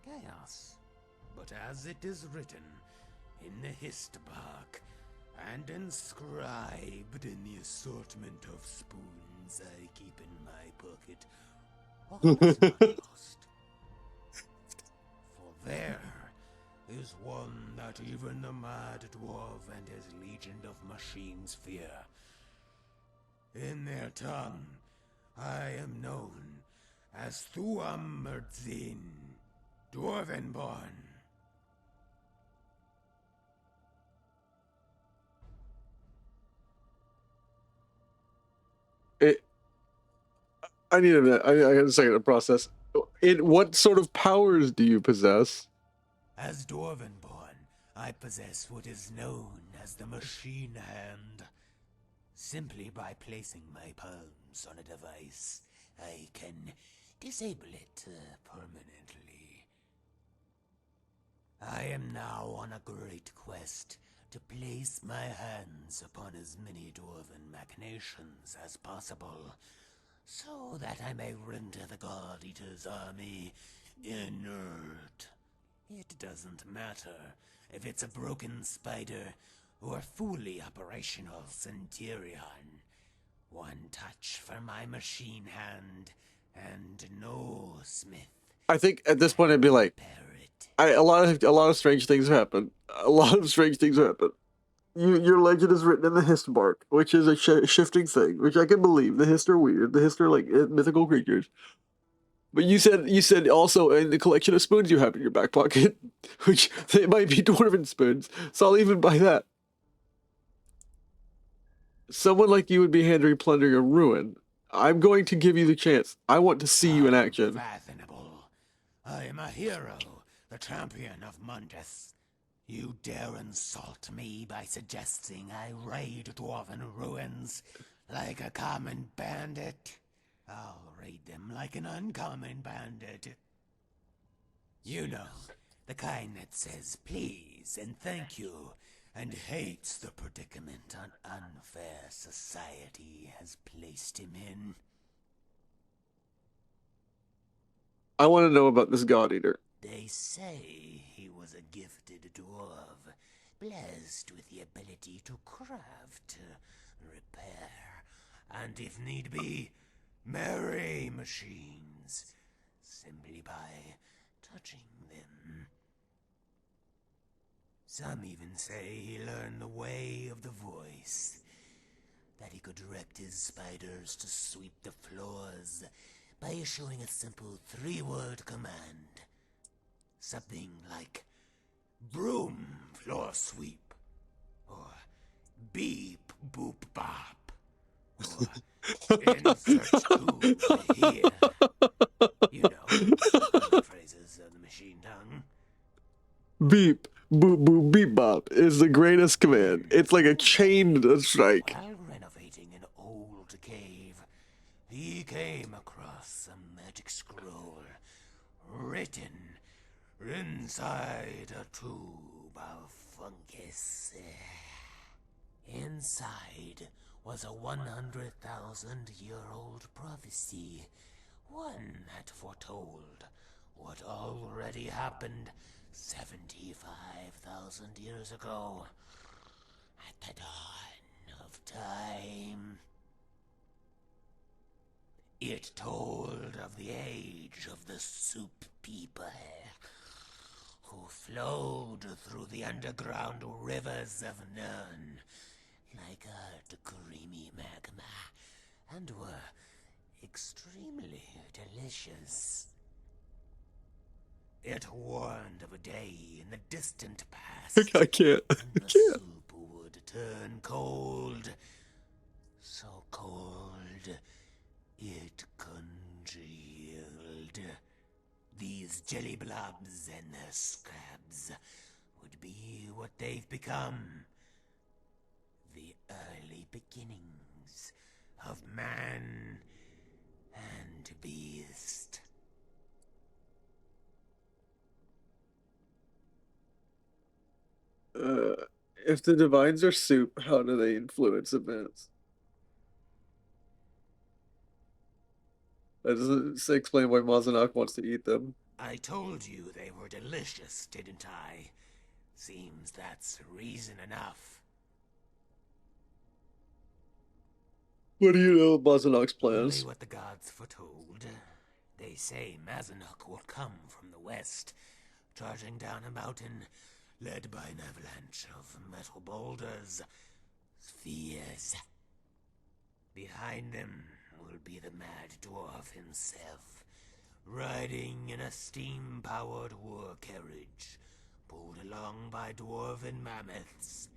[SPEAKER 5] chaos. But as it is written in the Histbark, and inscribed in the assortment of spoons I keep in my pocket, all is not lost. For there is one that even the mad dwarf and his legion of machines fear. In their tongue, I am known as Thuamerdzin, Dwarvenborn.
[SPEAKER 1] I need a minute. I got a second to process. What sort of powers do you possess?
[SPEAKER 5] As Dwarvenborn, I possess what is known as the machine hand. Simply by placing my palms on a device, I can disable it permanently. I am now on a great quest to place my hands upon as many dwarven machinations as possible, so that I may render the God Eater's army inert. It doesn't matter if it's a broken spider or fully operational Centurion. One touch for my machine hand, and no smith.
[SPEAKER 1] I think at this point I'd be like, a lot of strange things happen. A lot of strange things happen. Your legend is written in the Histbark, which is a shifting thing, which I can believe. The Hist are weird. The Hist are like mythical creatures. But you said also in the collection of spoons you have in your back pocket, which they might be dwarven spoons, so I'll even buy that. Someone like you would be handling plundering a ruin. I'm going to give you the chance. I want to see you in action.
[SPEAKER 5] Unfathomable. I am a hero, the champion of Mundus. You dare insult me by suggesting I raid dwarven ruins like a common bandit? I'll raid them like an uncommon bandit. You know, the kind that says please and thank you, and hates the predicament an unfair society has placed him in.
[SPEAKER 1] I want to know about this God Eater.
[SPEAKER 5] They say he was a gifted dwarf, blessed with the ability to craft, repair, and if need be, marry machines, simply by touching them. Some even say he learned the way of the voice, that he could direct his spiders to sweep the floors by issuing a simple 3-word command. Something like broom floor sweep, or beep boop bop, or insert coup here. You know, phrases of the machine tongue.
[SPEAKER 1] Beep, boop, boop, beep, bop is the greatest command. It's like a chain strike.
[SPEAKER 5] While renovating an old cave, he came across a magic scroll written inside a tube of fungus. Inside was a 100,000-year-old prophecy, one that foretold what already happened 75,000 years ago, at the dawn of time. It told of the age of the soup people, who flowed through the underground rivers of Nern like a creamy magma, and were extremely delicious. It warned of a day in the distant past
[SPEAKER 1] I can't.
[SPEAKER 5] when the soup would turn cold, so cold it congealed. These jelly blobs and their scabs would be what they've become. The early beginnings of man and beast.
[SPEAKER 1] If the divines are soup, how do they influence events? That doesn't explain why Mazanok wants to eat them.
[SPEAKER 5] I told you they were delicious, didn't I? Seems that's reason enough.
[SPEAKER 1] What do you know of Mazanok's plans?
[SPEAKER 5] Only what the gods foretold. They say Mazanok will come from the west, charging down a mountain, led by an avalanche of metal boulders, spheres. Behind them will be the mad dwarf himself, riding in a steam-powered war carriage, pulled along by dwarven mammoths.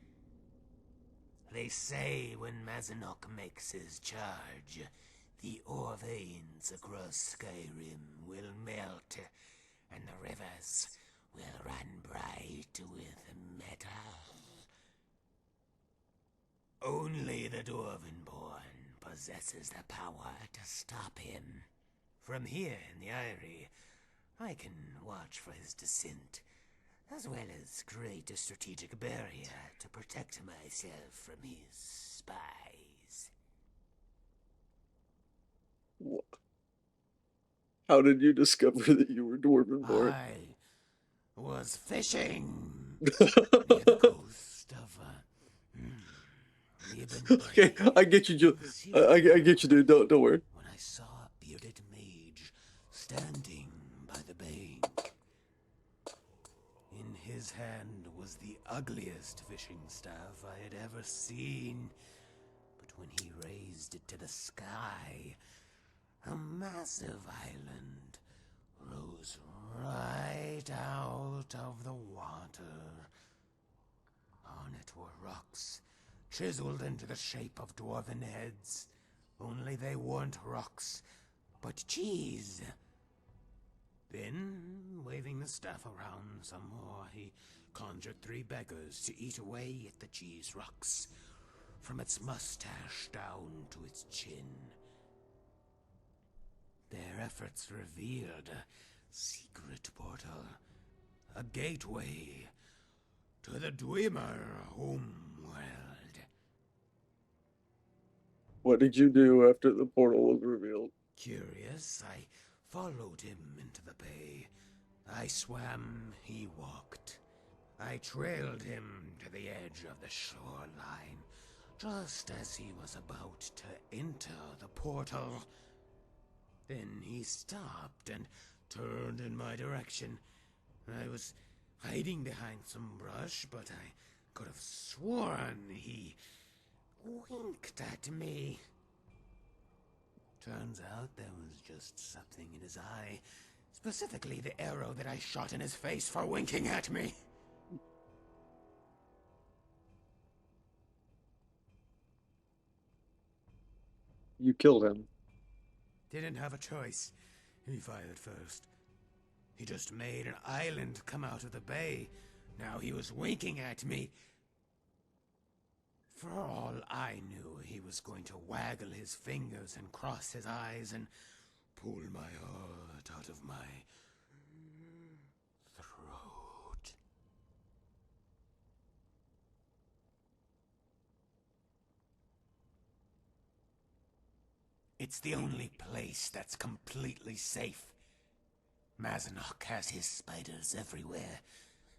[SPEAKER 5] They say when Mazanok makes his charge, the ore veins across Skyrim will melt, and the rivers will run bright with Dwarvenborn possesses the power to stop him. From here in the Eyrie, I can watch for his descent, as well as create a strategic barrier to protect myself from his spies.
[SPEAKER 1] What? How did you discover that you were Dwarvenborn?
[SPEAKER 5] I was fishing near the coast of
[SPEAKER 1] Okay, I get you, I get you, dude. Don't worry.
[SPEAKER 5] when I saw a bearded mage standing by the bank. In his hand was the ugliest fishing staff I had ever seen. But when he raised it to the sky, a massive island rose right out of the water. On it were rocks, chiseled into the shape of dwarven heads. Only they weren't rocks, but cheese. Then, waving the staff around some more, he conjured 3 beggars to eat away at the cheese rocks, from its mustache down to its chin. Their efforts revealed a secret portal, a gateway to the Dwemer homeworld.
[SPEAKER 1] What did you do after the portal was revealed?
[SPEAKER 5] Curious, I followed him into the bay. I swam, he walked. I trailed him to the edge of the shoreline, just as he was about to enter the portal. Then he stopped and turned in my direction. I was hiding behind some brush, but I could have sworn he winked at me. Turns out there was just something in his eye, specifically the arrow that I shot in his face for winking at me.
[SPEAKER 1] You killed him.
[SPEAKER 5] Didn't have a choice. He fired first. He just made an island come out of the bay. Now he was winking at me. For all I knew, he was going to waggle his fingers and cross his eyes and pull my heart out of my throat. It's the only place that's completely safe. Mazanok has his spiders everywhere,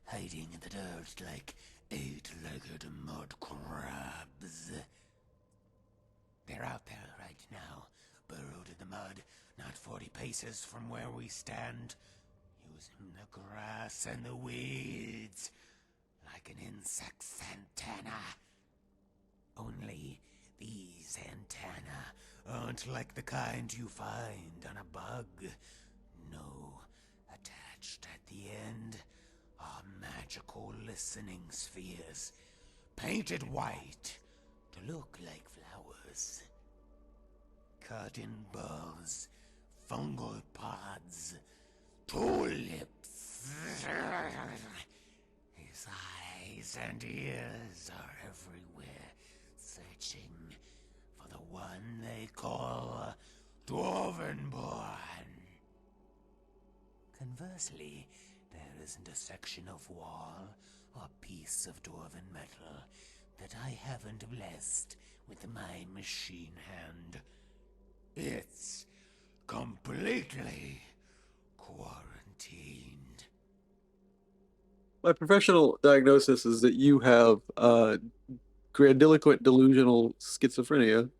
[SPEAKER 5] hiding in the dirt like 8-legged mud crabs. They're out there right now, burrowed in the mud, not 40 paces from where we stand, using the grass and the weeds like an insect's antenna. Only these antennae aren't like the kind you find on a bug. No, attached at the end are magical listening spheres, painted white to look like flowers. Cotton balls, fungal pods, tulips. His eyes and ears are everywhere, searching for the one they call Dwarvenborn. Conversely, there isn't a section of wall or piece of dwarven metal that I haven't blessed with my machine hand. It's completely quarantined.
[SPEAKER 1] My professional diagnosis is that you have grandiloquent delusional schizophrenia,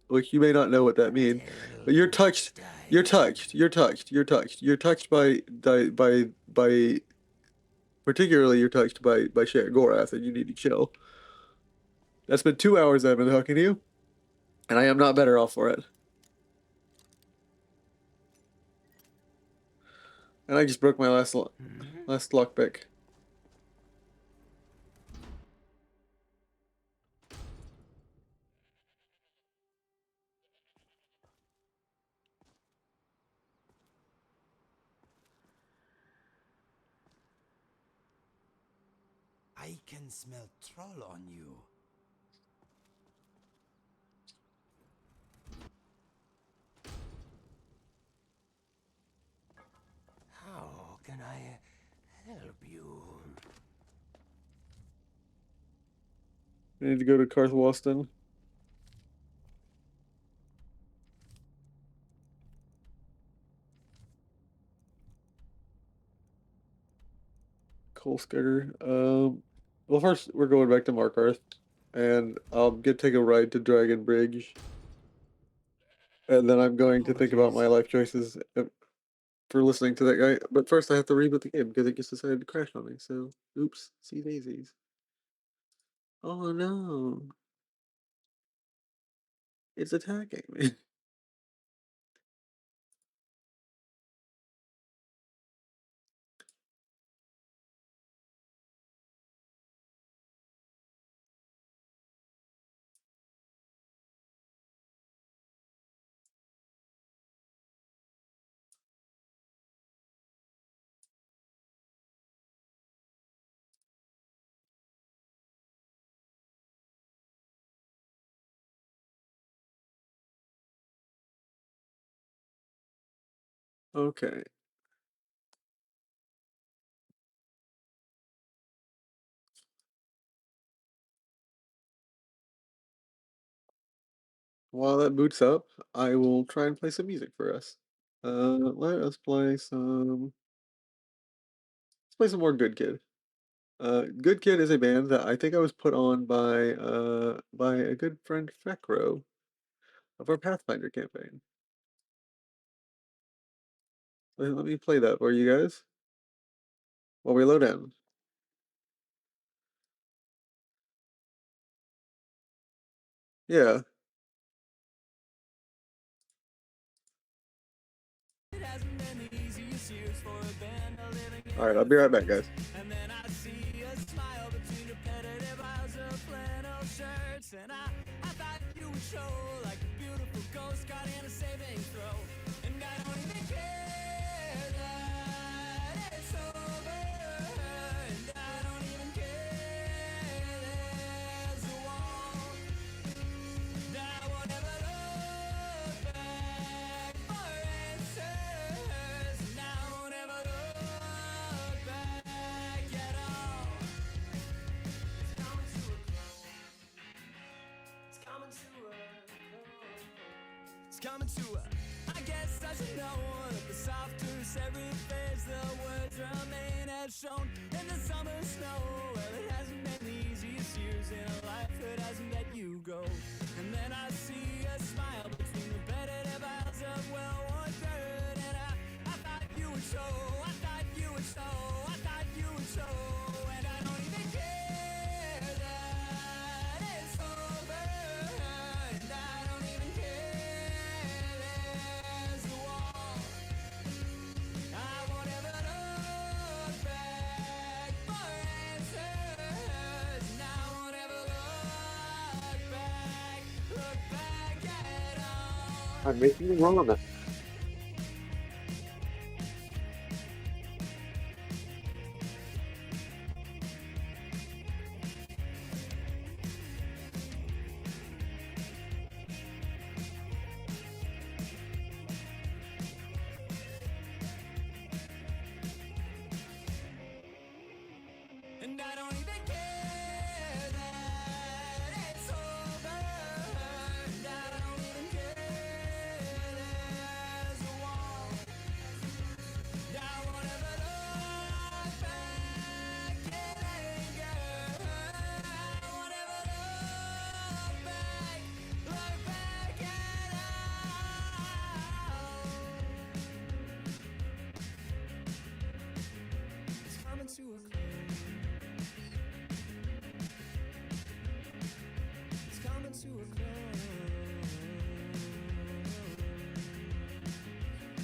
[SPEAKER 1] which you may not know what that means, but you're touched by particularly you're touched by Sharon Gorath, and you need to chill. That's been 2 hours I've been talking to you, and I am not better off for it. And I just broke my last lockpick.
[SPEAKER 5] I can smell troll on you. help you.
[SPEAKER 1] I need to go to Karthwaston. Coal Skater. Well, first we're going back to Markarth, and I'll take a ride to Dragon Bridge, and then I'm going to think about my life choices for listening to that guy. But first, I have to reboot the game because it just decided to crash on me. So, oops, see daisies. Oh no, it's attacking me. Okay. While that boots up, I will try and play some music for us. Let us play some. Let's play some more Good Kid. Good Kid is a band that I think I was put on by a good friend Fekro of our Pathfinder campaign. Let me play that for you guys while we load in. Yeah. All right, I'll be right back, guys.
[SPEAKER 8] And then I see a smile between repetitive aisles of flannel shirts. And I thought you would show like a beautiful ghost caught in a saving throw. And I don't even care that it's over. And I don't even care there's a wall that I won't ever look back for answers. And I won't ever look back at all. It's coming to a close. It's coming to a. I guess I should know that the softer serif is the words remain as shown in the summer snow. Well, it hasn't been the easiest years in a life that hasn't let you go. And then I see a smile between repetitive aisles of well-worn dirt. And I thought you would show, I thought you would show, I thought you would show. And I don't even care that it's over. And I don't even care there's a wall. I won't ever look back for answers. And I won't ever look back at all.
[SPEAKER 1] I'm making you wrong on that.
[SPEAKER 8] And I don't even care that it's over. And I don't even care there's a wall. I won't ever look back in anger. I won't ever look back at all. It's coming to a close. It's coming to a close.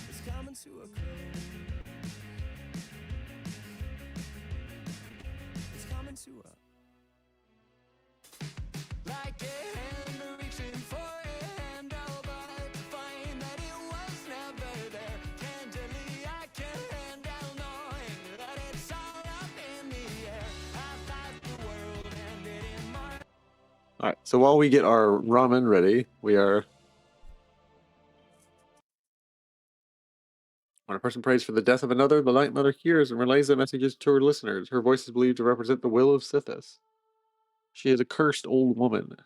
[SPEAKER 8] It's coming to a close. It's coming to a. Like a hand reaching for a handle, but I find that it was never there. Candidly, I can't handle knowing that it's all up in the air. I thought the world ended in my.
[SPEAKER 1] All right. So while we get our ramen ready, we are. When a person prays for the death of another, the Night Mother hears and relays the messages to her listeners. Her voice is believed to represent the will of Sithis. She is a cursed old woman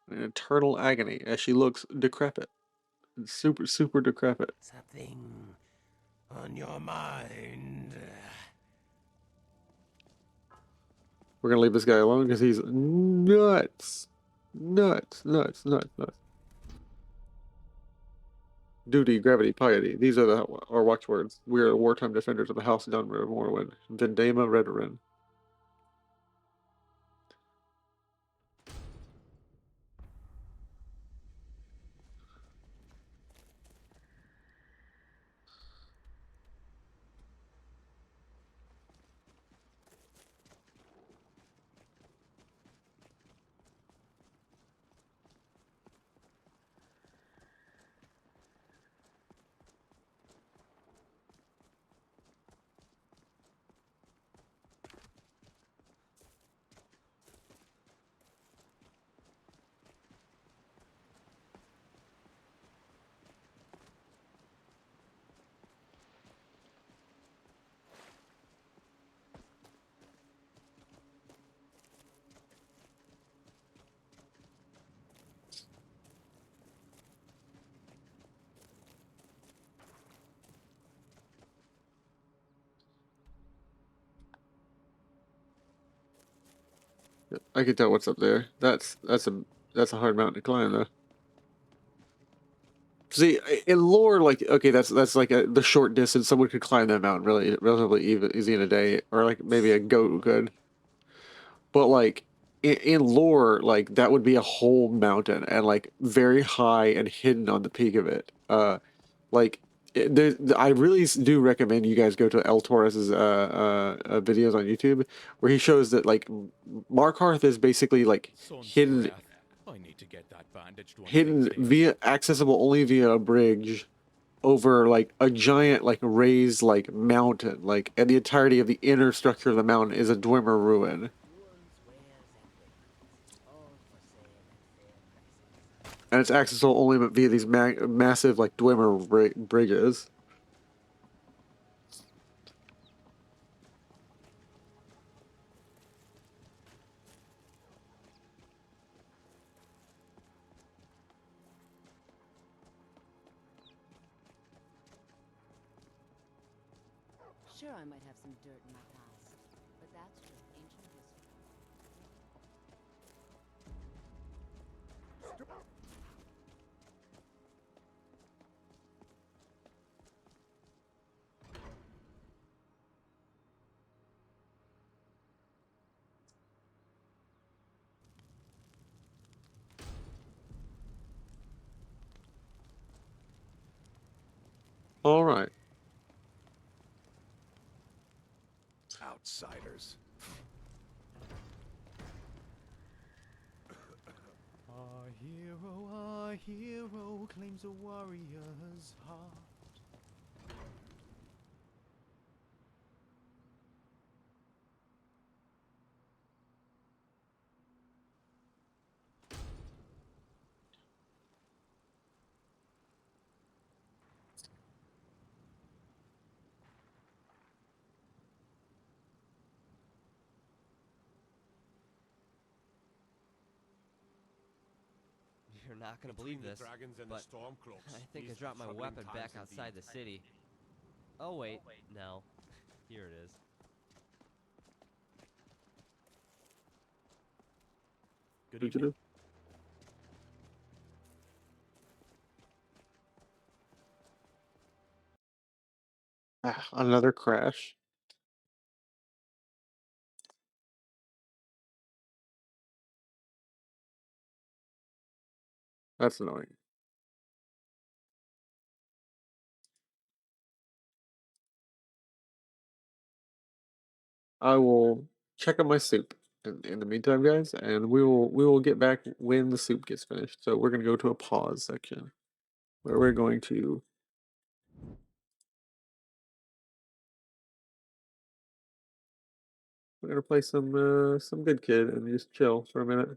[SPEAKER 1] in eternal agony as she looks decrepit. Super, super decrepit.
[SPEAKER 5] Something on your mind.
[SPEAKER 1] We're gonna leave this guy alone because he's nuts. Nuts, nuts, nuts, nuts. Duty, gravity, piety. These are our watchwords. We are wartime defenders of the House Dunmer of Morrowind. Vendema Redorin. I can tell what's up there. That's a hard mountain to climb though. See, in lore, like okay, that's like the short distance. Someone could climb that mountain relatively easy in a day, or like maybe a goat could. But like in lore, like that would be a whole mountain and like very high and hidden on the peak of it. Like I really do recommend you guys go to El Torres's videos on YouTube where he shows that like Markarth is basically like
[SPEAKER 4] Sun's
[SPEAKER 1] hidden
[SPEAKER 4] breath. I need to get that bandaged one
[SPEAKER 1] hidden
[SPEAKER 4] fixed here.
[SPEAKER 1] via accessible only via a bridge over like a giant like raised like mountain, like, and the entirety of the inner structure of the mountain is a Dwemer ruin. And it's accessible only via these massive like Dwemer bridges.
[SPEAKER 12] Sure, I might have some dirt in my past, but that's just ancient history.
[SPEAKER 1] All right.
[SPEAKER 15] Outsiders.
[SPEAKER 8] Our hero claims a warrior's heart.
[SPEAKER 6] You're not gonna believe
[SPEAKER 19] Between
[SPEAKER 6] this,
[SPEAKER 19] the dragons and
[SPEAKER 6] but
[SPEAKER 19] the Stormcloaks,
[SPEAKER 6] I think I
[SPEAKER 19] these
[SPEAKER 6] dropped my
[SPEAKER 19] troubling
[SPEAKER 6] weapon
[SPEAKER 19] times
[SPEAKER 6] back
[SPEAKER 19] indeed.
[SPEAKER 6] outside the city. Oh wait, no. Here it is.
[SPEAKER 16] Good
[SPEAKER 1] What'd you
[SPEAKER 16] evening.
[SPEAKER 1] do? Ah, another crash. That's annoying. I will check on my soup in the meantime, guys, and we will get back when the soup gets finished. So we're gonna go to a pause section where we're gonna play some good kid and just chill for a minute.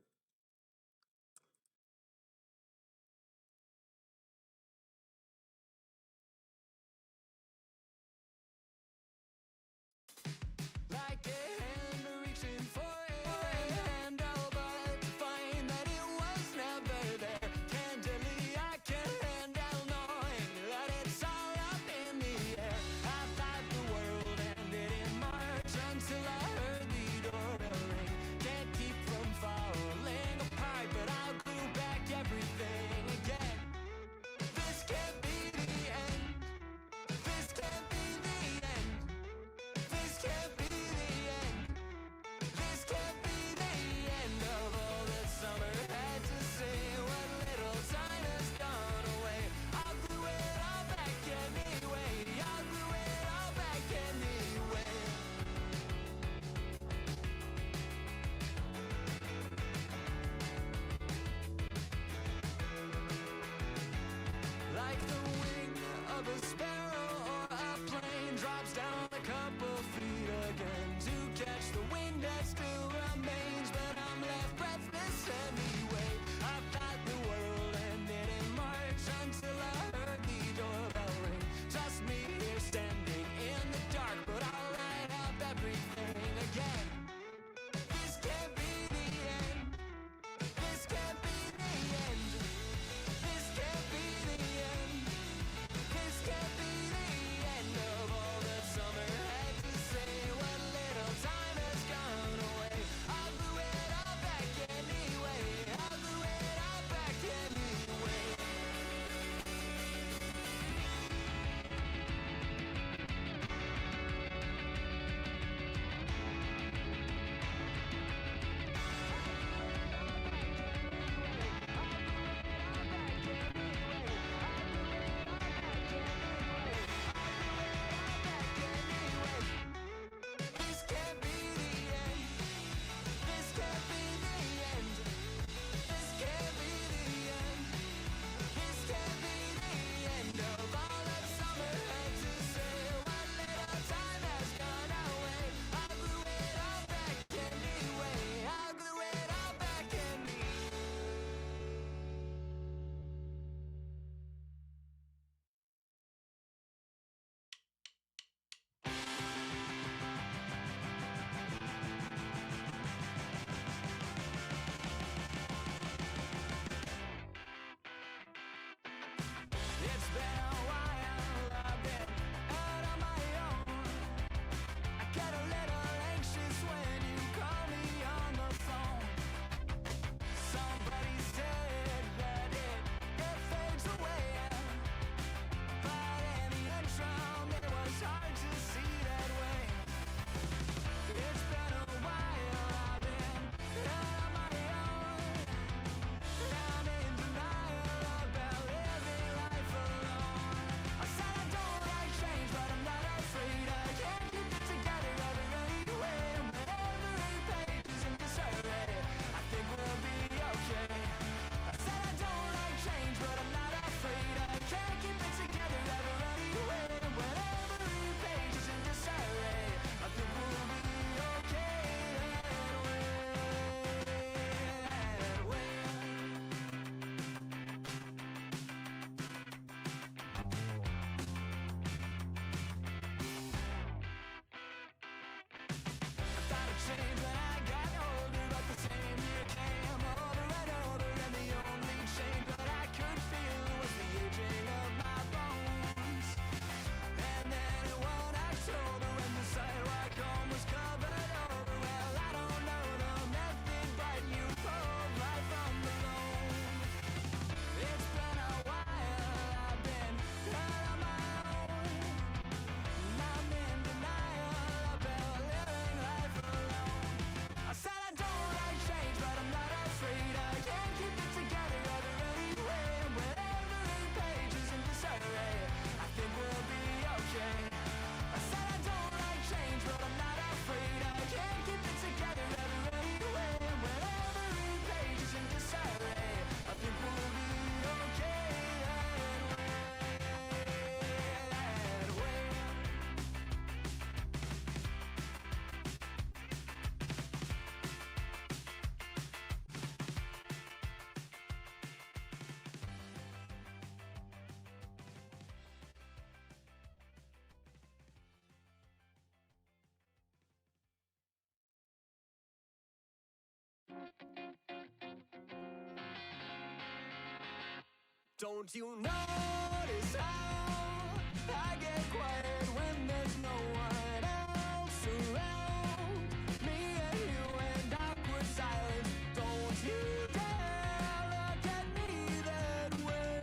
[SPEAKER 8] Don't you notice how I get quiet when there's no one else around? Me and you and awkward silence. Don't you dare look at me that way.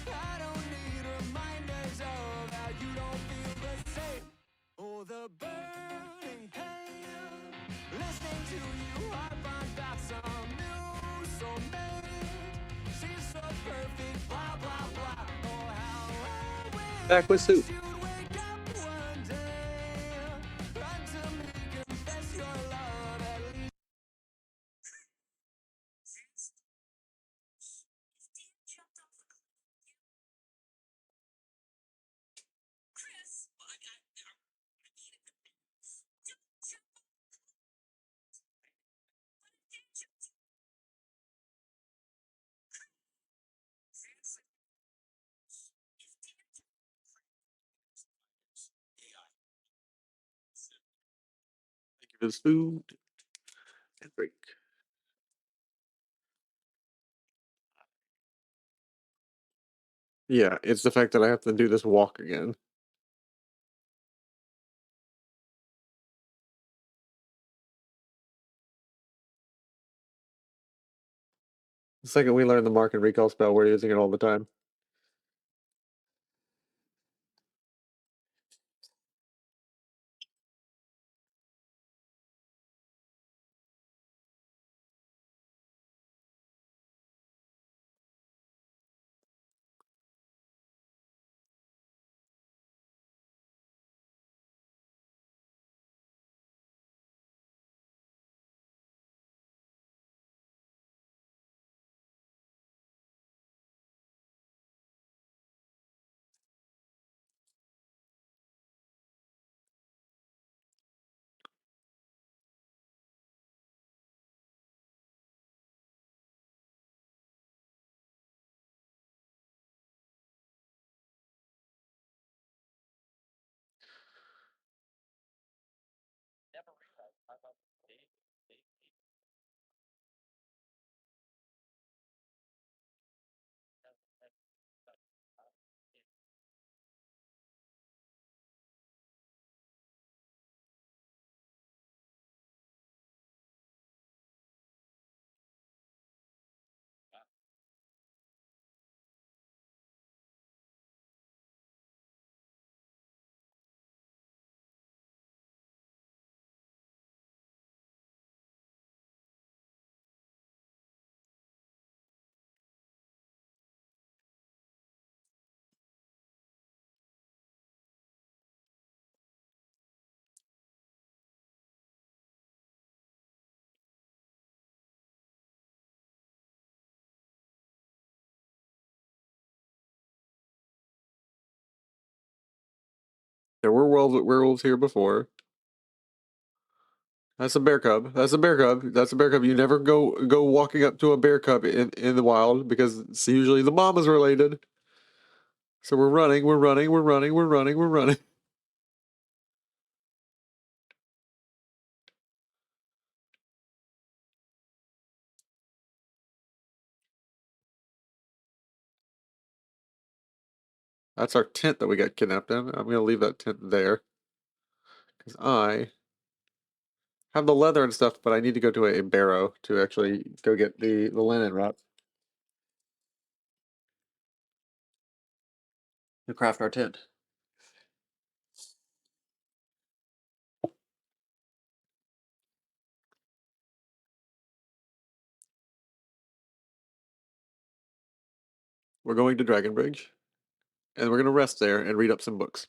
[SPEAKER 8] I don't need reminders of how you don't feel the same. Oh, the burning pain. Listening to you harp on about some new soulmate. She's so perfect, blah, blah, blah. Oh, how I wish
[SPEAKER 1] Back with soup.
[SPEAKER 8] you'd wake up one day. Run to me, confess your love at least.
[SPEAKER 1] Thank you for this food and drink. Yeah, it's the fact that I have to do this walk again. The second we learn the mark and recall spell, we're using it all the time. There were werewolves here before. That's a bear cub. That's a bear cub. That's a bear cub. You never go walking up to a bear cub in the wild because it's usually the mom is related. So we're running, we're running, we're running, we're running, we're running. That's our tent that we got kidnapped in. I'm gonna leave that tent there. Because I have the leather and stuff, but I need to go to a barrow to actually go get the linen wrap. To craft our tent. We're going to Dragonbridge, and we're gonna rest there and read up some books.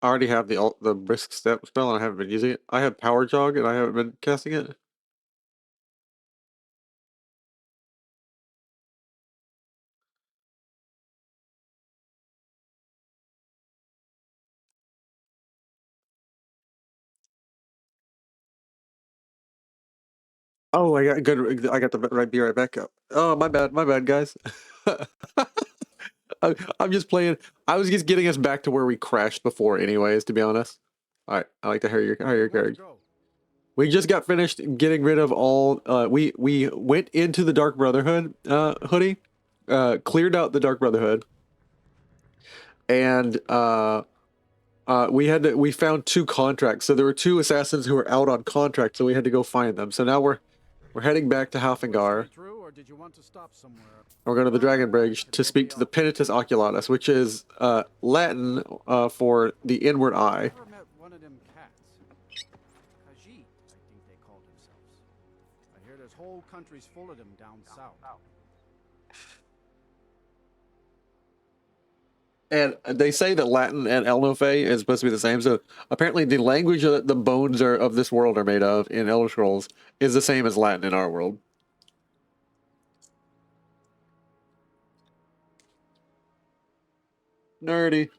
[SPEAKER 1] I already have the brisk step spell and I haven't been using it. I have power jog and I haven't been casting it. Oh, I got good. I got the right. Be right back up. Oh, my bad, guys. I'm just playing. I was just getting us back to where we crashed before, anyways. To be honest. All right, I like to hear your carriage. We just got finished getting rid of all. We went into the Dark Brotherhood hoodie, cleared out the Dark Brotherhood, and we found 2 contracts. So there were 2 assassins who were out on contract, so we had to go find them. So now we're heading back to Halfengar. We're going to the Dragon Bridge to speak to the Penitus Oculatus, which is Latin for the inward eye.
[SPEAKER 18] Never met one of them cats. Khajiit, I think they called themselves. I hear there's whole countries full of them down south.
[SPEAKER 1] And they say that Latin and Elnofe is supposed to be the same. So apparently the language that the bones of this world are made of in Elder Scrolls is the same as Latin in our world. Nerdy.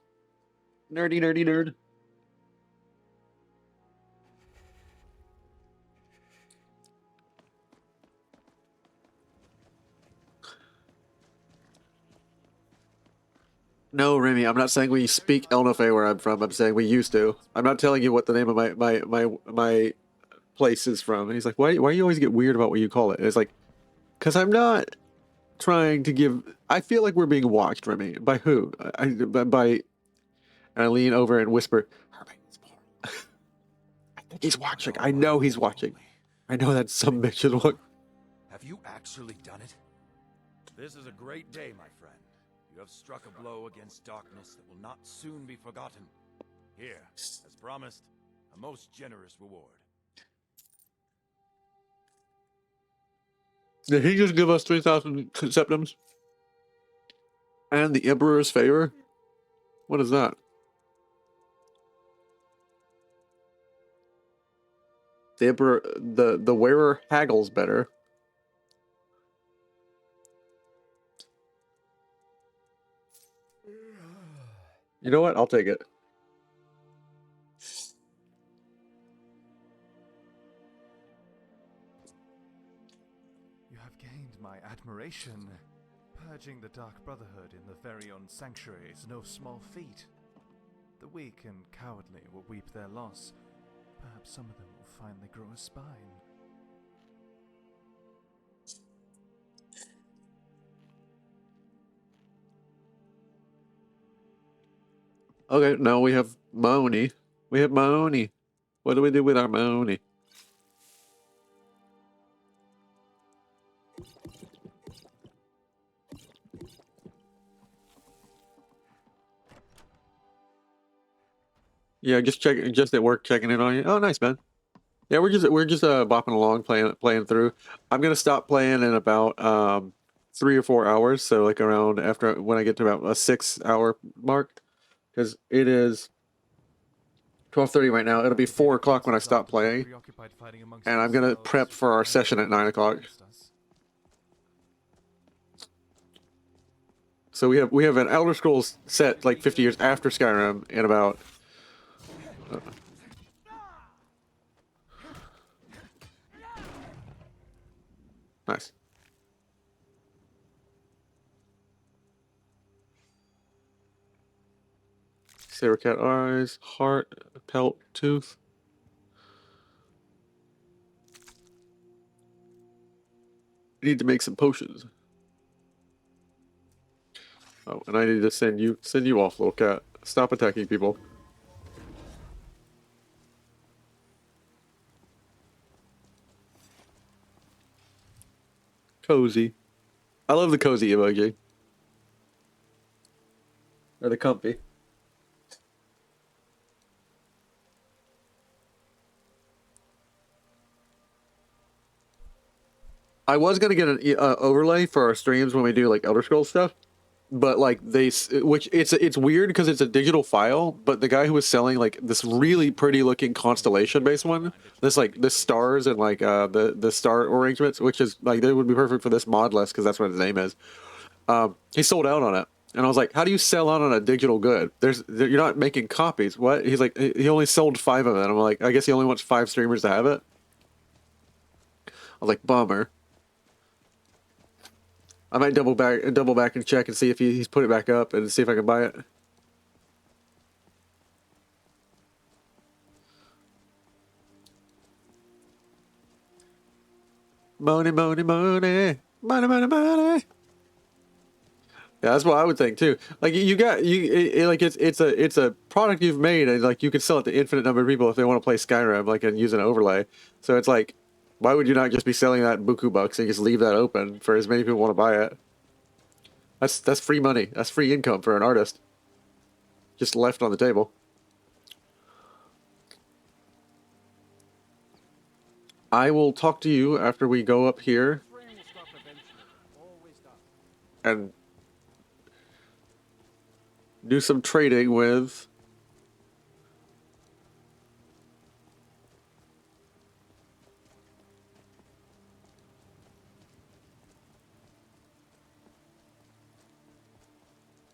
[SPEAKER 1] Nerd. No, Remy, I'm not saying we speak Elnofe where I'm from. I'm saying we used to. I'm not telling you what the name of my place is from. And he's like, why you always get weird about what you call it? And it's like, because I'm not trying to give... I feel like we're being watched, Remy. By who? By... And I lean over and whisper, I think he's watching. I know he's watching. I know that some bitch is watching.
[SPEAKER 15] Have you actually done it? This is a great day, my friend. You have struck a blow against darkness that will not soon be forgotten. Here, as promised, a most generous reward.
[SPEAKER 1] Did he just give us 3,000 septums? And the Emperor's favor? What is that? The Emperor, the wearer haggles better. You know what? I'll take it.
[SPEAKER 3] You have gained my admiration. Purging the Dark Brotherhood in the very own sanctuary is no small feat. The weak and cowardly will weep their loss. Perhaps some of them will finally grow a spine.
[SPEAKER 1] Okay, now we have Maoni. We have Maoni. What do we do with our Maoni? Yeah, just at work, checking in on you. Oh, nice, man. Yeah, we're just bopping along, playing through. I'm gonna stop playing in about 3 or 4 hours. So like around after when I get to about a 6-hour mark, because it is 12:30 right now. It'll be 4 o'clock when I stop playing, and I'm gonna prep for our session at 9 o'clock. So we have an Elder Scrolls set like 50 years after Skyrim in about. Nice. Saber cat eyes, heart, pelt, tooth. Need to make some potions. Oh, and I need to send you off, little cat. Stop attacking people. Cozy. I love the cozy emoji. Or the comfy. I was gonna get an overlay for our streams when we do like Elder Scrolls stuff, but like which it's weird because it's a digital file, but the guy who was selling like this really pretty looking constellation based one, this stars and like the star arrangements, which is like they would be perfect for this mod list because that's what his name is. He sold out on it, and I was like, how do you sell out on a digital good? You're not making copies. What? He's like, he only sold 5 of it. I'm like, I guess he only wants 5 streamers to have it. I was like, bummer. I might double back and check and see if he's put it back up and see if I can buy it. Money, money, money, money, money, money. Yeah, that's what I would think too. Like it's a product you've made, and like you can sell it to infinite number of people if they want to play Skyrim, like and use an overlay. So it's like, why would you not just be selling that buku bucks and just leave that open for as many people want to buy it? That's free money. That's free income for an artist. Just left on the table. I will talk to you after we go up here and do some trading with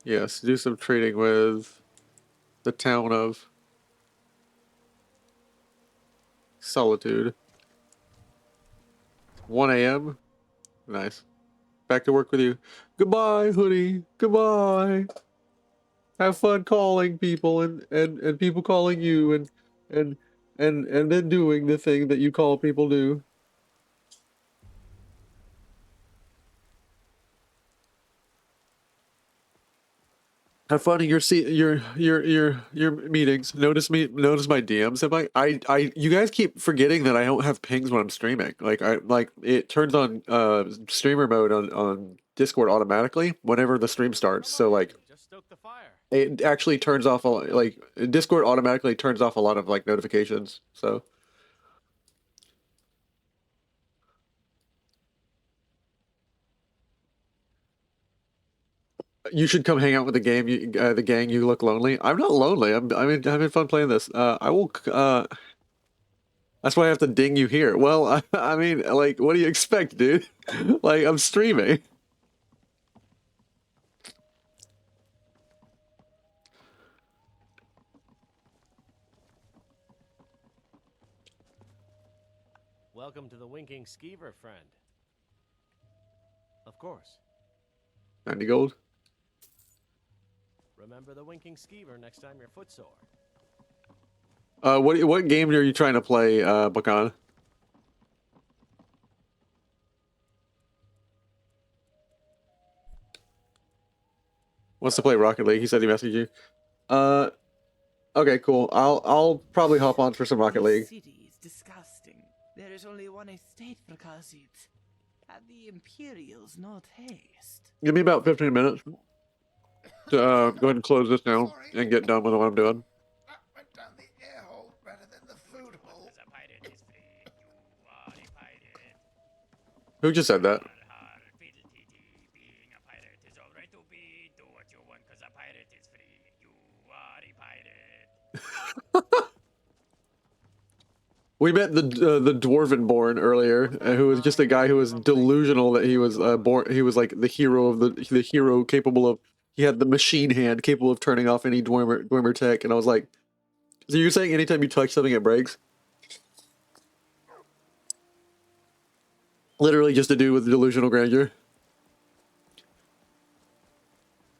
[SPEAKER 1] yes, do some trading with the town of Solitude. 1 a.m. Nice. Back to work with you. Goodbye, Hoodie. Goodbye. Have fun calling people and people calling you and then doing the thing that you call people do. Have fun in your meetings. Notice my DMs. You guys keep forgetting that I don't have pings when I'm streaming. Like it turns on streamer mode on Discord automatically whenever the stream starts. So like it actually turns off like Discord automatically turns off a lot of like notifications. So you should come hang out with the game. The gang. You look lonely. I'm not lonely. I'm having fun playing this. I will. That's why I have to ding you here. Well, I mean, like, what do you expect, dude? Like, I'm streaming.
[SPEAKER 16] Welcome to the Winking Skeever, friend. Of course.
[SPEAKER 1] 90 gold.
[SPEAKER 16] Remember the Winking Skeever next time you're footsore.
[SPEAKER 1] What game are you trying to play, Bakan? Wants to play Rocket League. He said he messaged you. Okay, cool. I'll probably hop on for some Rocket League.
[SPEAKER 9] The city is disgusting. There is only one estate for Khazit, and the Imperials not haste.
[SPEAKER 1] Give me about 15 minutes to go ahead and close this down and get done with what I'm doing. Who just said that? We met the Dwarvenborn earlier, who was just a guy who was delusional that he was born. He was like the hero of the hero capable of. He had the machine hand capable of turning off any Dwemer tech, and I was like, "So you're saying anytime you touch something it breaks?" Literally just to do with delusional grandeur.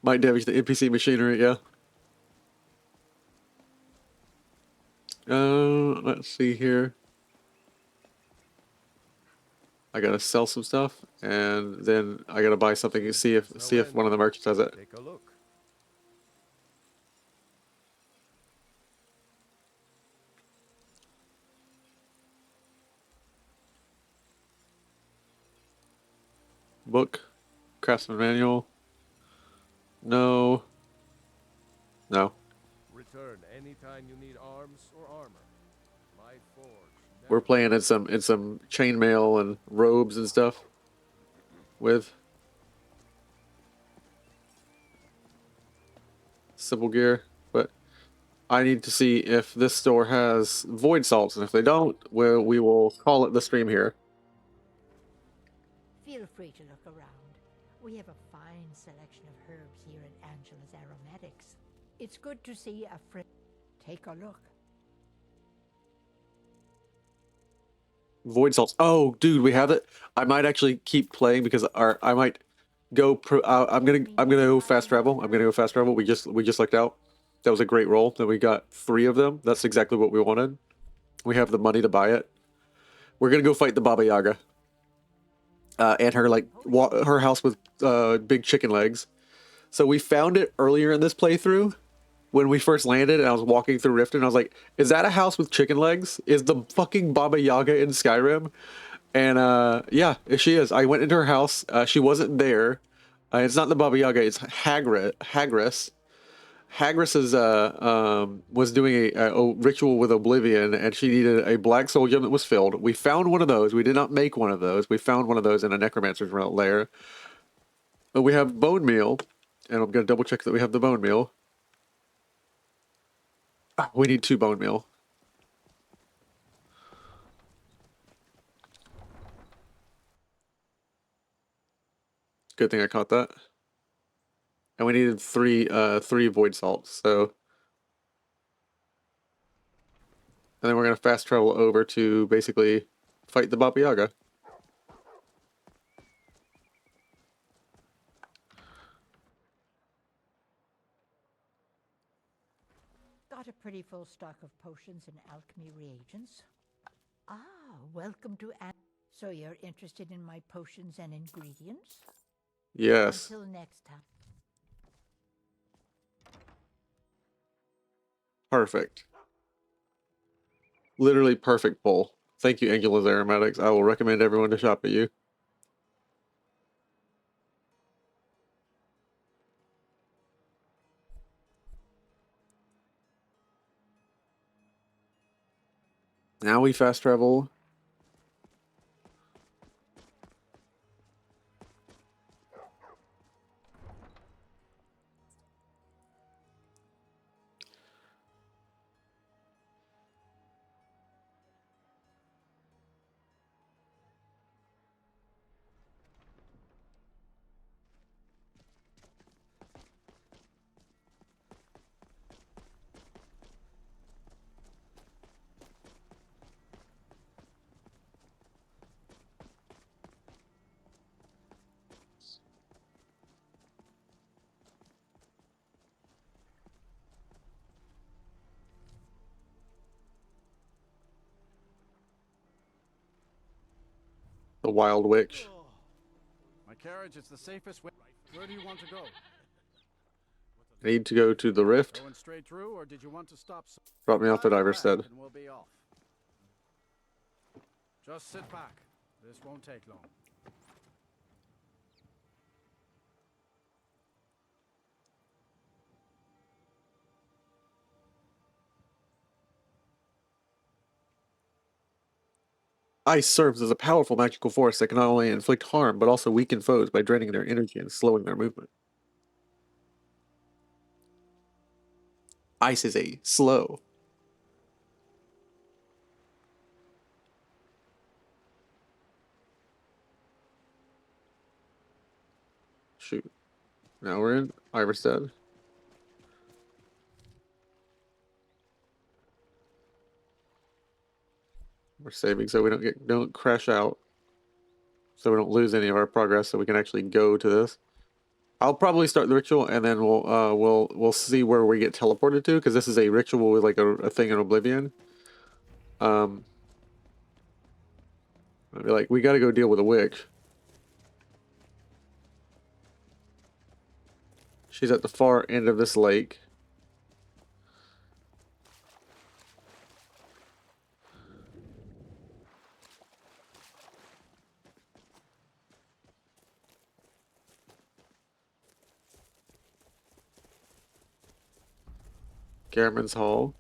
[SPEAKER 1] Might damage the NPC machinery, yeah. Let's see here. I gotta sell some stuff, and then I gotta buy something and see if one of the merchants has it.
[SPEAKER 13] Take a look.
[SPEAKER 1] Book, craftsman manual. No. No.
[SPEAKER 13] Return anytime you need arms or armor. My forge.
[SPEAKER 1] We're playing in some chainmail and robes and stuff with simple gear, but I need to see if this store has void salts, and if they don't, we will call it the stream here.
[SPEAKER 10] Feel free to look around. We have a fine selection of herbs here at Angela's Aromatics. It's good to see a friend. Take a look.
[SPEAKER 1] Void salts. Oh, dude, we have it. I might actually keep playing because I might go. I'm gonna go fast travel. I'm gonna go fast travel. We just lucked out. That was a great roll. Then we got 3 of them. That's exactly what we wanted. We have the money to buy it. We're gonna go fight the Baba Yaga. And her her house with big chicken legs. So we found it earlier in this playthrough when we first landed, and I was walking through Riften. And I was like, "Is that a house with chicken legs? Is the fucking Baba Yaga in Skyrim?" And yeah, she is. I went into her house. She wasn't there. It's not the Baba Yaga. It's Hagris. Hagris is was doing a ritual with Oblivion, and she needed a black soul gem that was filled. We found one of those. We did not make one of those. We found one of those in a necromancer's lair. But we have bone meal, and I'm gonna double check that we have the bone meal. We need 2 bone meal. Good thing I caught that. And we needed 3 void salts. So, and then we're gonna fast travel over to basically fight the Baba Yaga.
[SPEAKER 10] Got a pretty full stock of potions and alchemy reagents. Ah, welcome to So you're interested in my potions and ingredients?
[SPEAKER 1] Yes.
[SPEAKER 10] Until next time.
[SPEAKER 1] Perfect. Literally perfect pull. Thank you, Angela's Aromatics. I will recommend everyone to shop at you. Now we fast travel. The Wild Witch.
[SPEAKER 18] My carriage is the safest way. Where do you want to go?
[SPEAKER 1] I need to go to the Rift.
[SPEAKER 18] Going straight through, or did you want to stop?
[SPEAKER 1] Drop me off at
[SPEAKER 18] Drive
[SPEAKER 1] Iverstead.
[SPEAKER 18] back and we'll be off. Just sit back. This won't take long.
[SPEAKER 1] Ice serves as a powerful magical force that can not only inflict harm, but also weaken foes by draining their energy and slowing their movement. Ice is a slow. Shoot. Now we're in Iverstead. We're saving so we don't crash out. So we don't lose any of our progress, so we can actually go to this. I'll probably start the ritual, and then we'll see where we get teleported to, because this is a ritual with like a thing in Oblivion. I'll be like, we got to go deal with a witch. She's at the far end of this lake. Garriman's Hall.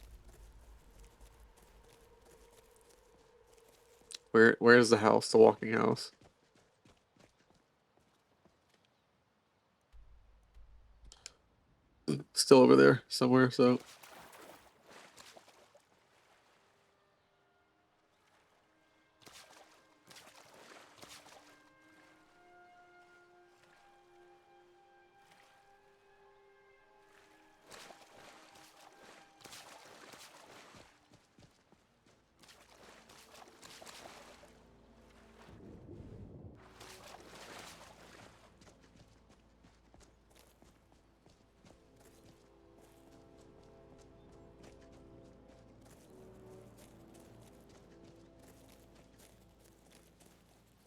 [SPEAKER 1] Where's the house? The walking house. Still over there somewhere, so.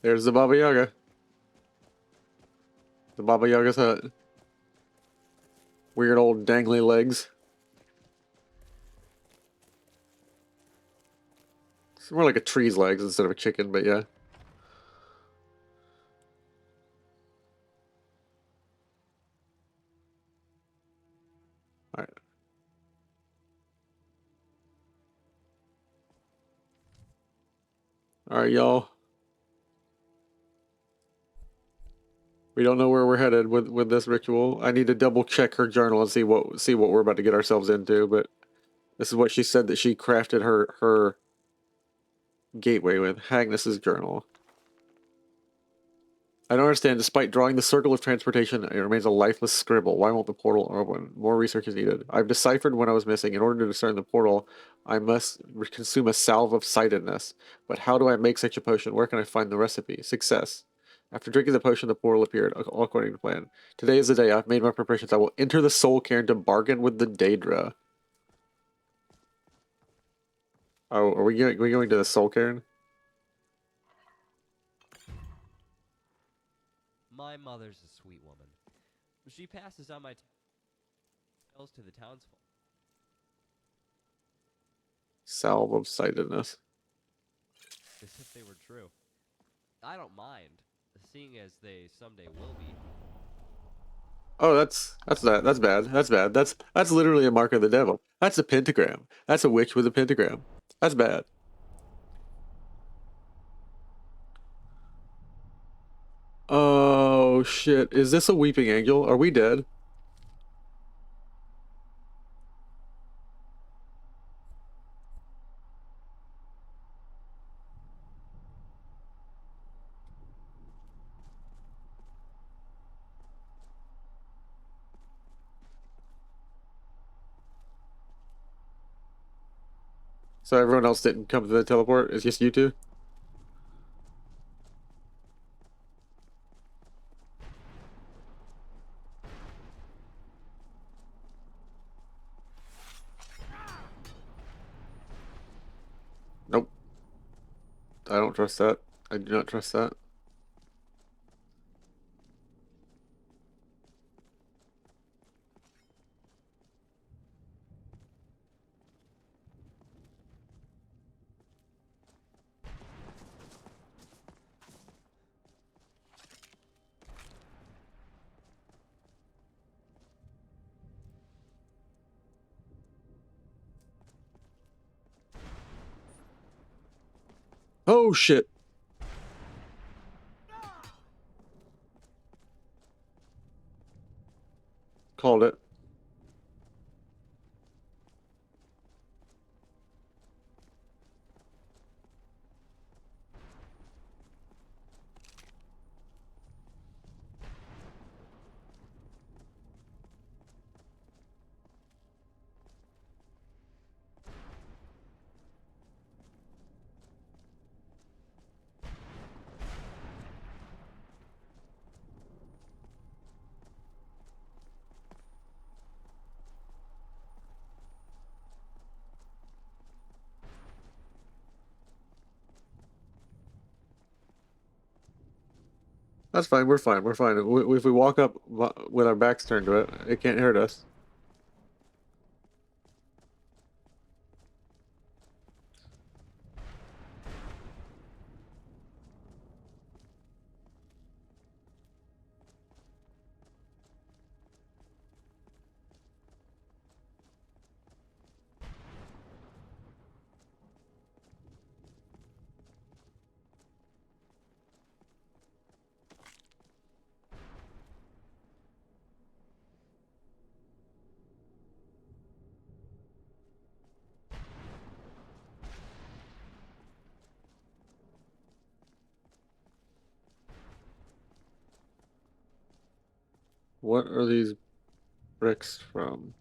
[SPEAKER 1] There's the Baba Yaga. The Baba Yaga's hut. Weird old dangly legs. It's more like a tree's legs instead of a chicken, but yeah. Alright. Alright, y'all. We don't know where we're headed with this ritual. I need to double check her journal and see what we're about to get ourselves into, but this is what she said that she crafted her gateway with. Agnes's journal. I don't understand. Despite drawing the circle of transportation, it remains a lifeless scribble. Why won't the portal open? More research is needed. I've deciphered when I was missing. In order to discern the portal, I must consume a salve of sightedness. But how do I make such a potion? Where can I find the recipe? Success. After drinking the potion, the portal appeared, all according to plan. Today is the day. I've made my preparations. I will enter the soul cairn to bargain with the Daedra. Oh, are we going to the soul cairn?
[SPEAKER 6] My mother's a sweet woman. She passes on my tales to the townsfolk.
[SPEAKER 1] Salve of sightedness.
[SPEAKER 6] As if they were true. I don't mind, seeing as they someday will be.
[SPEAKER 1] Oh, that's bad. That's bad. That's literally a mark of the devil. That's a pentagram. That's a witch with a pentagram. That's bad. Oh shit! Is this a weeping angel? Are we dead? So everyone else didn't come to the teleport? It's just you two? Nope. I don't trust that. I do not trust that. Oh shit! Called it. That's fine. We're fine. We're fine. If we walk up with our backs turned to it, it can't hurt us. What are these bricks from?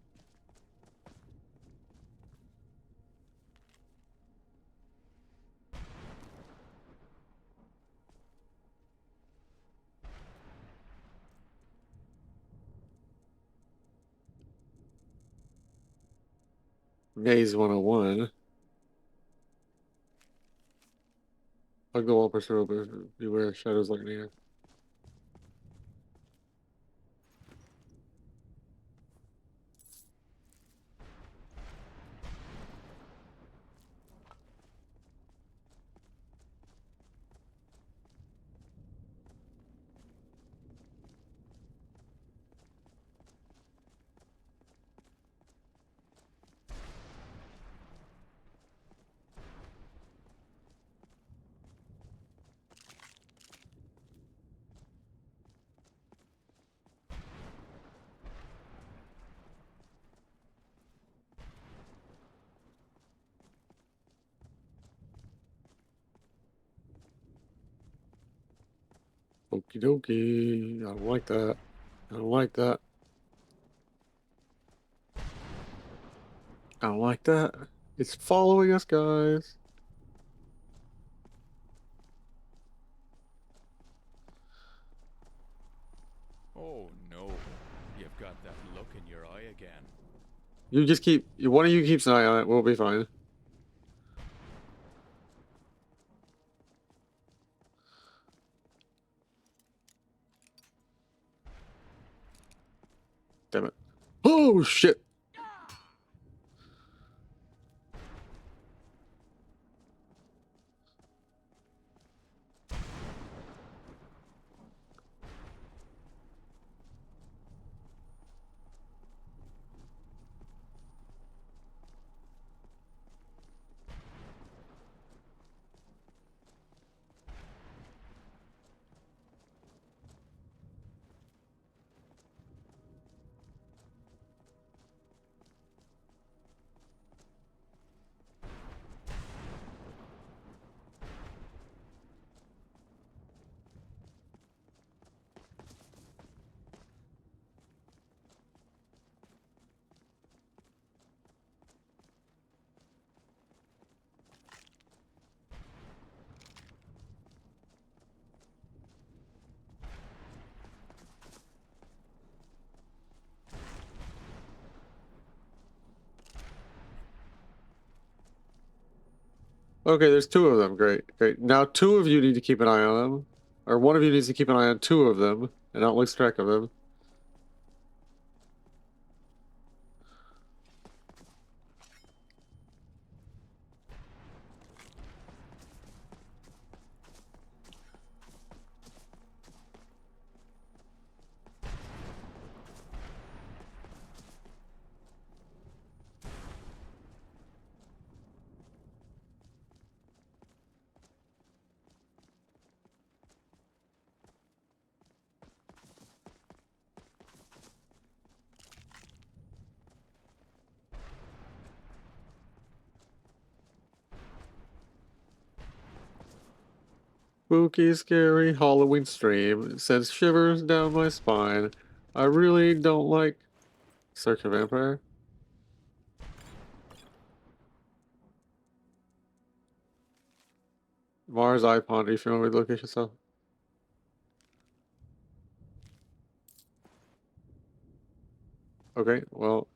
[SPEAKER 1] Maze 101. Hug the wall, pursue, beware shadows lurking here. Okie dokie. I don't like that. I don't like that. I don't like that. It's following us, guys.
[SPEAKER 4] Oh no, you've got that look in your eye again.
[SPEAKER 1] You just keep, one of you keeps an eye on it. We'll be fine. Damn it. Oh, shit. Okay, there's two of them. Great, great. Now two of you need to keep an eye on them. Or one of you needs to keep an eye on two of them and not lose track of them. Spooky, scary Halloween stream. It sends shivers down my spine. I really don't like Search of Vampire. Mars Eye Pond. Are you familiar with the location stuff? Okay, well.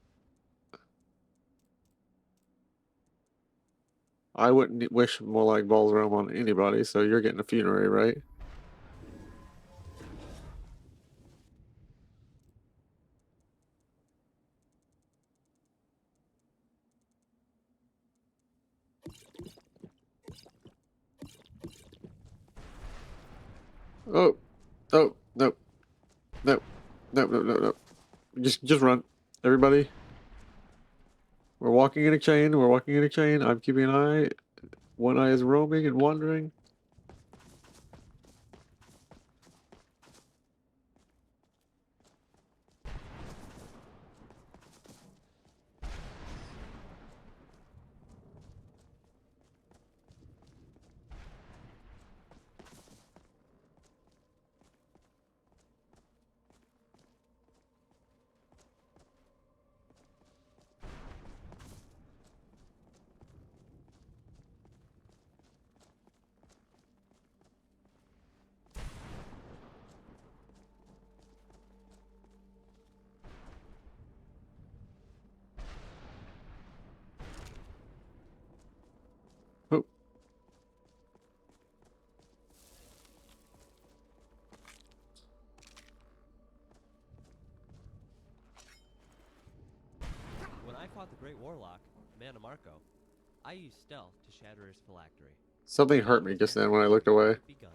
[SPEAKER 1] I wouldn't wish more like balls realm on anybody, so you're getting a funerary, right? Oh, oh, no, no, no, no, no, no. Just run, everybody. We're walking in a chain. We're walking in a chain. I'm keeping an eye. One eye is roaming and wandering.
[SPEAKER 6] I fought the Great Warlock, Mana Marco, I used stealth to shatter his phylactery.
[SPEAKER 1] Something hurt me just then when I looked away.
[SPEAKER 6] Begun.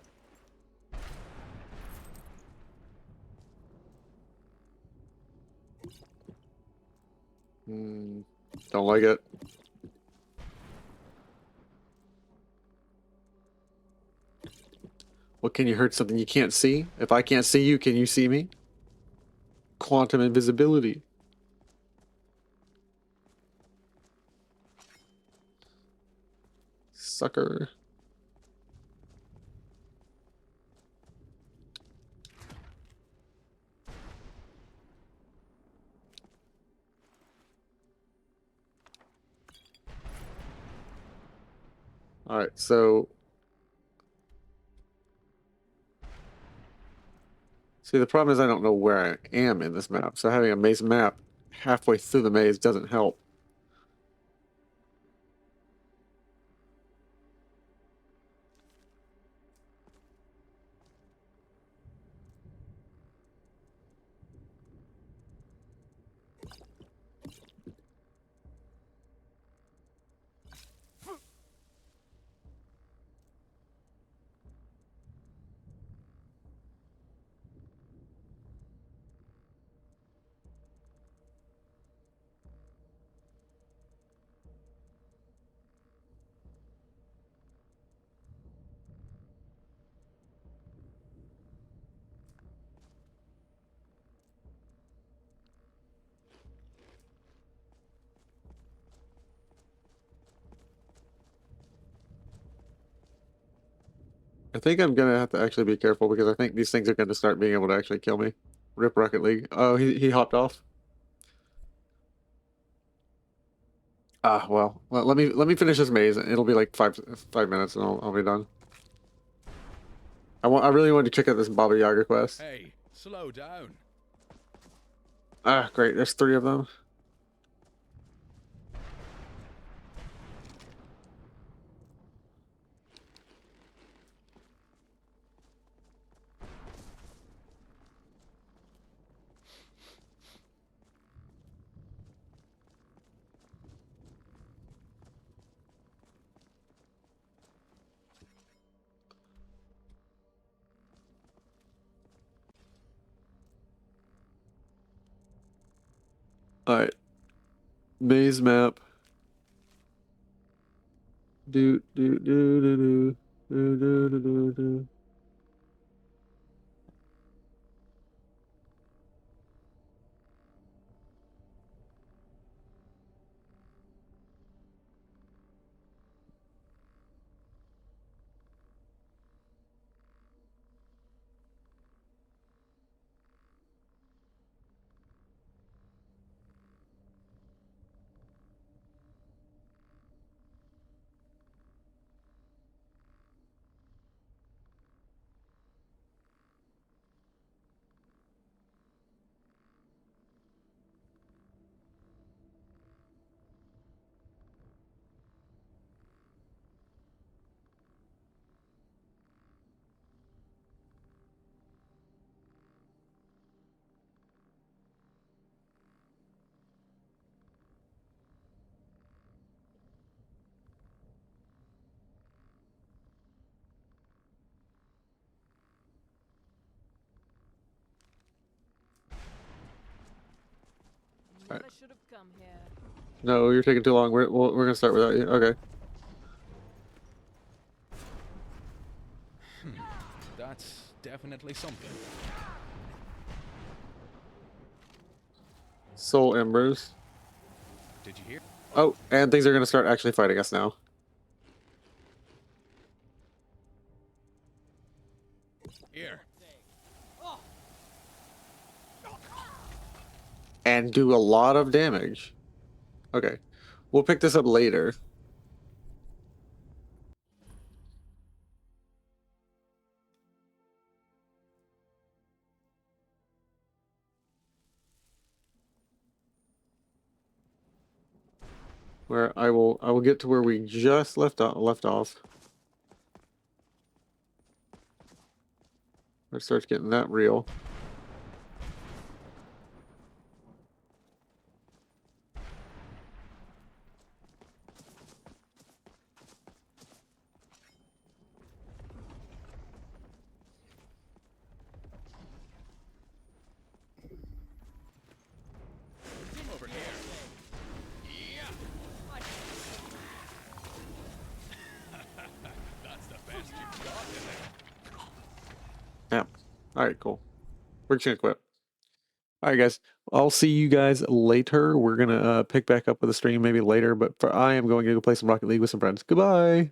[SPEAKER 1] Don't like it. What, can you hurt something you can't see? If I can't see you, can you see me? Quantum invisibility. Sucker. Alright, so... See, the problem is I don't know where I am in this map, so having a maze map halfway through the maze doesn't help. I think I'm gonna have to actually be careful because I think these things are gonna start being able to actually kill me. Rip Rocket League. Oh, he hopped off. Ah, well, let me finish this maze. It'll be like five minutes and I'll be done. I really wanted to check out this Baba Yaga quest.
[SPEAKER 4] Hey, slow down.
[SPEAKER 1] Ah, great. There's 3 of them. Alright. Maze map. Do do do do do do do do do do.
[SPEAKER 17] Never should have come here.
[SPEAKER 1] No, you're taking too long. We're gonna start without you. Okay.
[SPEAKER 4] That's definitely something.
[SPEAKER 1] Soul Embers.
[SPEAKER 4] Did you hear?
[SPEAKER 1] Oh, and things are gonna start actually fighting us now.
[SPEAKER 4] Here.
[SPEAKER 1] And do a lot of damage. Okay. We'll pick this up later. Where I will get to where we just left off. It starts getting that real. All right, cool. We're just gonna quit. All right, guys. I'll see you guys later. We're gonna pick back up with the stream maybe later, but I am going to go play some Rocket League with some friends. Goodbye.